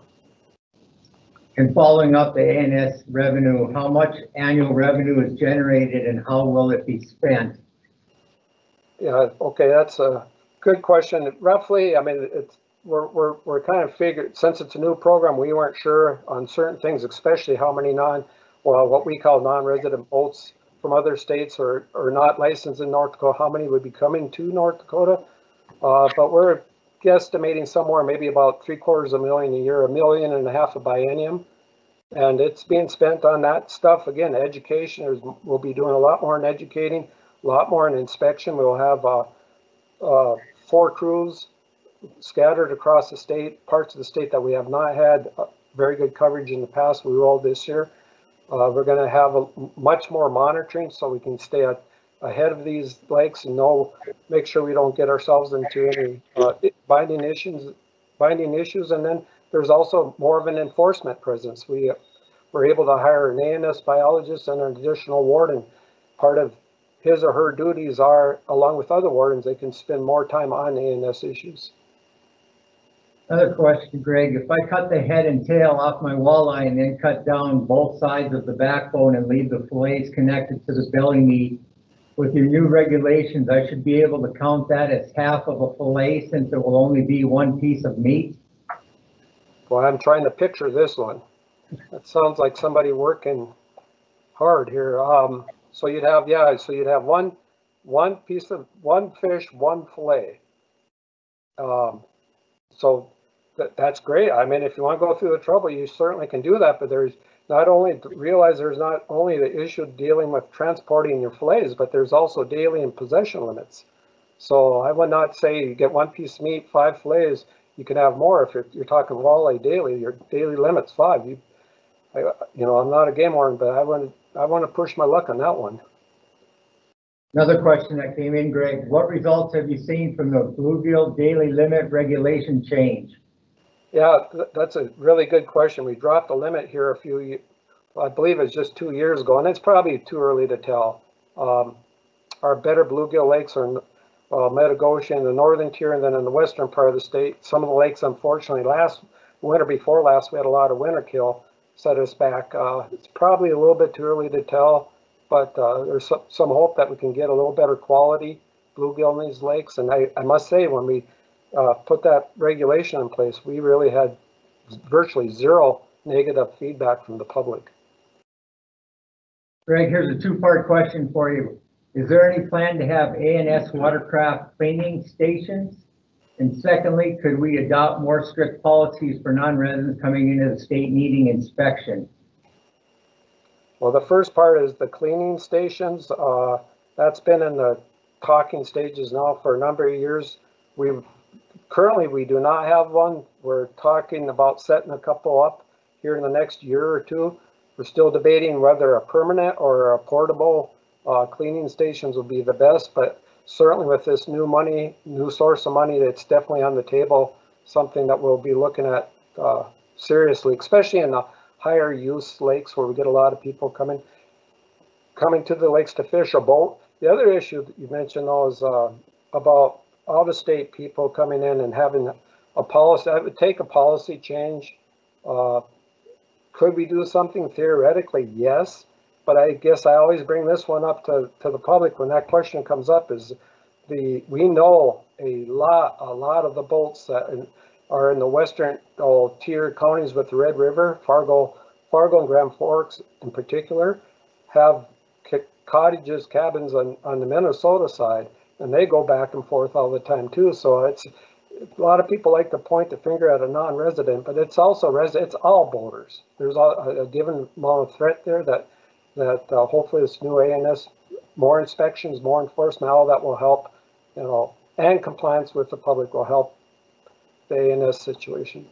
And following up the ANS revenue, how much annual revenue is generated and how will it be spent? Yeah, okay, that's a good question. Roughly, I mean, we're kind of figured, since it's a new program, we weren't sure on certain things, especially how many what we call non-resident boats from other states or not licensed in North Dakota, how many would be coming to North Dakota. But we're guesstimating somewhere maybe about $750,000 a year, $1.5 million a biennium. And it's being spent on that stuff. Again, education, we'll be doing a lot more in educating, a lot more in inspection. We'll have 4 crews scattered across the state, parts of the state that we have not had very good coverage in the past. We will this year. We're going to have much more monitoring so we can stay ahead of these lakes and make sure we don't get ourselves into any binding issues. And then there's also more of an enforcement presence. We're able to hire an ANS biologist and an additional warden. Part of his or her duties are, along with other wardens, they can spend more time on ANS issues. Another question, Greg. If I cut the head and tail off my walleye and then cut down both sides of the backbone and leave the fillets connected to the belly meat, with your new regulations, I should be able to count that as half of a fillet since it will only be one piece of meat? Well, I'm trying to picture this one. That sounds like somebody working hard here. So you'd have, one piece of, one fish, one fillet. So that's great. I mean, if you want to go through the trouble, you certainly can do that, but there's not only the issue of dealing with transporting your fillets, but there's also daily and possession limits. So I would not say you get one piece of meat, 5 fillets. You can have more if you're talking walleye daily. Your daily limit's 5. I'm not a game warden, but I want to push my luck on that one. Another question that came in, Greg. What results have you seen from the bluegill daily limit regulation change? Yeah, that's a really good question. We dropped the limit here I believe it's just 2 years ago, and it's probably too early to tell. Our better bluegill lakes are in Metagosia in the northern tier, and then in the western part of the state. Some of the lakes, unfortunately, before last, we had a lot of winter kill, set us back. It's probably a little bit too early to tell, but there's some hope that we can get a little better quality bluegill in these lakes. And I must say, when we put that regulation in place, we really had virtually zero negative feedback from the public. Greg, here's a 2-part question for you. Is there any plan to have ANS watercraft cleaning stations? And secondly, could we adopt more strict policies for non-residents coming into the state needing inspection? Well, the first part is the cleaning stations. That's been in the talking stages now for a number of years. Currently, we do not have one. We're talking about setting a couple up here in the next year or 2. We're still debating whether a permanent or a portable cleaning stations will be the best, but certainly with this new source of money, that's definitely on the table, something that we'll be looking at seriously, especially in the higher use lakes where we get a lot of people coming to the lakes to fish or boat. The other issue that you mentioned, though, is about out-of-state people coming in and having a policy. I would take a policy change. Could we do something? Theoretically, yes. But I guess I always bring this one up to the public when that question comes up. We know a lot of the boats that are in the western tier counties with the Red River, Fargo and Grand Forks in particular, have cottages, cabins on the Minnesota side, and they go back and forth all the time too. So a lot of people like to point the finger at a non-resident, but it's also it's all boaters. There's a given amount of threat there that hopefully this new ANS more inspections, more enforcement, all that will help, you know, and compliance with the public will help stay in this situation.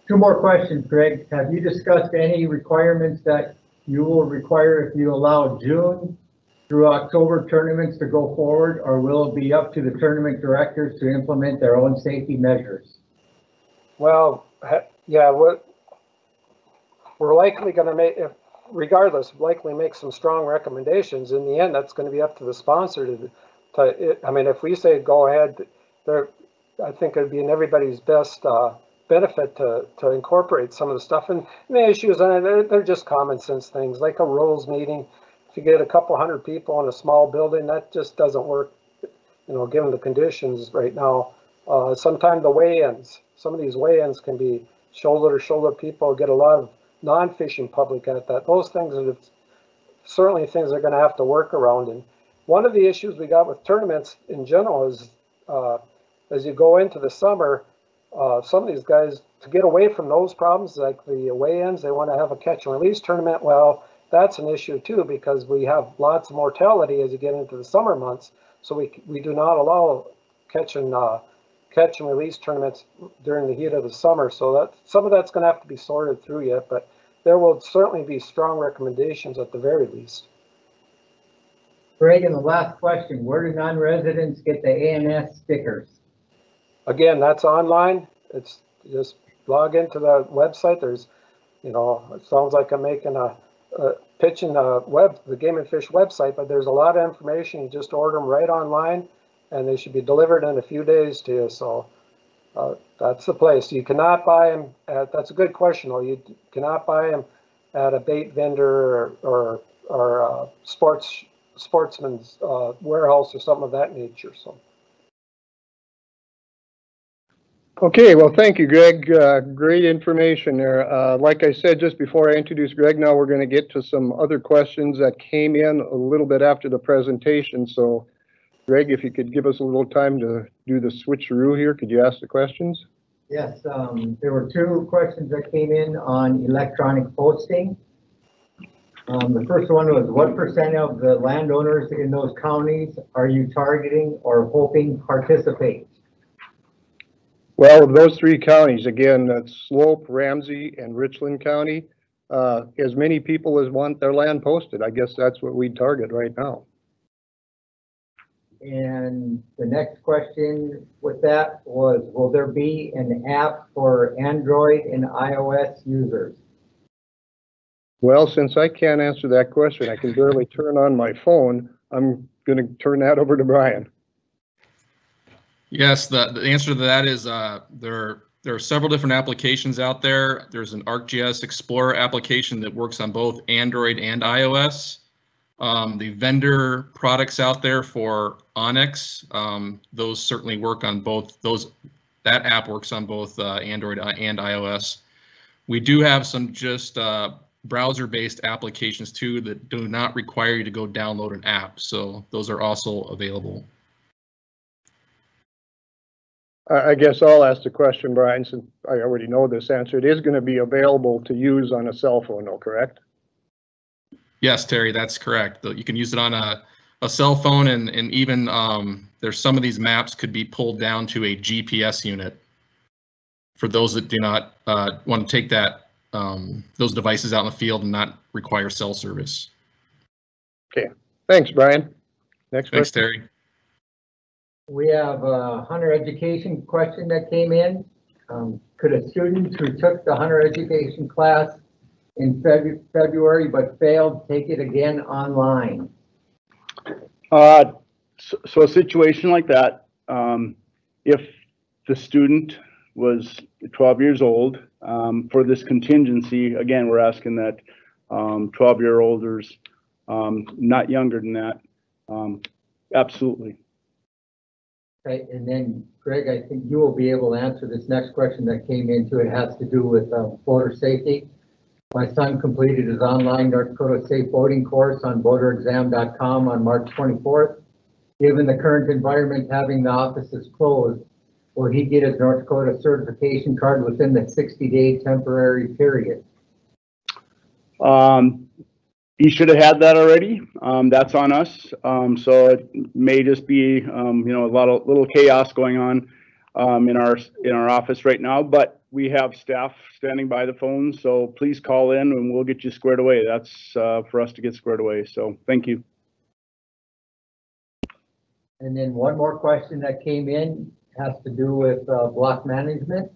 Two more questions, Greg. Have you discussed any requirements that you will require if you allow June through October tournaments to go forward, or will it be up to the tournament directors to implement their own safety measures? Well, yeah, we're likely going to make, regardless, likely make some strong recommendations. In the end, that's going to be up to the sponsor I mean, if we say go ahead, I think it'd be in everybody's best benefit to incorporate some of the stuff. And the issues, they're just common sense things, like a rules meeting. If you get a couple hundred people in a small building, that just doesn't work, you know, given the conditions right now. Sometimes the weigh-ins, some of these weigh-ins can be shoulder to shoulder people, get a lot of non-fishing public at that. Those things are certainly things they're going to have to work around. And one of the issues we got with tournaments in general is as you go into the summer, some of these guys, to get away from those problems, like the weigh-ins, they want to have a catch and release tournament. Well, that's an issue too, because we have lots of mortality as you get into the summer months. So we do not allow catch and release tournaments during the heat of the summer. So that some of that's going to have to be sorted through yet, but there will certainly be strong recommendations at the very least. Greg, and the last question, where do non-residents get the ANS stickers? Again, that's online. It's just log into the website. There's, you know, it sounds like I'm making pitching the Game and Fish website, but there's a lot of information. You just order them right online, and they should be delivered in a few days to you. So that's the place. You cannot buy them at, that's a good question though. You cannot buy them at a bait vendor or sportsman's warehouse or something of that nature. So. Okay, well, thank you, Greg. Great information there. Like I said, just before I introduce Greg, now we're going to get to some other questions that came in a little bit after the presentation. So, Greg, if you could give us a little time to do the switcheroo here, could you ask the questions? Yes, there were two questions that came in on electronic posting. The first one was, what percent of the landowners in those counties are you targeting or hoping participate? Well, those three counties, again, that's Slope, Ramsey, and Richland County, as many people as want their land posted. I guess that's what we target right now. And the next question with that was, will there be an app for Android and iOS users? Well, since I can't answer that question, I can barely turn on my phone. I'm going to turn that over to Brian. Yes, the answer to that is there are several different applications out there. There's an ArcGIS Explorer application that works on both Android and iOS. The vendor products out there for Onyx, those certainly work on both those. That app works on both Android and iOS. We do have some just browser-based applications too that do not require you to go download an app. So those are also available. I guess I'll ask the question, Brian, since I already know this answer. It is going to be available to use on a cell phone, though, correct? Yes, Terry, that's correct. You can use it on a cell phone, and even there's some of these maps could be pulled down to a GPS unit for those that do not want to take that those devices out in the field and not require cell service. Okay, thanks, Brian. Next Thanks, question. Terry. We have a hunter education question that came in. Could a student who took the hunter education class in February but failed take it again online? So a situation like that, if the student was 12 years old, for this contingency, again, we're asking that 12-year-olders, not younger than that, absolutely. Okay, and then Greg, I think you will be able to answer this next question that came into it. It has to do with boater safety. My son completed his online North Dakota Safe Boating course on boaterexam.com on March 24th. Given the current environment, having the offices closed, will he get his North Dakota certification card within the 60-day temporary period? He should have had that already. That's on us. So it may just be, a lot of little chaos going on in our office right now. But we have staff standing by the phone, so please call in and we'll get you squared away. That's for us to get squared away. So thank you. And then one more question that came in has to do with block management.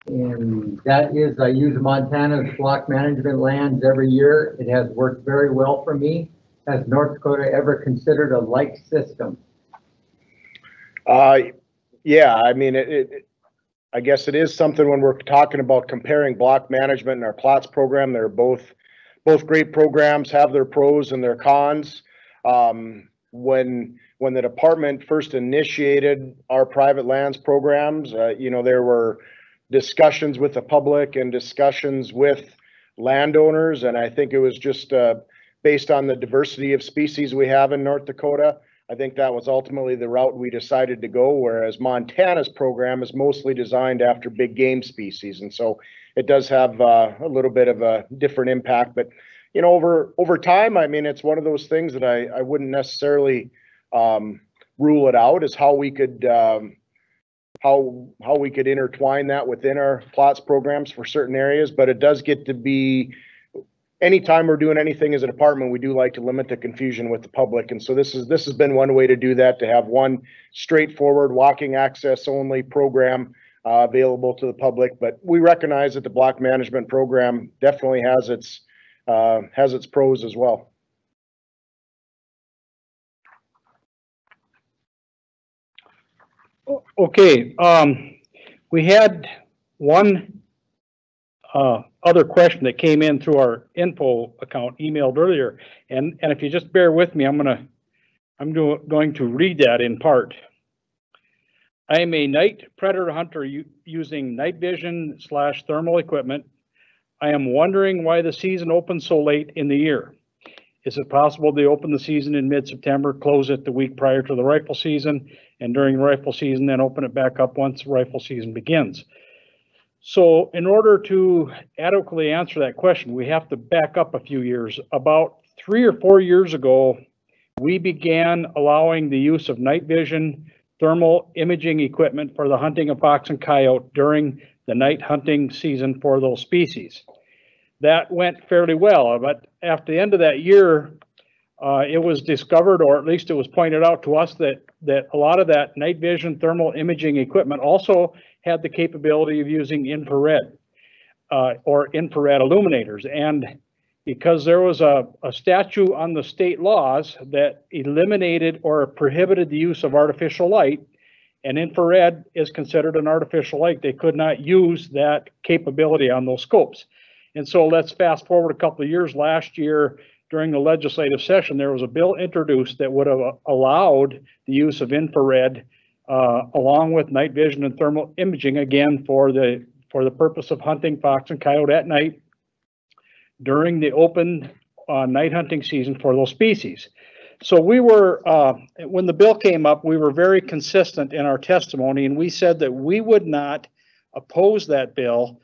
And that is, I use Montana's block management lands every year. It has worked very well for me. Has North Dakota ever considered a like system? Yeah, I mean, I guess it is something when we're talking about comparing block management and our plots program. They're both great programs, have their pros and their cons. When the department first initiated our private lands programs, there were discussions with the public and discussions with landowners, and I think it was just based on the diversity of species we have in North Dakota. I think that was ultimately the route we decided to go, whereas Montana's program is mostly designed after big game species, and so it does have a little bit of a different impact. But over time, I mean, it's one of those things that I wouldn't necessarily rule it out as how we could how we could intertwine that within our plots programs for certain areas. But it does get to be, anytime we're doing anything as a department, we do like to limit the confusion with the public. And so this has been one way to do that, to have one straightforward walking access only program available to the public. But we recognize that the block management program definitely has its pros as well. Okay, we had one other question that came in through our info account emailed earlier, and if you just bear with me, I'm going to read that in part. I am a night predator hunter using night vision / thermal equipment. I am wondering why the season opens so late in the year. Is it possible they open the season in mid-September, close it the week prior to the rifle season, and during rifle season then open it back up once rifle season begins? So in order to adequately answer that question, we have to back up a few years. About 3 or 4 years ago, we began allowing the use of night vision thermal imaging equipment for the hunting of fox and coyote during the night hunting season for those species. That went fairly well, but after the end of that year, it was discovered, or at least it was pointed out to us, that a lot of that night vision thermal imaging equipment also had the capability of using infrared or infrared illuminators. And because there was a statute on the state laws that eliminated or prohibited the use of artificial light, and infrared is considered an artificial light, they could not use that capability on those scopes. And so let's fast forward a couple of years. Last year, during the legislative session, there was a bill introduced that would have allowed the use of infrared along with night vision and thermal imaging, again, for the purpose of hunting fox and coyote at night during the open night hunting season for those species. So we were, when the bill came up, we were very consistent in our testimony, and we said that we would not oppose that bill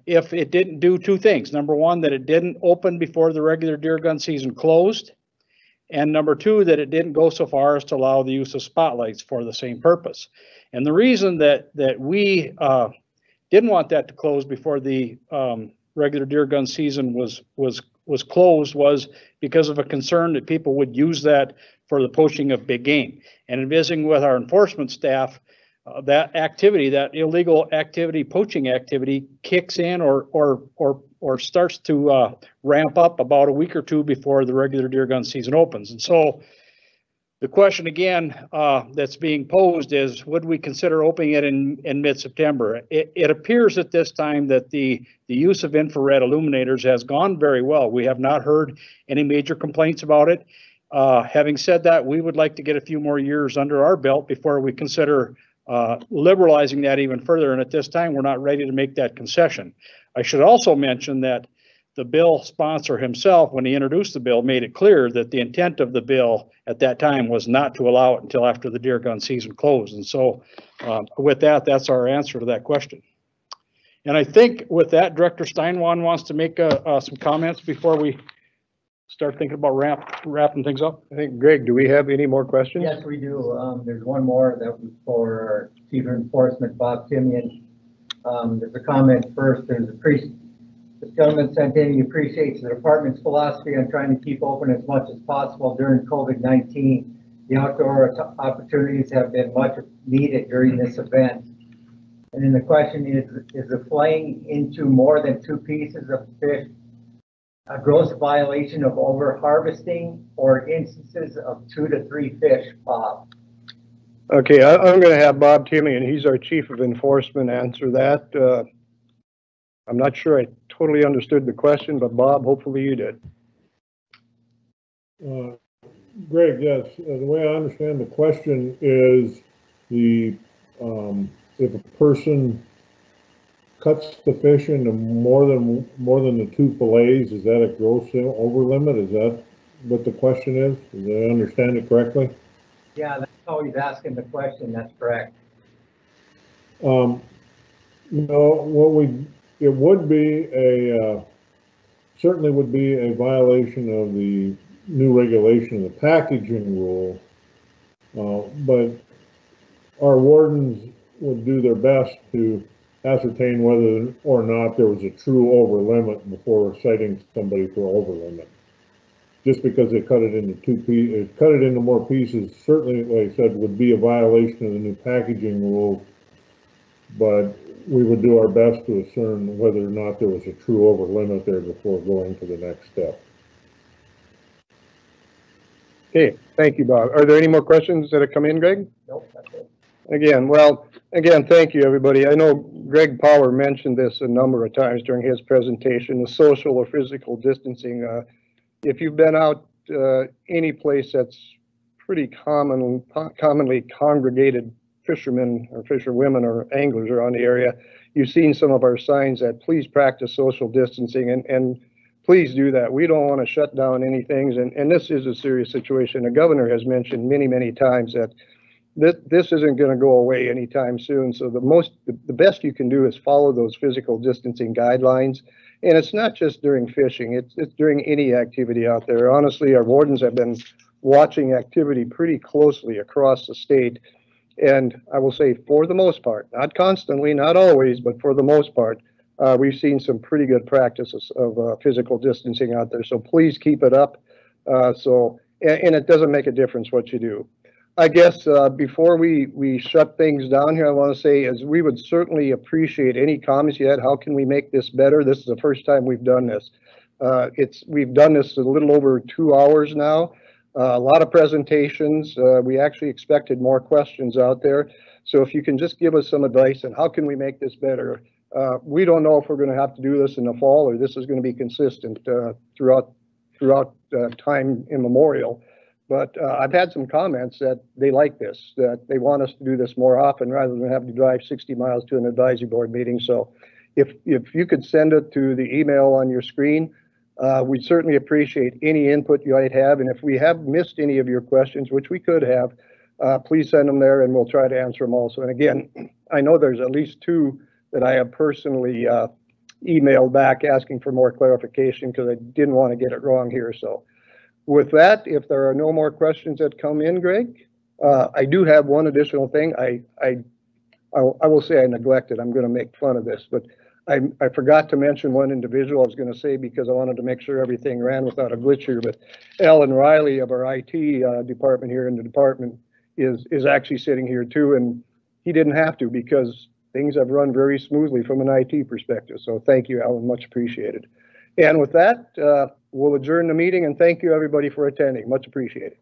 if it didn't do two things. Number one, that it didn't open before the regular deer gun season closed. And number two, that it didn't go so far as to allow the use of spotlights for the same purpose. And the reason that we didn't want that to close before the regular deer gun season was closed was because of a concern that people would use that for the poaching of big game. And in visiting with our enforcement staff, that activity, that illegal activity, poaching activity, kicks in or starts to ramp up about a week or two before the regular deer gun season opens. And so the question again that's being posed is, would we consider opening it in mid-September? It appears at this time that the use of infrared illuminators has gone very well. We have not heard any major complaints about it. Having said that, we would like to get a few more years under our belt before we consider liberalizing that even further, and at this time we're not ready to make that concession. I should also mention that the bill sponsor himself, when he introduced the bill, made it clear that the intent of the bill at that time was not to allow it until after the deer gun season closed. And so with that, that's our answer to that question. And I think with that, Director Steinwan wants to make some comments before we start thinking about wrapping things up. I think, Greg, do we have any more questions? Yes, we do. There's one more that was for our Chief of Enforcement, Bob Timian. There's a comment first. This gentleman sent in, he appreciates the department's philosophy on trying to keep open as much as possible during COVID-19. The outdoor opportunities have been much needed during this event. And then the question is the flaying into more than 2 pieces of fish a gross violation of over harvesting or instances of 2 to 3 fish, Bob? Okay, I'm going to have Bob Timian, he's our Chief of Enforcement, answer that. I'm not sure I totally understood the question, but Bob, hopefully you did. Greg, yes, the way I understand the question is if a person cuts the fish into more than the 2 fillets, is that a gross over limit? Is that what the question is? Did I understand it correctly? Yeah, that's how he's asking the question. That's correct. No, it would be certainly would be a violation of the new regulation of the packaging rule, but our wardens would do their best to ascertain whether or not there was a true over limit before citing somebody for over limit. Just because they cut it into 2 pieces, cut it into more pieces, certainly, like I said, would be a violation of the new packaging rule, but we would do our best to discern whether or not there was a true over limit there before going to the next step. Okay, thank you, Bob. Are there any more questions that have come in, Greg? Nope, that's it. Again, thank you, everybody. I know Greg Power mentioned this a number of times during his presentation, the social or physical distancing. If you've been out any place that's pretty commonly congregated fishermen or fisherwomen or anglers around the area, you've seen some of our signs that please practice social distancing, and please do that. We don't want to shut down anything, and this is a serious situation. The governor has mentioned many, many times that this isn't going to go away anytime soon. So the best you can do is follow those physical distancing guidelines. And it's not just during fishing, it's during any activity out there. Honestly, our wardens have been watching activity pretty closely across the state. And I will say, for the most part, not constantly, not always, but for the most part, we've seen some pretty good practices of physical distancing out there. So please keep it up. And it doesn't make a difference what you do. I guess before we shut things down here, I want to say is we would certainly appreciate any comments you had. How can we make this better? This is the first time we've done this. We've done this a little over 2 hours now. A lot of presentations. We actually expected more questions out there. So if you can just give us some advice on how can we make this better. We don't know if we're going to have to do this in the fall or this is going to be consistent throughout time immemorial. But I've had some comments that they like this, that they want us to do this more often rather than have to drive 60 miles to an advisory board meeting. So if you could send it to the email on your screen, we'd certainly appreciate any input you might have. And if we have missed any of your questions, which we could have, please send them there and we'll try to answer them also. And again, I know there's at least 2 that I have personally emailed back asking for more clarification because I didn't want to get it wrong here. So with that, if there are no more questions that come in, Greg, I do have one additional thing. I will say I neglected. I'm going to make fun of this, but I forgot to mention one individual I was going to say because I wanted to make sure everything ran without a glitch here. But Alan Riley of our IT department here in the department is actually sitting here too, and he didn't have to because things have run very smoothly from an IT perspective. So thank you, Alan, much appreciated. And with that, we'll adjourn the meeting and thank you everybody for attending. Much appreciated.